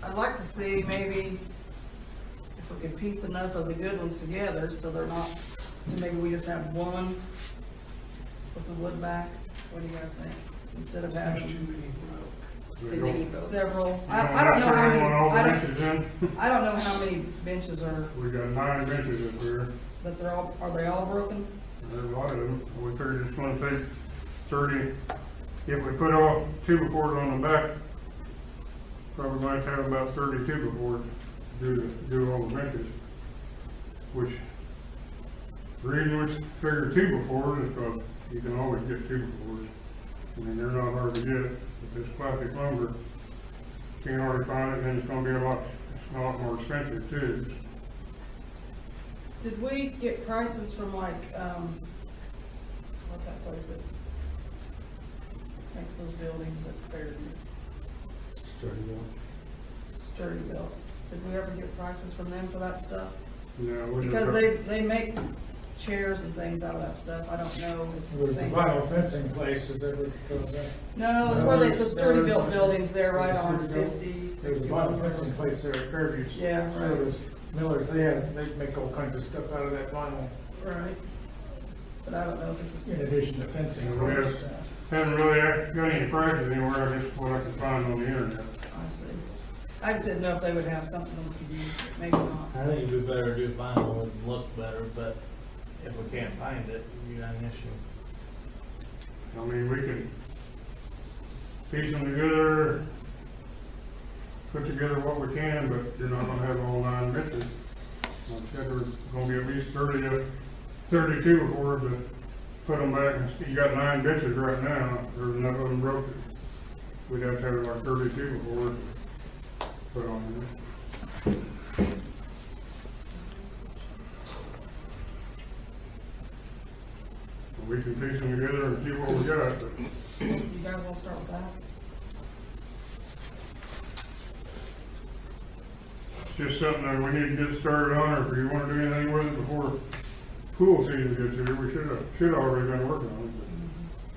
I'd like to see maybe if we could piece enough of the good ones together so they're not, so maybe we just have one with the wood back. What do you guys think? Instead of having several. I don't know how many, I don't know how many benches are, We got 9 benches up there. that they're all, are they all broken? There's a lot of them. We figured it's gonna take 30. If we put all 2x4s on the back, probably might have about 32 before do all the benches. Which, the reason we figure 2x4s is because you can always get 2x4s. I mean, they're not hard to get. If it's plastic lumber, you can already find it, and it's gonna be a lot more expensive too. Did we get prices from like, what's that place that makes those buildings at Fairview? Sturdyville. Did we ever get prices from them for that stuff? Yeah, Because they make chairs and things out of that stuff. I don't know if it's the same. vinyl fencing place, is that what you're talking about? No, it's where the Sturdyville buildings there right on 50, There's a 60. vinyl fencing place there at Fairview. Yeah, right. So does Miller's, they make all kinds of stuff out of that vinyl. Right. But I don't know if it's the same. In addition to fencing. We haven't really got any prices anywhere, just what I can find on the internet. I see. I just didn't know if they would have something we could use, maybe not. I think it'd be better to do vinyl, it look better, but if we can't find it, you got an issue. I mean, we can piece them together, put together what we can, but you're not gonna have all 9 benches. Like I said, there's gonna be at least 30 to 32 before to put them back, and you got 9 benches right now, there's enough of them broken. We'd have to have like 32 before to put on there. We can piece them together and see what we got, but You guys want to start with that? it's just something that we need to get started on, or if you wanna do anything with it before pool season gets here, we should already been working on it, but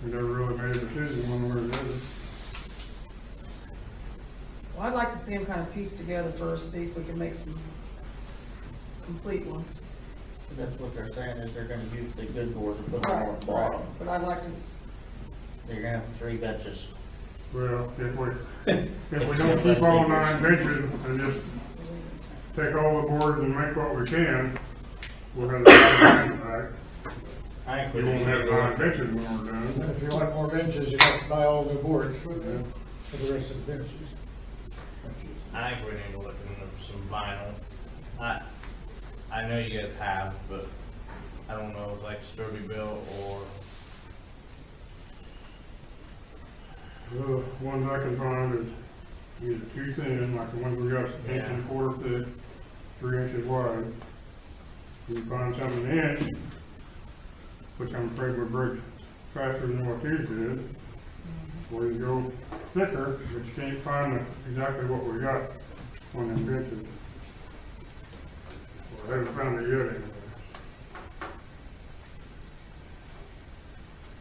we never really made a decision one way or the other. Well, I'd like to see them kind of pieced together first, see if we can make some complete ones. That's what they're saying, is they're gonna use the good boards and put them on the bottom. But I'd like to, They're gonna have 3 benches. Well, if we don't keep all 9 benches and just take all the boards and make what we can, we'll have the back. I We think won't have 9 benches when we're done. If you want more benches, you have to buy all the boards for the rest of the benches. I think we need to look into some vinyl. I know you guys have, but I don't know if like Sturdy Bill or, The ones I can find is either too thin, like the ones we got, inch and a quarter thick, 3 inches wide. You can find some an inch, which I'm afraid would break faster than what these did. Or you go thicker, but you can't find exactly what we got on them benches. Well, I haven't found it yet anyway.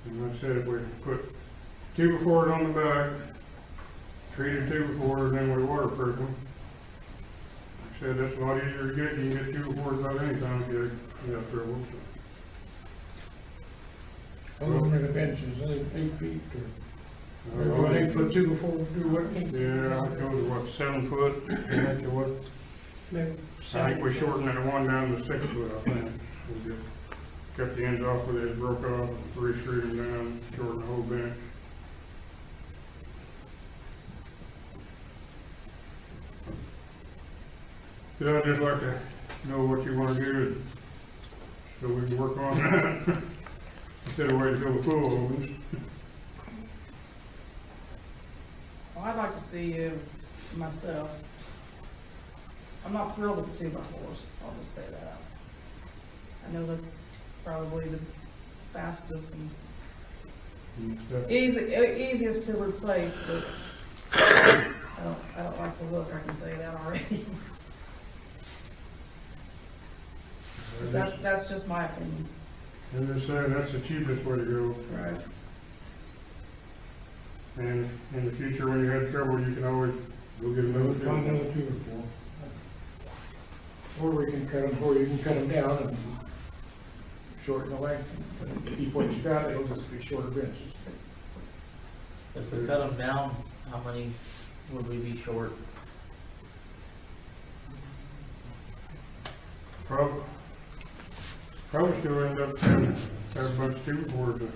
And like I said, if we put 2x4s on the back, treated 2x4s, then we waterproof them. Like I said, that's a lot easier to get. You can get 2x4s out any time if you have trouble. So. How long are the benches, 8 feet or? What, 8 foot 2 before we do what? Yeah, it goes to what, 7 foot, and to what? Maybe I think we shortened that one down to 6 foot, I think. We just cut the ends off where they broke off, re-screwed them down, shortened the whole bench. So I'd just like to know what you want to do, so we can work on that, instead of waiting till the pool opens. Well, I'd like to see myself. I'm not thrilled with the 2x4s, I'll just say that. I know that's probably the fastest and easiest to replace, but I don't like the look, I can tell you that already. That's just my opinion. I'm just saying, that's the cheapest way to go. Right. And in the future, when you have trouble, you can always go get another two. Find another 2 or 4. Or we can cut them, or you can cut them down and shorten the length. Keep what you got, it'll just be shorter benches. if we cut them down, how many would we be short? Probably still end up having a bunch of 2x4s, but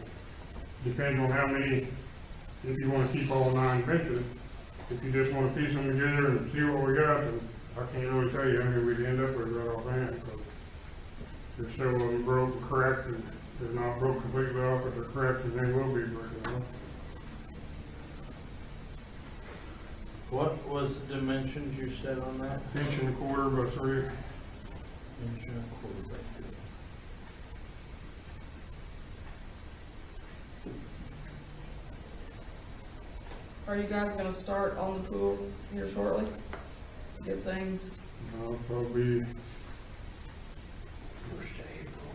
depends on how many, if you wanna keep all 9 benches. If you just wanna piece them together and see what we got, then I can't really tell you how many we'd end up with right offhand, because there's several of them broke and cracked, and they're not broke completely off, but they're cracked, and they will be breaking off. What was the dimensions you said on that? Inch and a quarter by 3. Inch and a quarter by 3. Are you guys gonna start on the pool here shortly? Get things, Probably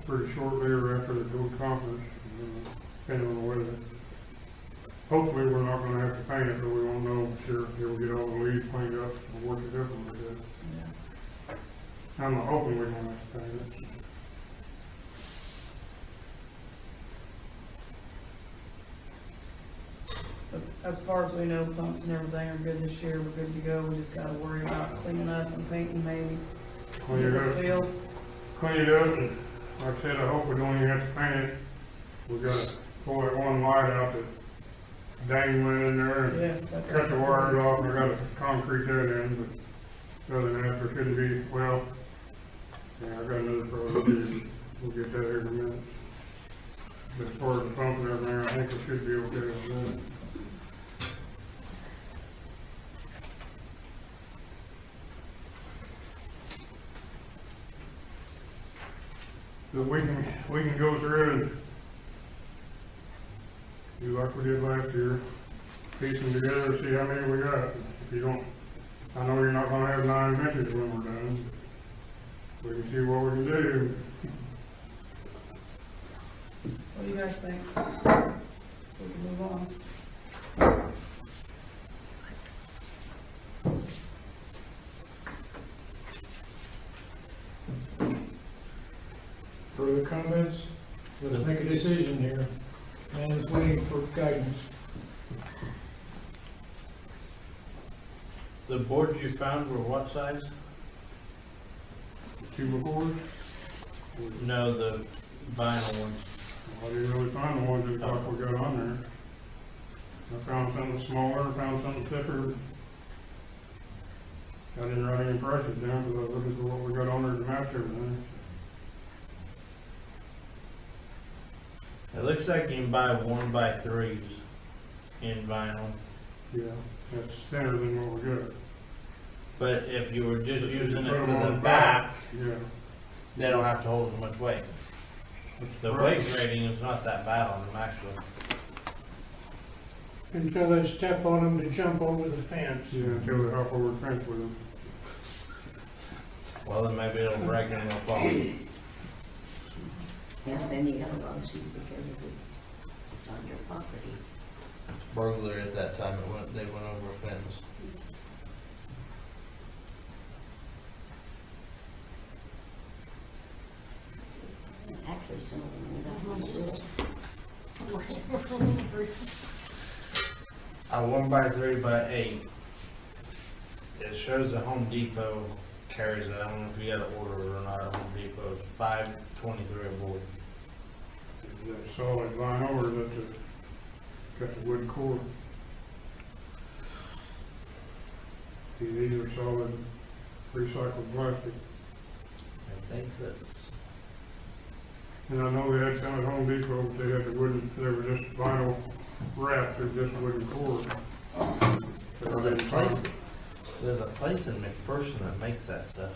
pretty shortly or after the gold conference, depending on the weather. Hopefully, we're not gonna have to paint it, but we won't know for sure. We'll get all the leaves cleaned up and work it up a little bit. I'm not hoping we won't have to paint it. but as far as we know, pumps and everything are good this year, we're good to go. We just gotta worry about cleaning up and painting maybe. Clean it up. Field. Clean it up, and like I said, I hope we don't even have to paint it. We gotta pull that one light out that dangling in there and Yes, okay. cut the wires off, and I gotta concrete that in, but other than that, there shouldn't be, well, yeah, I got another project to do. We'll get that here in a minute. But as far as the pump and everything, I think it should be okay with that. But we can go through and do like we did last year, piece them together and see how many we got. If you don't, I know you're not gonna have 9 benches when we're done. We can see what we can do. What do you guys think? So we can move on. Further comments? Let's make a decision here. Man is waiting for guidance. The boards you found were what size? 2x4s? No, the vinyl ones. I didn't really find the ones that like we got on there. I found something smaller, found something thicker. I didn't write any prices down because I was looking for what we got on there to match everything. It looks like you can buy 1x3s in vinyl, Yeah, that's thinner than what we got. but if you were just using it Put 'em for on the the back, Yeah. they don't have to hold as much weight. The weight rating is not that bad on them actually. Until they step on them to jump over the fence. Yeah, until they hop over the fence with them. Well, then maybe it'll break and it'll fall. Yeah, then you got a lawsuit because it's on your property. Burglary at that time, they went over a fence. Actually, some of them got A 1x3x8. It shows that Home Depot carries it. I don't know if you got to order it or not at Home Depot. It's $5.23 a board. Is that solid vinyl or is that got the wood core? See, these are solid recycled plastic. I think that's. And I know they had some at Home Depot, but they had the wooden, they were just vinyl wrapped, they're just wooden core. There's a place in McPherson that makes that stuff.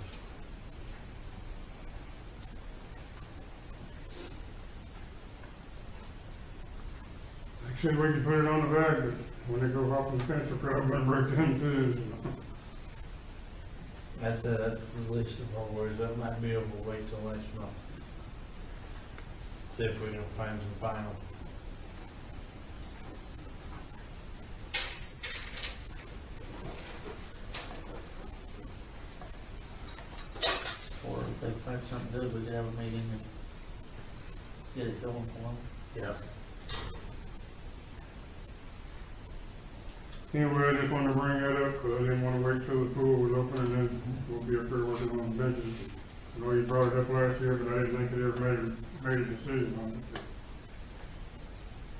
Like I said, we can put it on the bag, but when they go hopping the fence, they're probably gonna break them too. That's it. That's the least of our worries. That might be able to wait till next month. See if we can find some final. Or if they find something good, we could have a meeting and get it going for them. Yeah. Anyway, I just wanted to bring that up, because I didn't want to wait till the pool was open, and then we'll be up there working on the benches. I know you brought it up last year, but I didn't think it ever made a decision on it.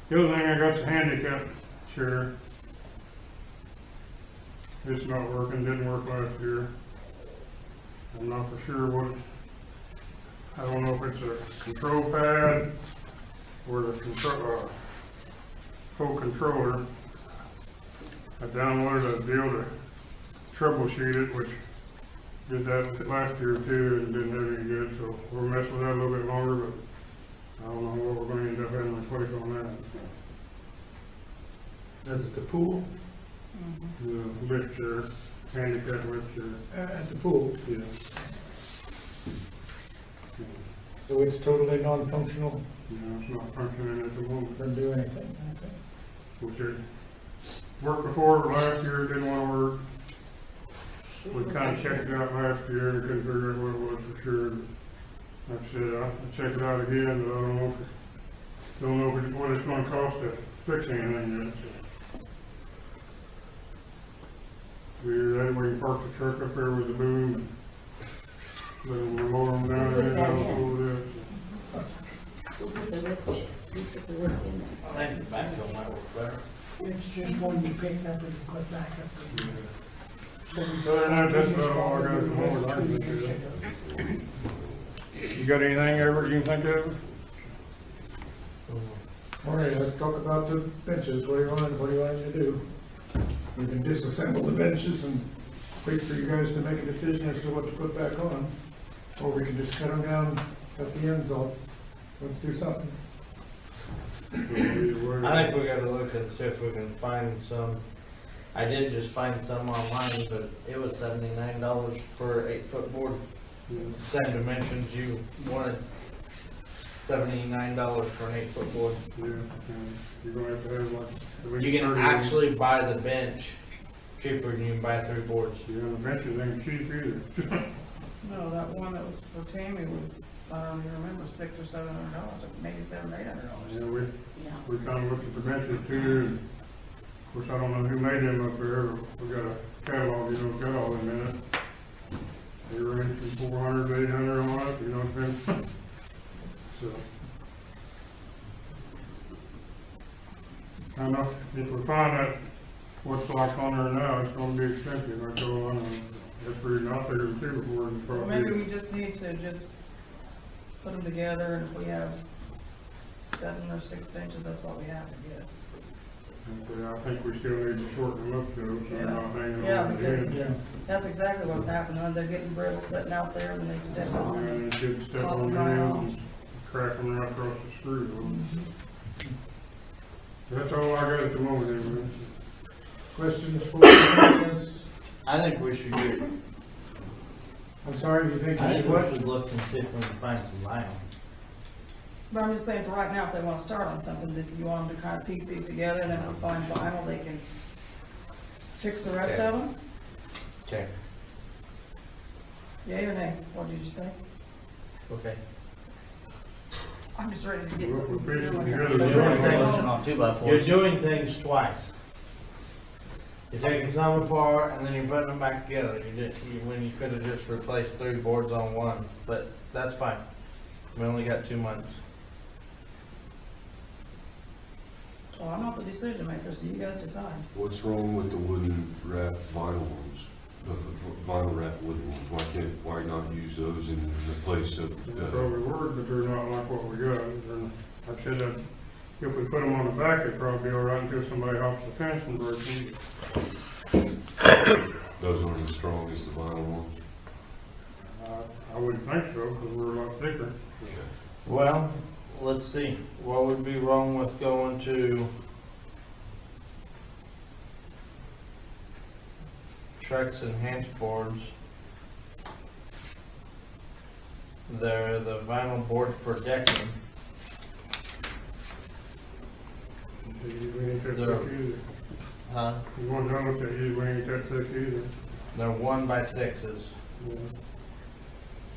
The other thing, I got the handicap chair. It's not working, didn't work last year. I'm not for sure what, I don't know if it's a control pad or the full controller. I downloaded a deal to troubleshoot it, which did that last year too, and didn't have any good, so we'll mess with that a little bit longer, but I don't know what we're gonna end up having to replace on that. Is it the pool? The lift chair, handicap lift chair. At the pool? Yeah. So it's totally non-functional? Yeah, it's not functioning at the moment. Doesn't do anything? Which it worked before, but last year it didn't wanna work. We kinda checked it out last year and couldn't figure out what it was for sure. Like I said, I'll check it out again, but I don't know what it's gonna cost to fix anything yet, so. That way we can park the truck up there with the boom and let them lower them down there and all that. Who put the lift in there? I think the backhoe might work better. It's just one you pick up and put back up there. Other than that, that's about all I got at the moment. I can think of. You got anything ever you can think of? All right, let's talk about the benches. What do you want to do? We can disassemble the benches and wait for you guys to make a decision as to what to put back on. Or we can just cut them down at the ends off. Let's do something. I think we gotta look and see if we can find some. I did just find some online, but it was $79 for 8-foot board. Same dimensions, you wanted $79 for an 8-foot board. Yeah, you're gonna have to have like. You can actually buy the bench cheaper than you can buy 3 boards. Yeah, the benches ain't cheap either. No, that one that was for Tammy was, I don't even remember, $600 or $700, maybe $700 or $800. Yeah, we kinda looked at the benches too, and of course, I don't know who made them up there, but we got a catalog, you know, got all them in it. They range from 400 to 800 on it, you know what I'm saying? So. I know, if we find that what's like on there now, it's gonna be expensive, I go on, that's the reason I figured the super board is Well, probably. maybe we just need to just put them together, and if we have 7 or 6 benches, that's what we have, I guess. Okay, I think we still need to shorten them up though, so they're not hanging Yeah, over the because end. that's exactly what's happening, they're getting brittle sitting out there and they step on them. And kids step Pop on them them right off. and crack them right across the screw. That's all I got at the moment, anyway. Questions for the I think we should get, I'm sorry, you think I you think should we what? should look and see if we can find some vinyl. But I'm just saying for right now, if they wanna start on something, that you want them to kind of piece these together and then we'll find vinyl, they can fix the rest of them? Okay. Yea or nay? What did you say? Okay. I'm just ready to get Well, something. we're going. basically You're doing things twice. You're taking some apart and then you're putting them back together. When you could have just replaced 3 boards on one, but that's fine. We only got 2 months. Well, I'm not the decision maker, so you guys decide. What's wrong with the wooden wrap vinyl ones? The vinyl wrap wooden ones? Why not use those in the place of They the? probably work, but they're not like what we got. I said that if we put them on the back, it'd probably be all right until somebody hops the fence and breaks them. Those aren't as strong as the vinyl ones? I wouldn't think so, because we're a lot thicker. Well, let's see. What would be wrong with going to Trex Enhanced boards? They're the vinyl board for decking. They usually ain't that They're- thick either. Huh? You want to know what they usually ain't that thick either. They're 1x6s. Yeah.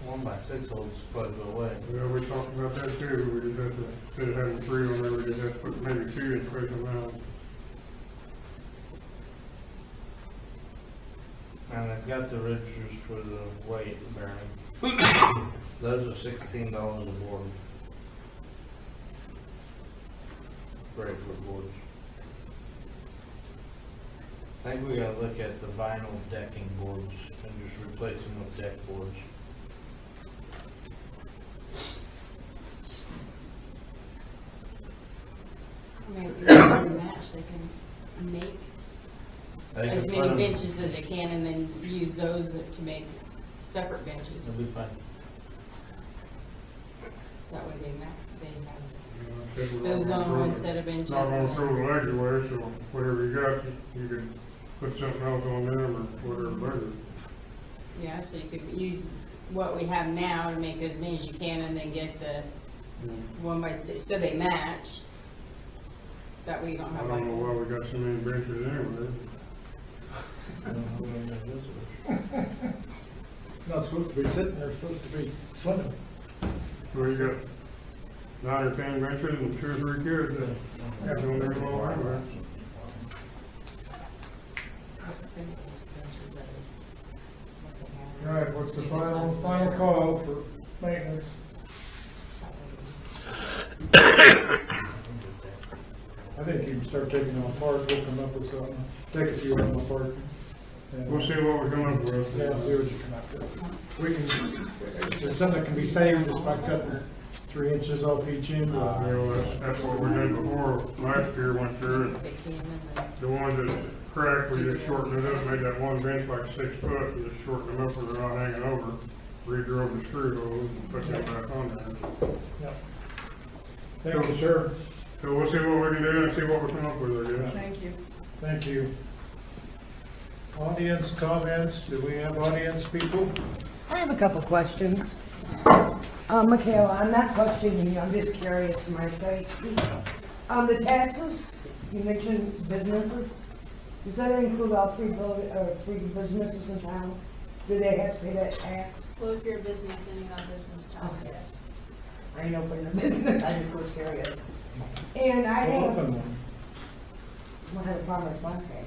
1x6 holds quite a bit of weight. Yeah, we talked about that too. We just had to, instead of having 3 on there, we just had to put maybe 2 and spread them out. And they've got the registers for the weight bearing. Those are $16 a board. 8-foot boards. I think we gotta look at the vinyl decking boards and just replace them with deck boards. I mean, if they can match, they can make They as can many put 'em- benches as they can and then use those to make separate benches. It'll be fine. That way they have Said we're those not gonna on throw one the- set of benches. Not gonna and throw then- the legs away, so whatever you got, you could put something else on them or whatever better. Yeah, so you could use what we have now to make as many as you can and then get the 1x6, so they match. That way you don't I have don't like. know why we got so many benches anyway. Not supposed to be sitting there, supposed to be swimming. Well, you got 9 or 10 benches and 2 or 3 kids that have them there all over. All right, what's the final call for maintenance? I think you can start taking them apart, we'll come up with something, take a few of them apart. and- We'll see what we come up with. Yeah, see what you come up with. We can, if there's something that can be saved, just by cutting 3 inches off each end. You know, that's what we did before, last year went through it. The ones that cracked, we just shortened it up, made that one bench like 6 foot, and just shortened them up where they're not hanging over. Redrove the screw holes and put them back on there. Yep. Thank you, sir. So we'll see what we can do and see what we come up with, I guess. Thank you. Thank you. Audience comments, do we have audience people? I have a couple questions. Michaela, I'm not questioning you, I'm just curious for my sake. The taxes, you mentioned businesses, does that include all 3 businesses in town? Do they have to pay that tax? Well, if you're a business, then you have business tax. Okay. I know for the business, I just was curious. And I have, Open one. we'll have a farmer's market.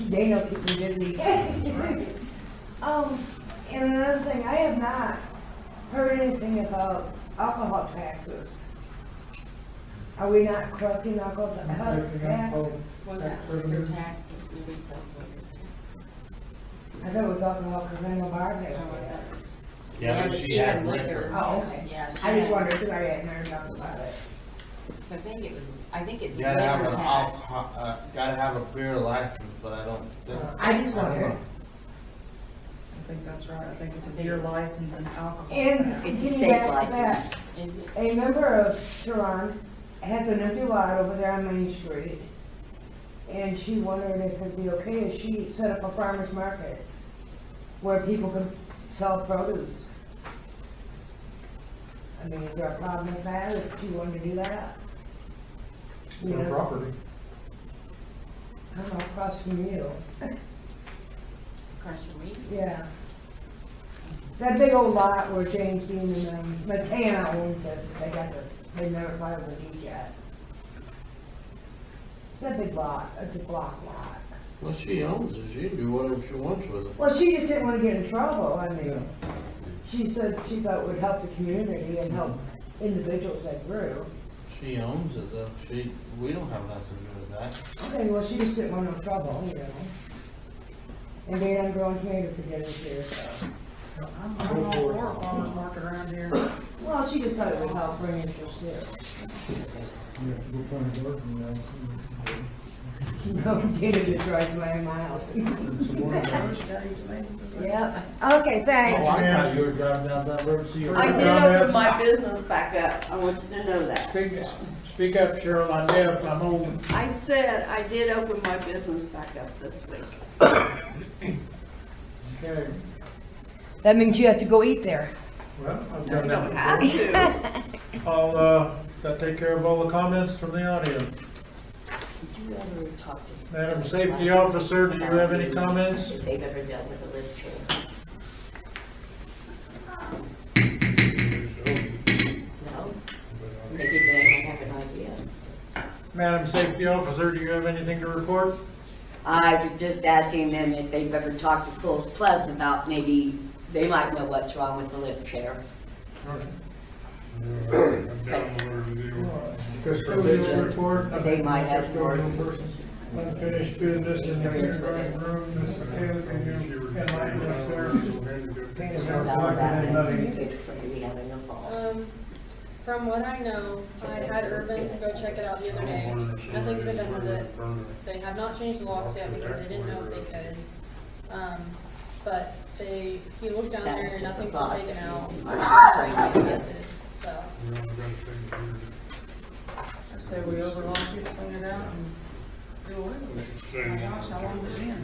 Daniel keep me busy. And another thing, I have not heard anything about alcohol taxes. Are we not collecting alcohol tax? Well, that liquor tax, nobody sells liquor. I thought it was alcohol, because I know bar I tax. don't know what that is. Yeah, but she had liquor. Oh, okay. Yeah, she I just had- wondered, because I hadn't heard nothing about it. So I think it's You gotta have liquor an tax. gotta have a beer license, but I don't think. I just wondered. I think that's right, I think it's a beer license and alcohol. And It's a getting state back to license. that, Is it? a member of Turon has an empty lot over there on Main Street. And she wondered if it'd be okay if she set up a farmer's market where people could sell produce. I mean, is there a problem with that, if she wanted to do that? You No know, property. I don't know, across from you, Across from me? yeah. That big old lot where James Dean and, Matana owns it, they never filed the deed yet. It's a big lot, it's a block lot. Well, she owns it, she can do whatever she wants with it. Well, she just didn't want to get in trouble, I mean, she said she thought it would help the community and help individuals that grew. She owns it though, we don't have nothing to do with that. Okay, well, she just didn't want no trouble, you know. And they done growing tomatoes again this year, so. I'm all for a farmer's market around here. Well, she just thought it would help bring interest too. Yeah, go find a garden now. No, Dana just drives by my house. Some more garden. Yep, okay, thanks. Oh, I thought you were driving down that road, so you were. I did open my business back up. I want you to know that. Speak up, Cheryl, I'm deaf, I'm old. I said I did open my business back up this week. Okay, That means you have to go eat there. well, I've You done don't that have before. to. Does that take care of all the comments from the audience? Did you ever talk to? Madam Safety Officer, do you have any comments? If they've ever dealt with a lift trailer? No? Maybe they might have an idea. Madam Safety Officer, do you have anything to report? I was just asking them if they've ever talked to Cool Plus about maybe they might know what's wrong with the lift chair. Custodial report. They might have more. Unfinished business in the hearing room, Mr. Taylor, can you enlighten us there? About that, and it's somebody having a fall. From what I know, I had Urban go check it out the other day. Nothing's been done with it. They have not changed the locks yet because they didn't know if they could. But he looked down there and nothing's been taken out. So. I say we overlock it, clean it out, and do away with it. Oh my gosh, how long has it been?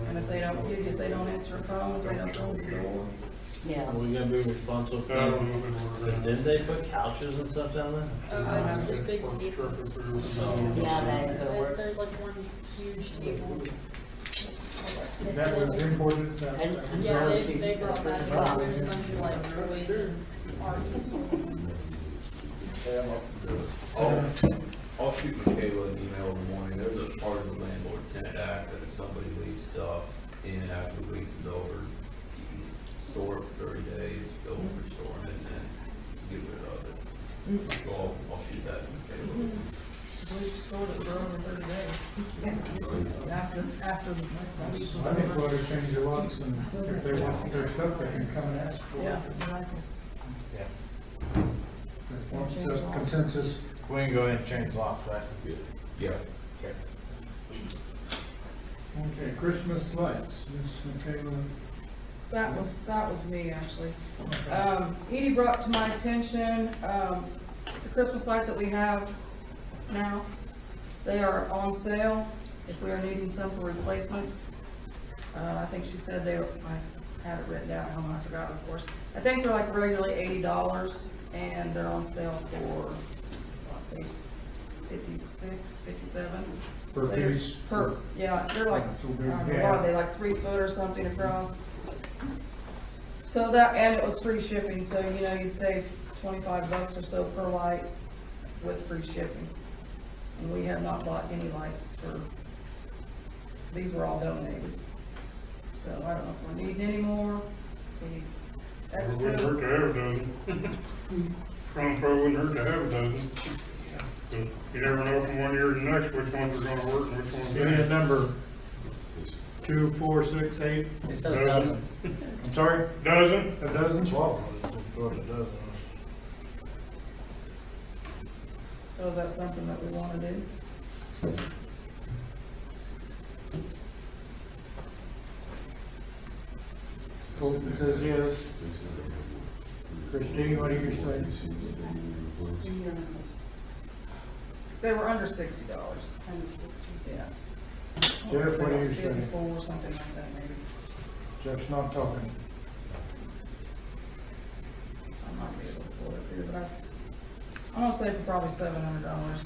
And if they don't give you, if they don't answer phones, they don't open the door. Yeah. We gotta be responsible. Didn't they put couches and stuff down there? It's just big table. Yeah, There's like one huge table. That was imported. Yeah, they brought that in. There's a bunch of like toys and parties. I'll shoot Michaela an email in the morning. There's a part of the landlord tenant act that if somebody leaves stuff in after the lease is over, you can store it for 30 days, go and restore them, and then get rid of it. So I'll shoot that to Michaela. We stored it for over 30 days. After the lease was I think we ought over. to change the locks, and if they want their stuff, they can come and ask for it. Yeah, exactly. What's the consensus? We can go ahead and change locks, right? Yeah. Okay. Okay, Christmas lights, Ms. Michaela. That was me, actually. Edie brought to my attention, the Christmas lights that we have now, they are on sale if we are needing some for replacements. I think she said they were, I had it written down, I forgot, of course. I think they're like regularly $80, and they're on sale for, let's see, 56, 57. Per So they're- piece? Yeah, they're like, So I they're- don't know, what are they, like 3 foot or something across? So that, and it was free shipping, so you'd save $25 or so per light with free shipping. And we have not bought any lights for, these were all donated. So I don't know if we're needing any more, we need extras. Wouldn't hurt to have a dozen. Probably wouldn't hurt to have a dozen. But you never know from one year to the next which ones are gonna work and which ones Give me a don't. number. 2, 4, 6, 8? It says dozen. I'm sorry? Dozen? A dozen? Well, throw it a dozen. So is that something that we wanna do? Fulton says yes. Christine, what do you say? They were under $60. Yeah. Jeff, what do you say? 54, something like that, maybe. Jeff's not talking. I might be able to pull it up here, but I'm gonna say for probably $700. That'd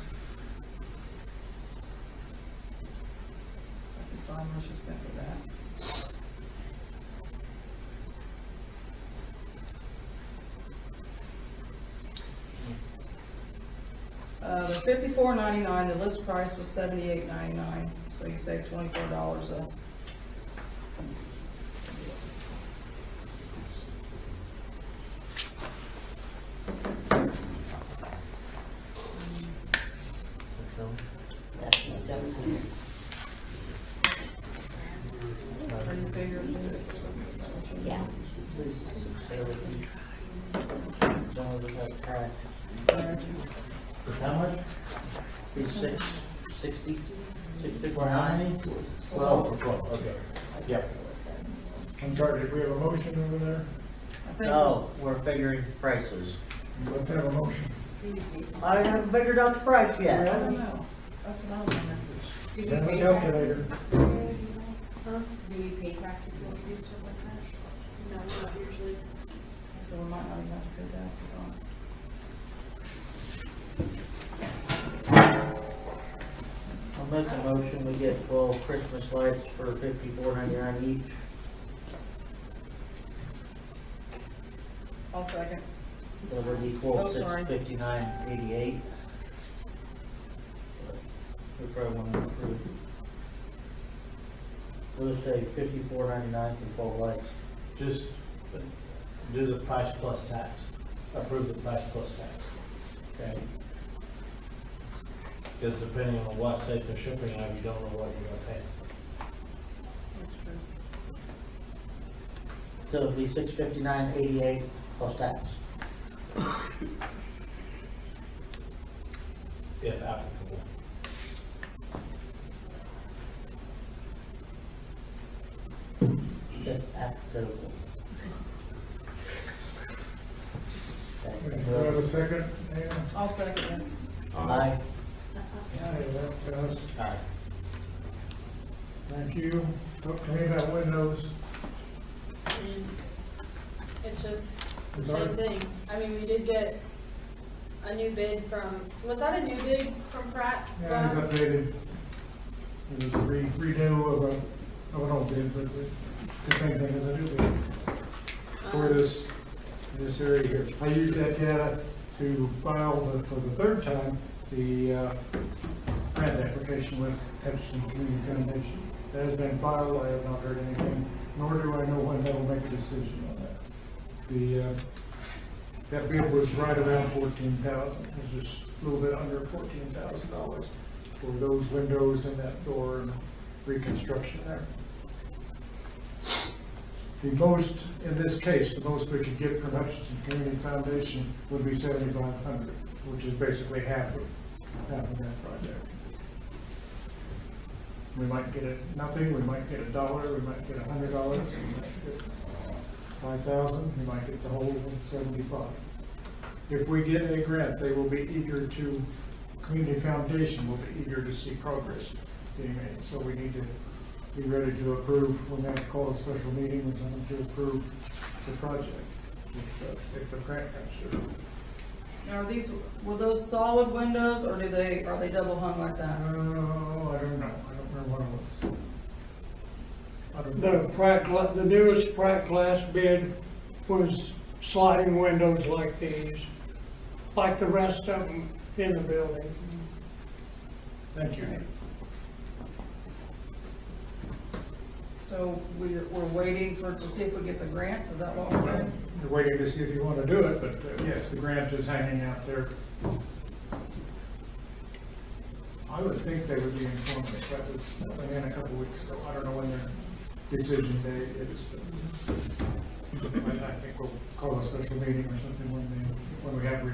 be fine, let's just think of that. The $54.99, the list price was $78.99, so you save $24 a. Are you figuring it? Yeah. How much? 60, 659? 12 for 12, okay. Yep. I'm sorry, did we have a motion over there? No, we're figuring prices. Let's have a motion. I haven't figured out the price I yet. don't know, that's what I was wondering. Do we Have a pay calculator. taxes? Huh? Do we pay taxes when we do stuff like that? No, not usually. So we might not even have to pay taxes on it. I'll make a motion, we get 12 Christmas lights for $54.99 each. I'll second. That would equal Oh, sorry. $659.88. We probably want to improve. We'll just say $54.99 for 12 lights. Just do the price plus tax, approve the price plus tax, okay? Because depending on what state they're shipping out, you don't know what you're gonna pay. That's true. So it'll be $659.88 plus tax. If applicable. If applicable. Do I have a second? Yeah. I'll second this. Aye. Aye, that does. Aye. Thank you. Talk to me about windows. And it's just the Sorry? same thing. I mean, we did get a new bid from, was that a new bid from Pratt? Yeah, it's updated. It was a redo of an old bid, but it's the same thing as a new bid for this area here. I used that data to file for the third time, the grant application with Hutchinson Community Foundation. That has been filed. I have not heard anything, nor do I know when they'll make a decision on that. That bid was right around $14,000. It was just a little bit under $14,000 for those windows and that door and reconstruction there. The most, in this case, the most we could get from Hutchinson Community Foundation would be $7,500, which is basically half of that project. We might get it nothing, we might get $1, we might get $100, we might get 5,000, we might get the whole 75. If we get a grant, they will be eager to, Community Foundation will be eager to see progress being made. So we need to be ready to approve, when they call a special meeting, we're going to approve the project if the grant comes through. Now, were those solid windows, or are they double hung like that? Oh, I don't know. I don't remember what it was. I don't know. The newest Pratt glass bid was sliding windows like these, like the rest of them in the building. Thank you. So we're waiting to see if we get the grant, is that what we're doing? We're waiting to see if you want to do it, but yes, the grant is hanging out there. I would think they would be informed if that was in a couple weeks ago. I don't know when decision date is. I think we'll call a special meeting or something when we have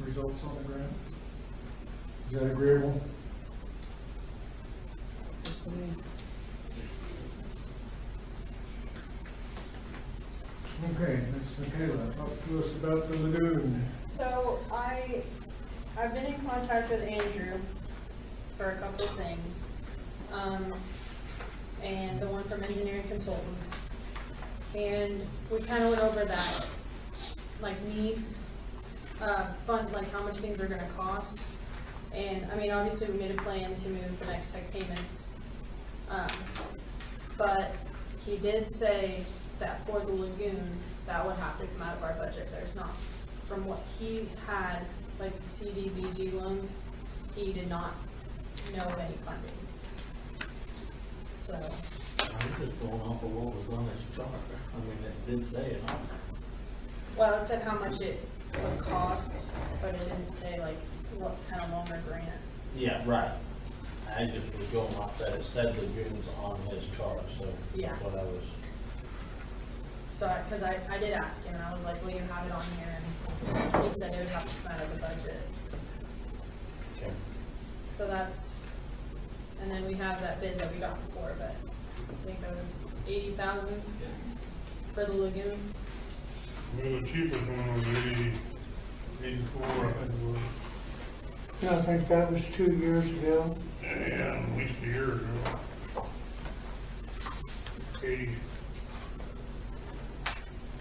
results on the grant. Is that agreeable? Just for me. Okay, Ms. Michaela, talk to us about the lagoon. So I've been in contact with Andrew for a couple of things. And the one from Engineering Consultants. And we kind of went over that, like needs, fund, like how much things are gonna cost. And I mean, obviously we made a plan to move the next tech payments. But he did say that for the lagoon, that would have to come out of our budget. There's not, from what he had, like the CDBG loans, he did not know of any funding. So, I'm just going off of what was on his chart. I mean, it did say it on there. well, it said how much it would cost, but it didn't say like what kind of longer grant. Yeah, right. I just was going off that. It said lagoons on his chart, so Yeah. that's what I was. So, because I did ask him, and I was like, will you have it on here? And he said it would have to come out of the budget. Okay. So that's, and then we have that bid that we got before, but I think that was 80,000 for the lagoon. Well, the cheapest one was 84, I think it was. Yeah, I think that was 2 years ago. Yeah, at least a year ago.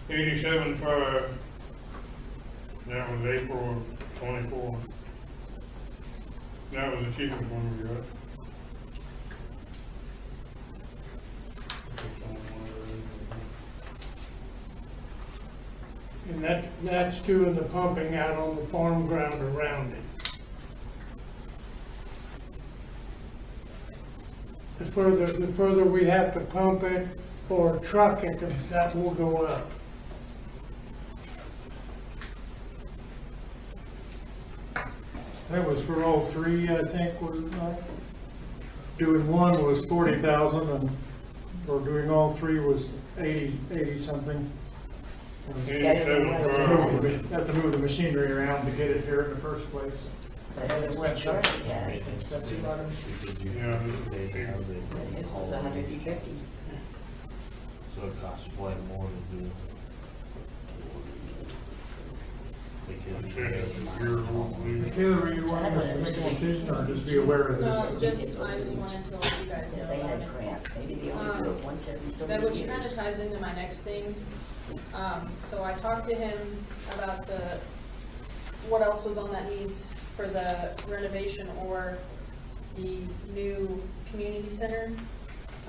87.5. That was April of 24. That was the cheapest one we got. And that's doing the pumping out on the farm ground around it. The further we have to pump it or truck it, that will go up. That was for all three, I think, was, doing one was 40,000 and, or doing all three was 80 something. Have to move the machinery around to get it here in the first place. That's what charge it, yeah. That's about it. Yeah. His was 150. So it costs way more to do. Taylor, were you wanting us to make a decision or just be aware of No, this? I just wanted to let you guys know They about had it. grants, maybe they only do it once every so That many which kind years. of ties into my next thing. So I talked to him about what else was on that needs for the renovation or the new community center.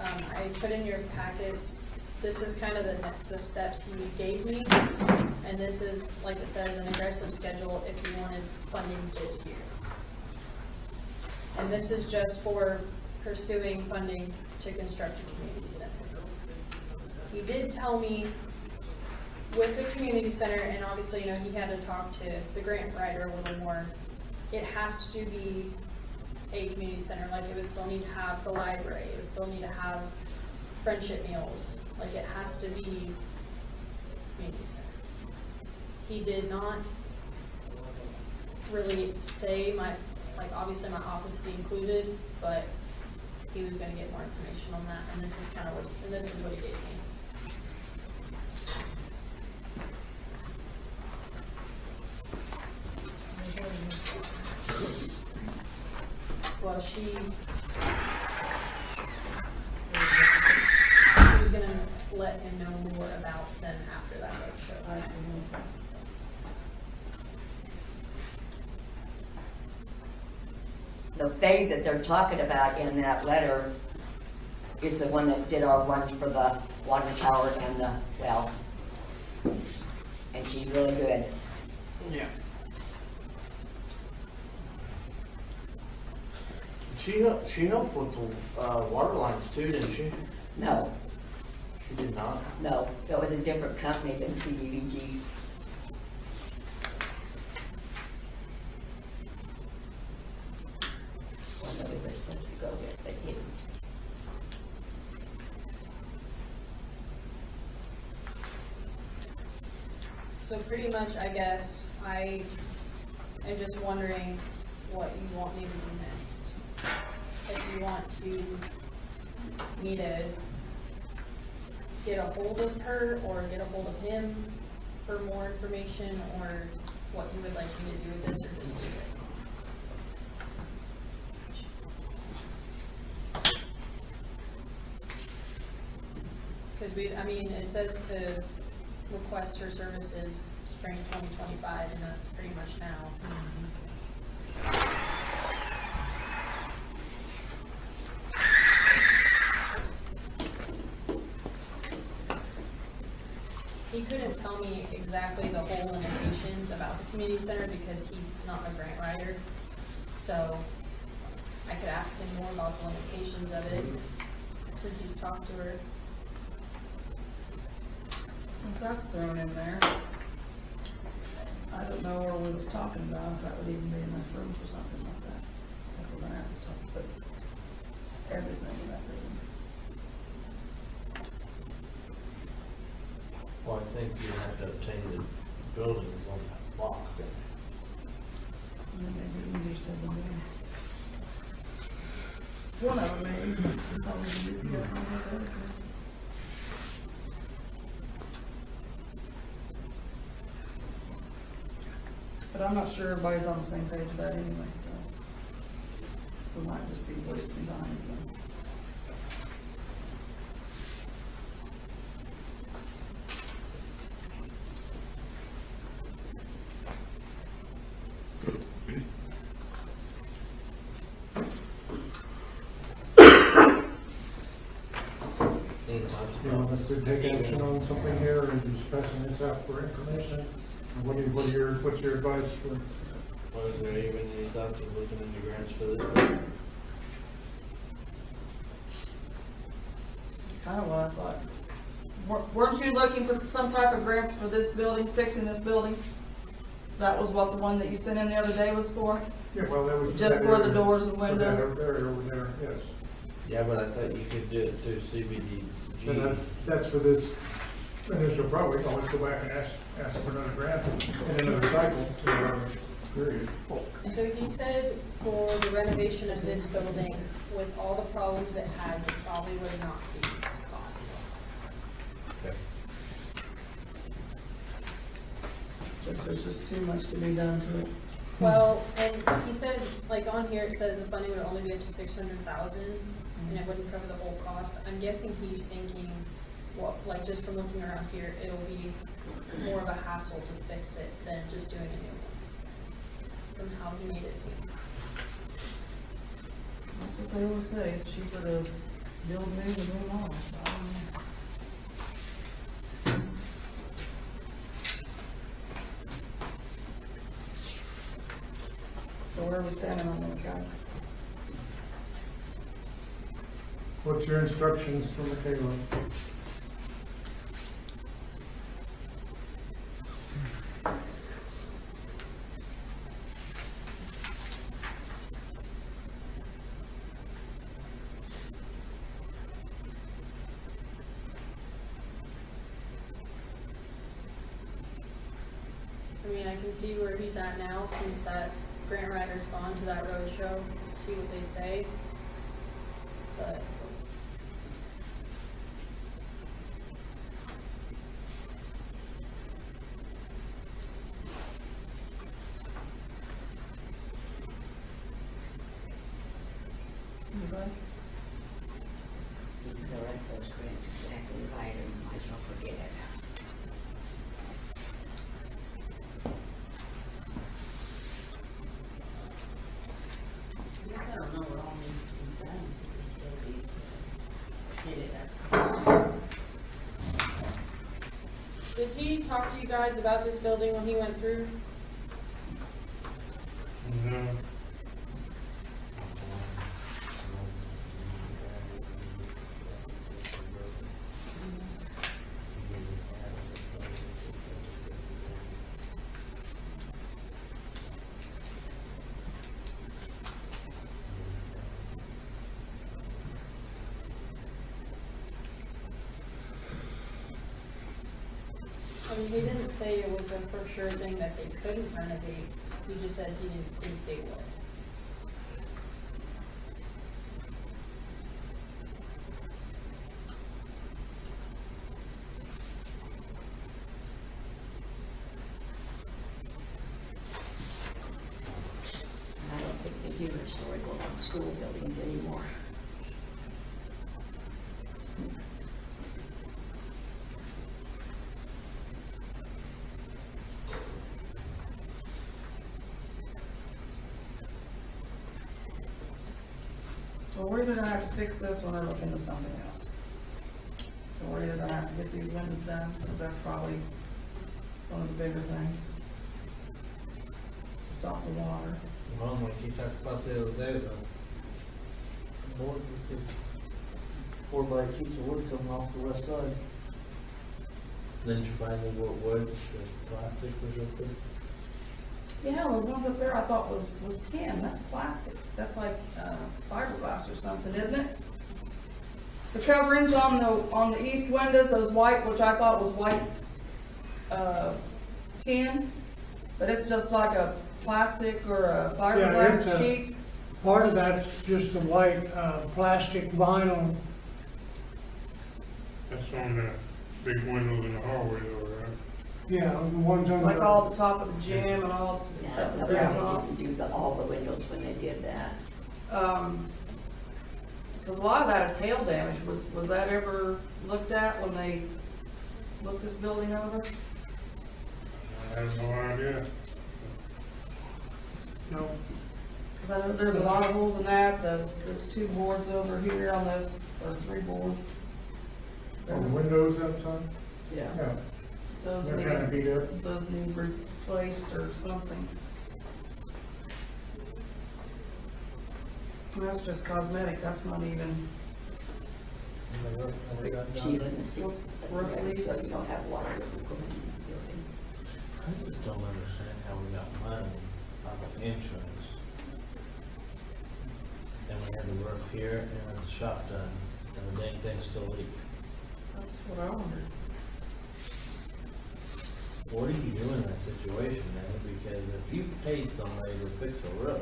I put in your packets, this is kind of the steps he gave me. And this is, like it says, an aggressive schedule if you wanted funding this year. And this is just for pursuing funding to construct a community center. He did tell me with the community center, and obviously, you know, he had to talk to the grant writer a little more, it has to be a community center. Like it would still need to have the library, it would still need to have friendship meals. Like it has to be community center. He did not really say like obviously my office would be included, but he was gonna get more information on that, and this is kind of this is what he gave me. Well, she was gonna let him know more about them after that roadshow. I see. The Faye that they're talking about in that letter is the one that did our ones for the water tower and the well. And she's really good. Yeah. She helped with the water lines too, didn't she? No, She did not. no, that was a different company than CDVG. Well, no, we were supposed to go there, but didn't. So pretty much, I guess, I am just wondering what you want me to do next. If you want me to get a hold of her or get a hold of him for more information, or what you would like me to do with this, or just leave it? Because I mean, it says to request her services spring 2025, and that's pretty much now. He couldn't tell me exactly the whole limitations about the community center because he's not a grant writer. So I could ask him more about the limitations of it since he's talked to her. Since that's thrown in there, I don't know where we was talking about, if that would even be enough room for something like that. If we're gonna have to talk, put everything in that room. Well, I think you have to obtain the buildings on that block. And it may be easier said than done. One of them maybe, probably be easier than the other. But I'm not sure everybody's on the same page with that anyway, so we might just be wasting time again. You know, let's take action on something here and just passing this out for information. And what's your advice for? Well, is there even any thoughts of looking into grants for this? That's kind of what I thought. Weren't you looking for some type of grants for this building, fixing this building? That was what the one that you sent in the other day was for? Yeah, well, that was. Just for the doors and windows? For that area over there, yes. Yeah, but I thought you could do it through CBDG. And that's for this initial project. We can always go back and ask for another grant and another cycle to our period. So he said for the renovation of this building, with all the problems it has, it probably would not be possible. Okay. Guess there's just too much to be done to it. Well, and he said, like on here, it says the funding would only be up to 600,000, and it wouldn't cover the whole cost. I'm guessing he's thinking, well, like just from looking around here, it'll be more of a hassle to fix it than just doing a new one, from how he made it seem. That's what they always say, it's cheaper to build new than remodel, so I don't know. So where are we standing on this, guys? What's your instructions from Michaela? I mean, I can see where he's at now, since that grant writer's gone to that road show, see what they say. But Anybody? You can write those grants exactly right, and you might as well forget it. I don't know what all needs to be done to this building to get it up. did he talk to you guys about this building when he went through? No. he didn't say it was a for sure thing that they couldn't renovate, he just said he didn't think they would. I don't think they do historical school buildings anymore. Well, we're either gonna have to fix this or look into something else. So we're either gonna have to get these windows done, because that's probably one of the bigger things. Stop the water. Well, like you talked about the other day, though. 4 by sheets of wood coming off the west side. Then you finally what wood, the plastic was up there. Yeah, those ones up there I thought was tin, that's plastic. That's like, fiberglass or something, isn't it? The coverings on the east windows, those white, which I thought was white, tin, but it's just like a plastic or a it's fiberglass a- sheet. Part of that's just the white, plastic vinyl. That's on the big windows in the hallway though, right? Yeah, the ones on the. Like all the top of the gym and all Yeah, at the they very top. didn't do all the windows when they did that. Because a lot of that is hail damage. Was that ever looked at when they looked this building over? I have no idea. No. Because I know there's a lot of holes in that. There's 2 boards over here on this, or 3 boards. On the windows outside? Yeah. Yeah. Those They're trying to beat up. those need replaced or something. That's just cosmetic. That's not even. Shielding the seal, Roof leaks. so you don't have water that will go into the building. I just don't understand how we got money on the insurance. And we had the roof here and the shop done, and the dang thing still leak. That's what I wondered. What do you do in that situation, man? Because if you paid somebody to fix a roof.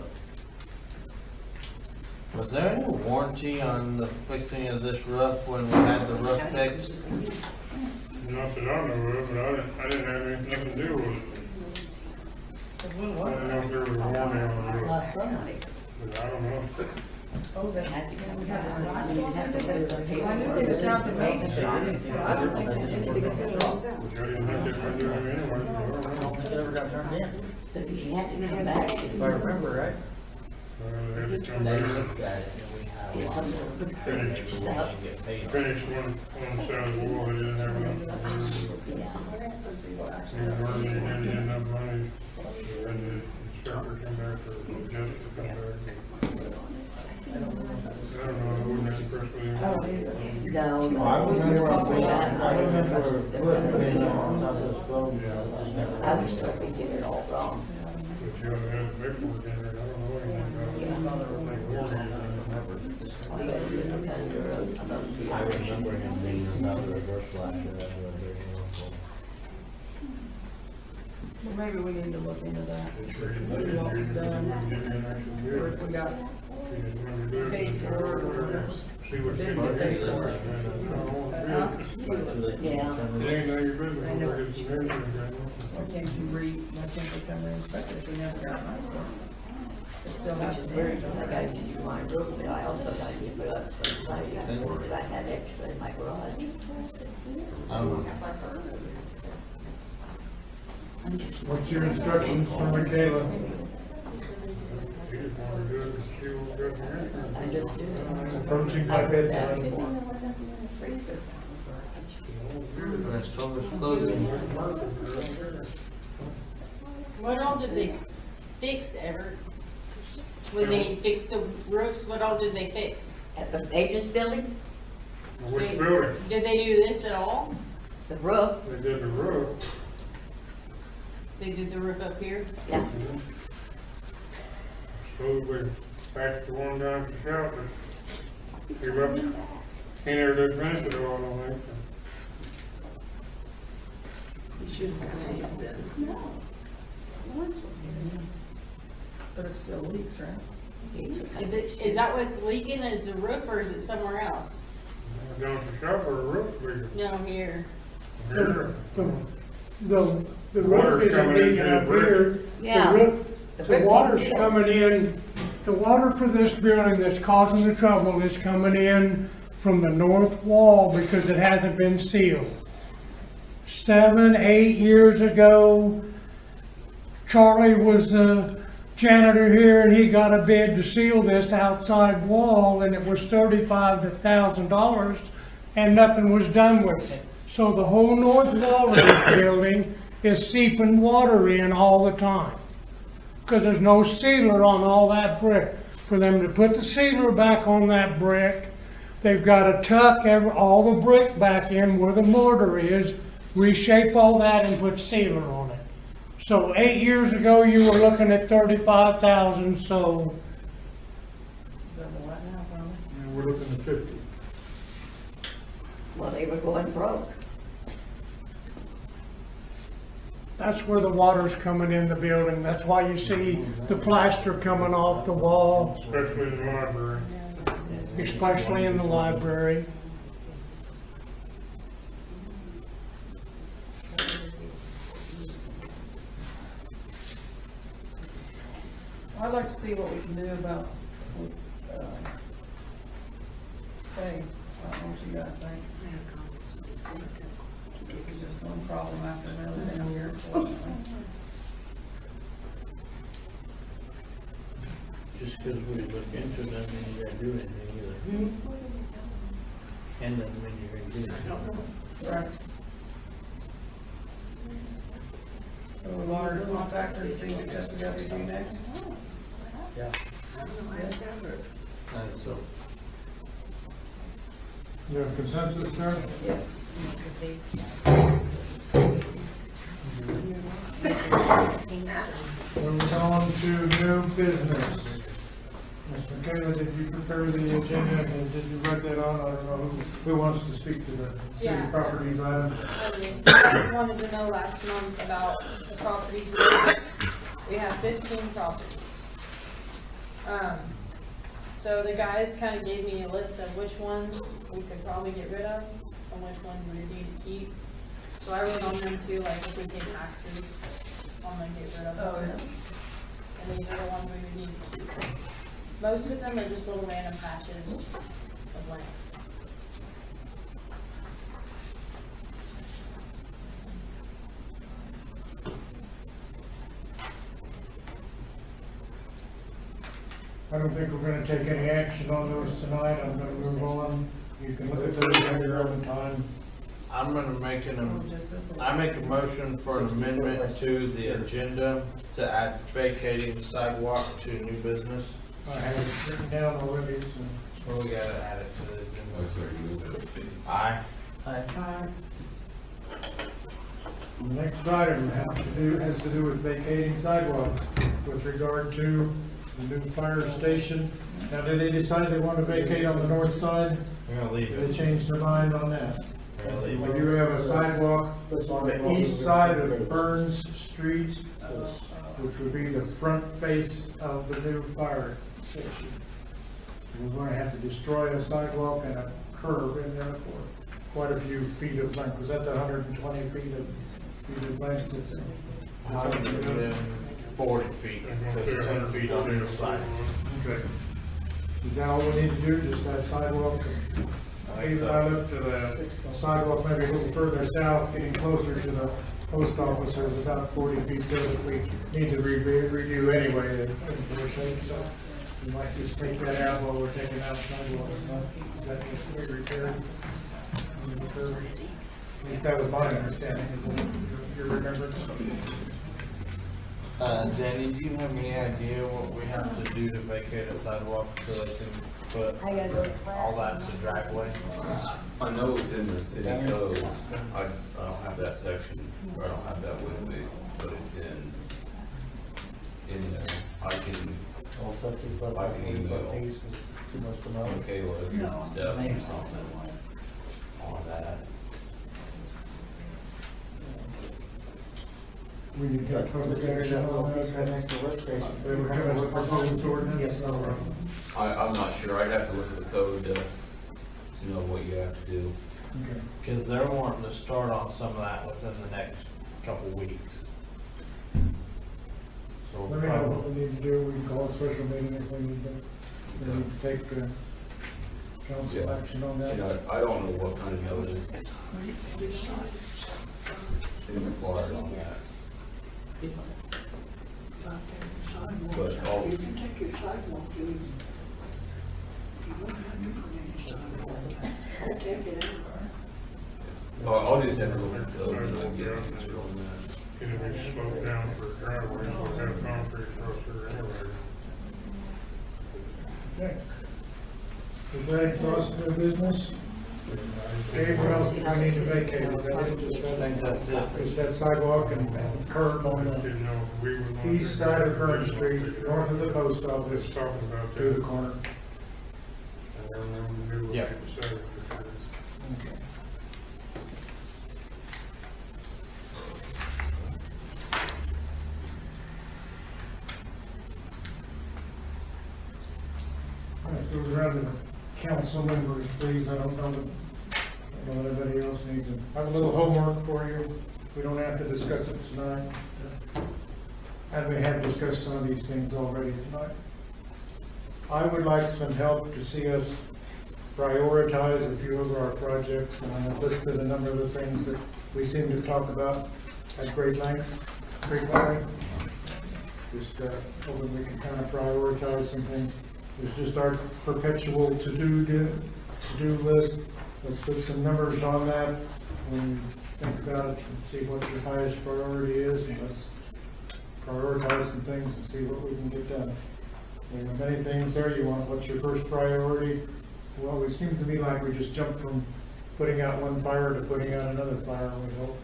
Was there any warranty on the fixing of this roof when we had the roof fixed? Not that I know of, but I didn't have nothing to do with it. Because when I was don't know it? if there was a warranty on the roof, Last summer. but I don't know. Oh, they Had to go. we had this last You one. have to go to the I knew they was down to maintenance shop. I don't think they did anything at all. Which I didn't think they were doing anyway. I don't know. It never got turned in, But you had to come back. if I remember right. They had to come They back looked at it and we had a lot of work. Finished. We didn't get paid. Finished one side of the wall, they didn't have enough. And weren't getting enough money, so then the inspector come back or just to come back. I don't know, I wasn't that impressed with him. I don't either. No. I remember, I putting it on top of this phone, I was totally getting it all wrong. But you ought to have the paperwork in there, I don't know anything about it. I think warranty, I don't remember. All you gotta do is look under the road, some of them. I remember him being on top of the reverse flasher, that was very helpful. Well, maybe we need to look into that. Sure, you See didn't what was give me done. an actual Or bid. if we got You didn't want to do it, paid then for it or whatever. see what Didn't you get paid can for it. Yeah. It ain't none of your business, we'll get some energy again. Why can't they come re-inspect it if we never got money for it? It still has to be. I gotta do my roof, but I also gotta get put up for the side, that I had extra in my garage. What's your instructions for Michaela? You just want to do it, and see what goes in I just do It's it. approaching my bedtime. That's total closing. What all did they fix ever? When they fixed the roofs, what all did they fix? At the agent's building, Which building? Did they do this at all? the roof, They did the roof. They did the roof up here? yeah. Supposedly patched the one down at the shop, but he left, he never did finish it all, I don't think. shouldn't say it then. No. One's supposed to But it still leaks, right? Is that what's leaking, is the roof, or is it somewhere else? Down at the shop or a roof leaker? No, here. Here. The Water roof isn't coming leaking into up the brick. here. Yeah. The water's coming in, the water for this building that's causing the trouble is coming in from the north wall because it hasn't been sealed. 7, 8 years ago, Charlie was the janitor here and he got a bid to seal this outside wall and it was $35,000 to $1,000 and nothing was done with it. So the whole north wall of this building is seeping water in all the time. Because there's no sealer on all that brick. For them to put the sealer back on that brick, they've got to tuck all the brick back in where the mortar is, reshape all that and put sealer on it. So 8 years ago, you were looking at $35,000, so Double that now, probably. And we're looking at 50. Well, they were going broke. that's where the water's coming in the building. That's why you see the plaster coming off the wall, Especially in the library. especially in the library. I'd like to see what we can do about, with, pay. I don't know what you guys think. It's just one problem after another down here, unfortunately. Just because we look into it doesn't mean you gotta do anything either. And doesn't mean you're gonna do anything. Right. So we've already contacted and see what steps we got to do next? Yeah. Yes. So, You have consensus there? Yes. Moving on to new business. Ms. Michaela, did you prepare the agenda and did you write that on? I don't know who wants to speak to the city Yeah. properties item. I wanted to know last month about the properties we have 15 properties. So the guys kind of gave me a list of which ones we could probably get rid of and which ones we would need to keep. So I wrote on them too, like if we pay taxes on them, get rid of them. Oh, yeah. And these are the ones we would need to keep. Most of them are just little random patches of land. I don't think we're gonna take any action on those tonight. I'm gonna move on. You can look at those at your own time. I'm gonna make Oh, just this one. I make a motion for an amendment to the agenda to add vacating sidewalk to new business. I have it written down already, so. Well, we gotta add it to the I agenda. second it. Aye. The next item has to do with vacating sidewalks with regard to the new fire station. Now, did they decide they want to vacate on the north side? We're gonna leave They it. changed their mind on that. We're gonna leave We it. do have a sidewalk on the east side of Burns Street, which would be the front face of the new fire station. We're going to have to destroy a sidewalk and a curb in there for quite a few feet of length. Was that the 120 feet of length? 140 feet, because 10 feet on either side. Okay. Is that all we need to do, just that sidewalk? I looked at a sidewalk maybe a little further south, getting closer to the post office, there's about 40 feet there that we need to redo anyway, in poor shape, so we might just take that out while we're taking out sidewalk. Is that just we repaired? At least that was my understanding, your remembrance. Danny, do you have any idea what we have to do to vacate a sidewalk so they can put all that to driveway? I know it's in the city code. I don't have that section, or I don't have that with me, but it's in there. I can email Michaela if there's steps or something on that. We need to have public action on that. They were having a proposed ordinance. I'm not sure, I'd have to look at the code to know what you have to do. Okay. Because they're wanting to start on some of that within the next couple weeks. So Let me know what we need to do, we can call a special meeting if we need to take council action on that. You know, I don't know what kind of notice is required on that. But I'll, You can take your sidewalk, dude. You don't have to put any sidewalk. I'll take it anywhere. I'll just have to look at the code and I'll get an answer on that. And if it's slowed down for driveways, we'll have concrete across there anyway. Okay. Is that exhausting the business? Dave, what else do I need to vacate? Is that it? Just that sidewalk and curb on the east side of Current Street, north of the post office, Talking about to that. the corner. I don't remember what Yeah. you said. Okay. All right, so we're around to the council members, please. I don't know what anybody else needs. I have a little homework for you. We don't have to discuss it tonight. And we have discussed some of these things already tonight. I would like some help to see us prioritize a few of our projects, and I've listed a number of the things that we seem to talk about at great length frequently. Just hoping we can kind of prioritize some things. There's just our perpetual to-do list. Let's put some numbers on that when you think about it and see what your highest priority is, and let's prioritize some things and see what we can get done. There are many things there. You want, what's your first priority? Well, it seems to me like we just jumped from putting out one fire to putting out another fire, we hope.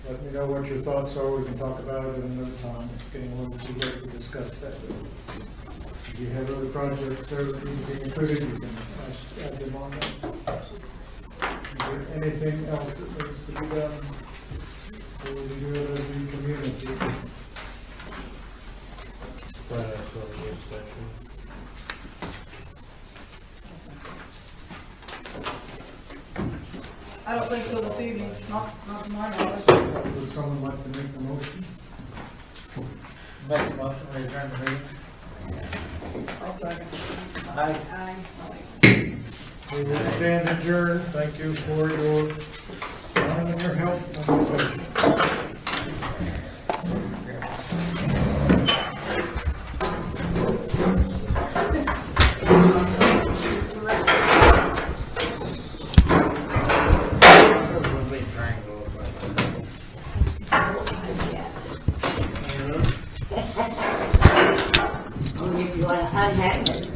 Let me know what your thoughts are. We can talk about it at another time. It's getting a little too late to discuss that. If you have other projects there that need to be included, you can add them on there. Is there anything else that needs to be done? Or we do it as a community? I don't think so this evening, not to my knowledge. Would someone like to make the motion? Make a motion, we adjourn the meeting. I'll second. Aye. We will stand adjourned. Thank you for your time and your help. And your patience. Only if you want to unhack it.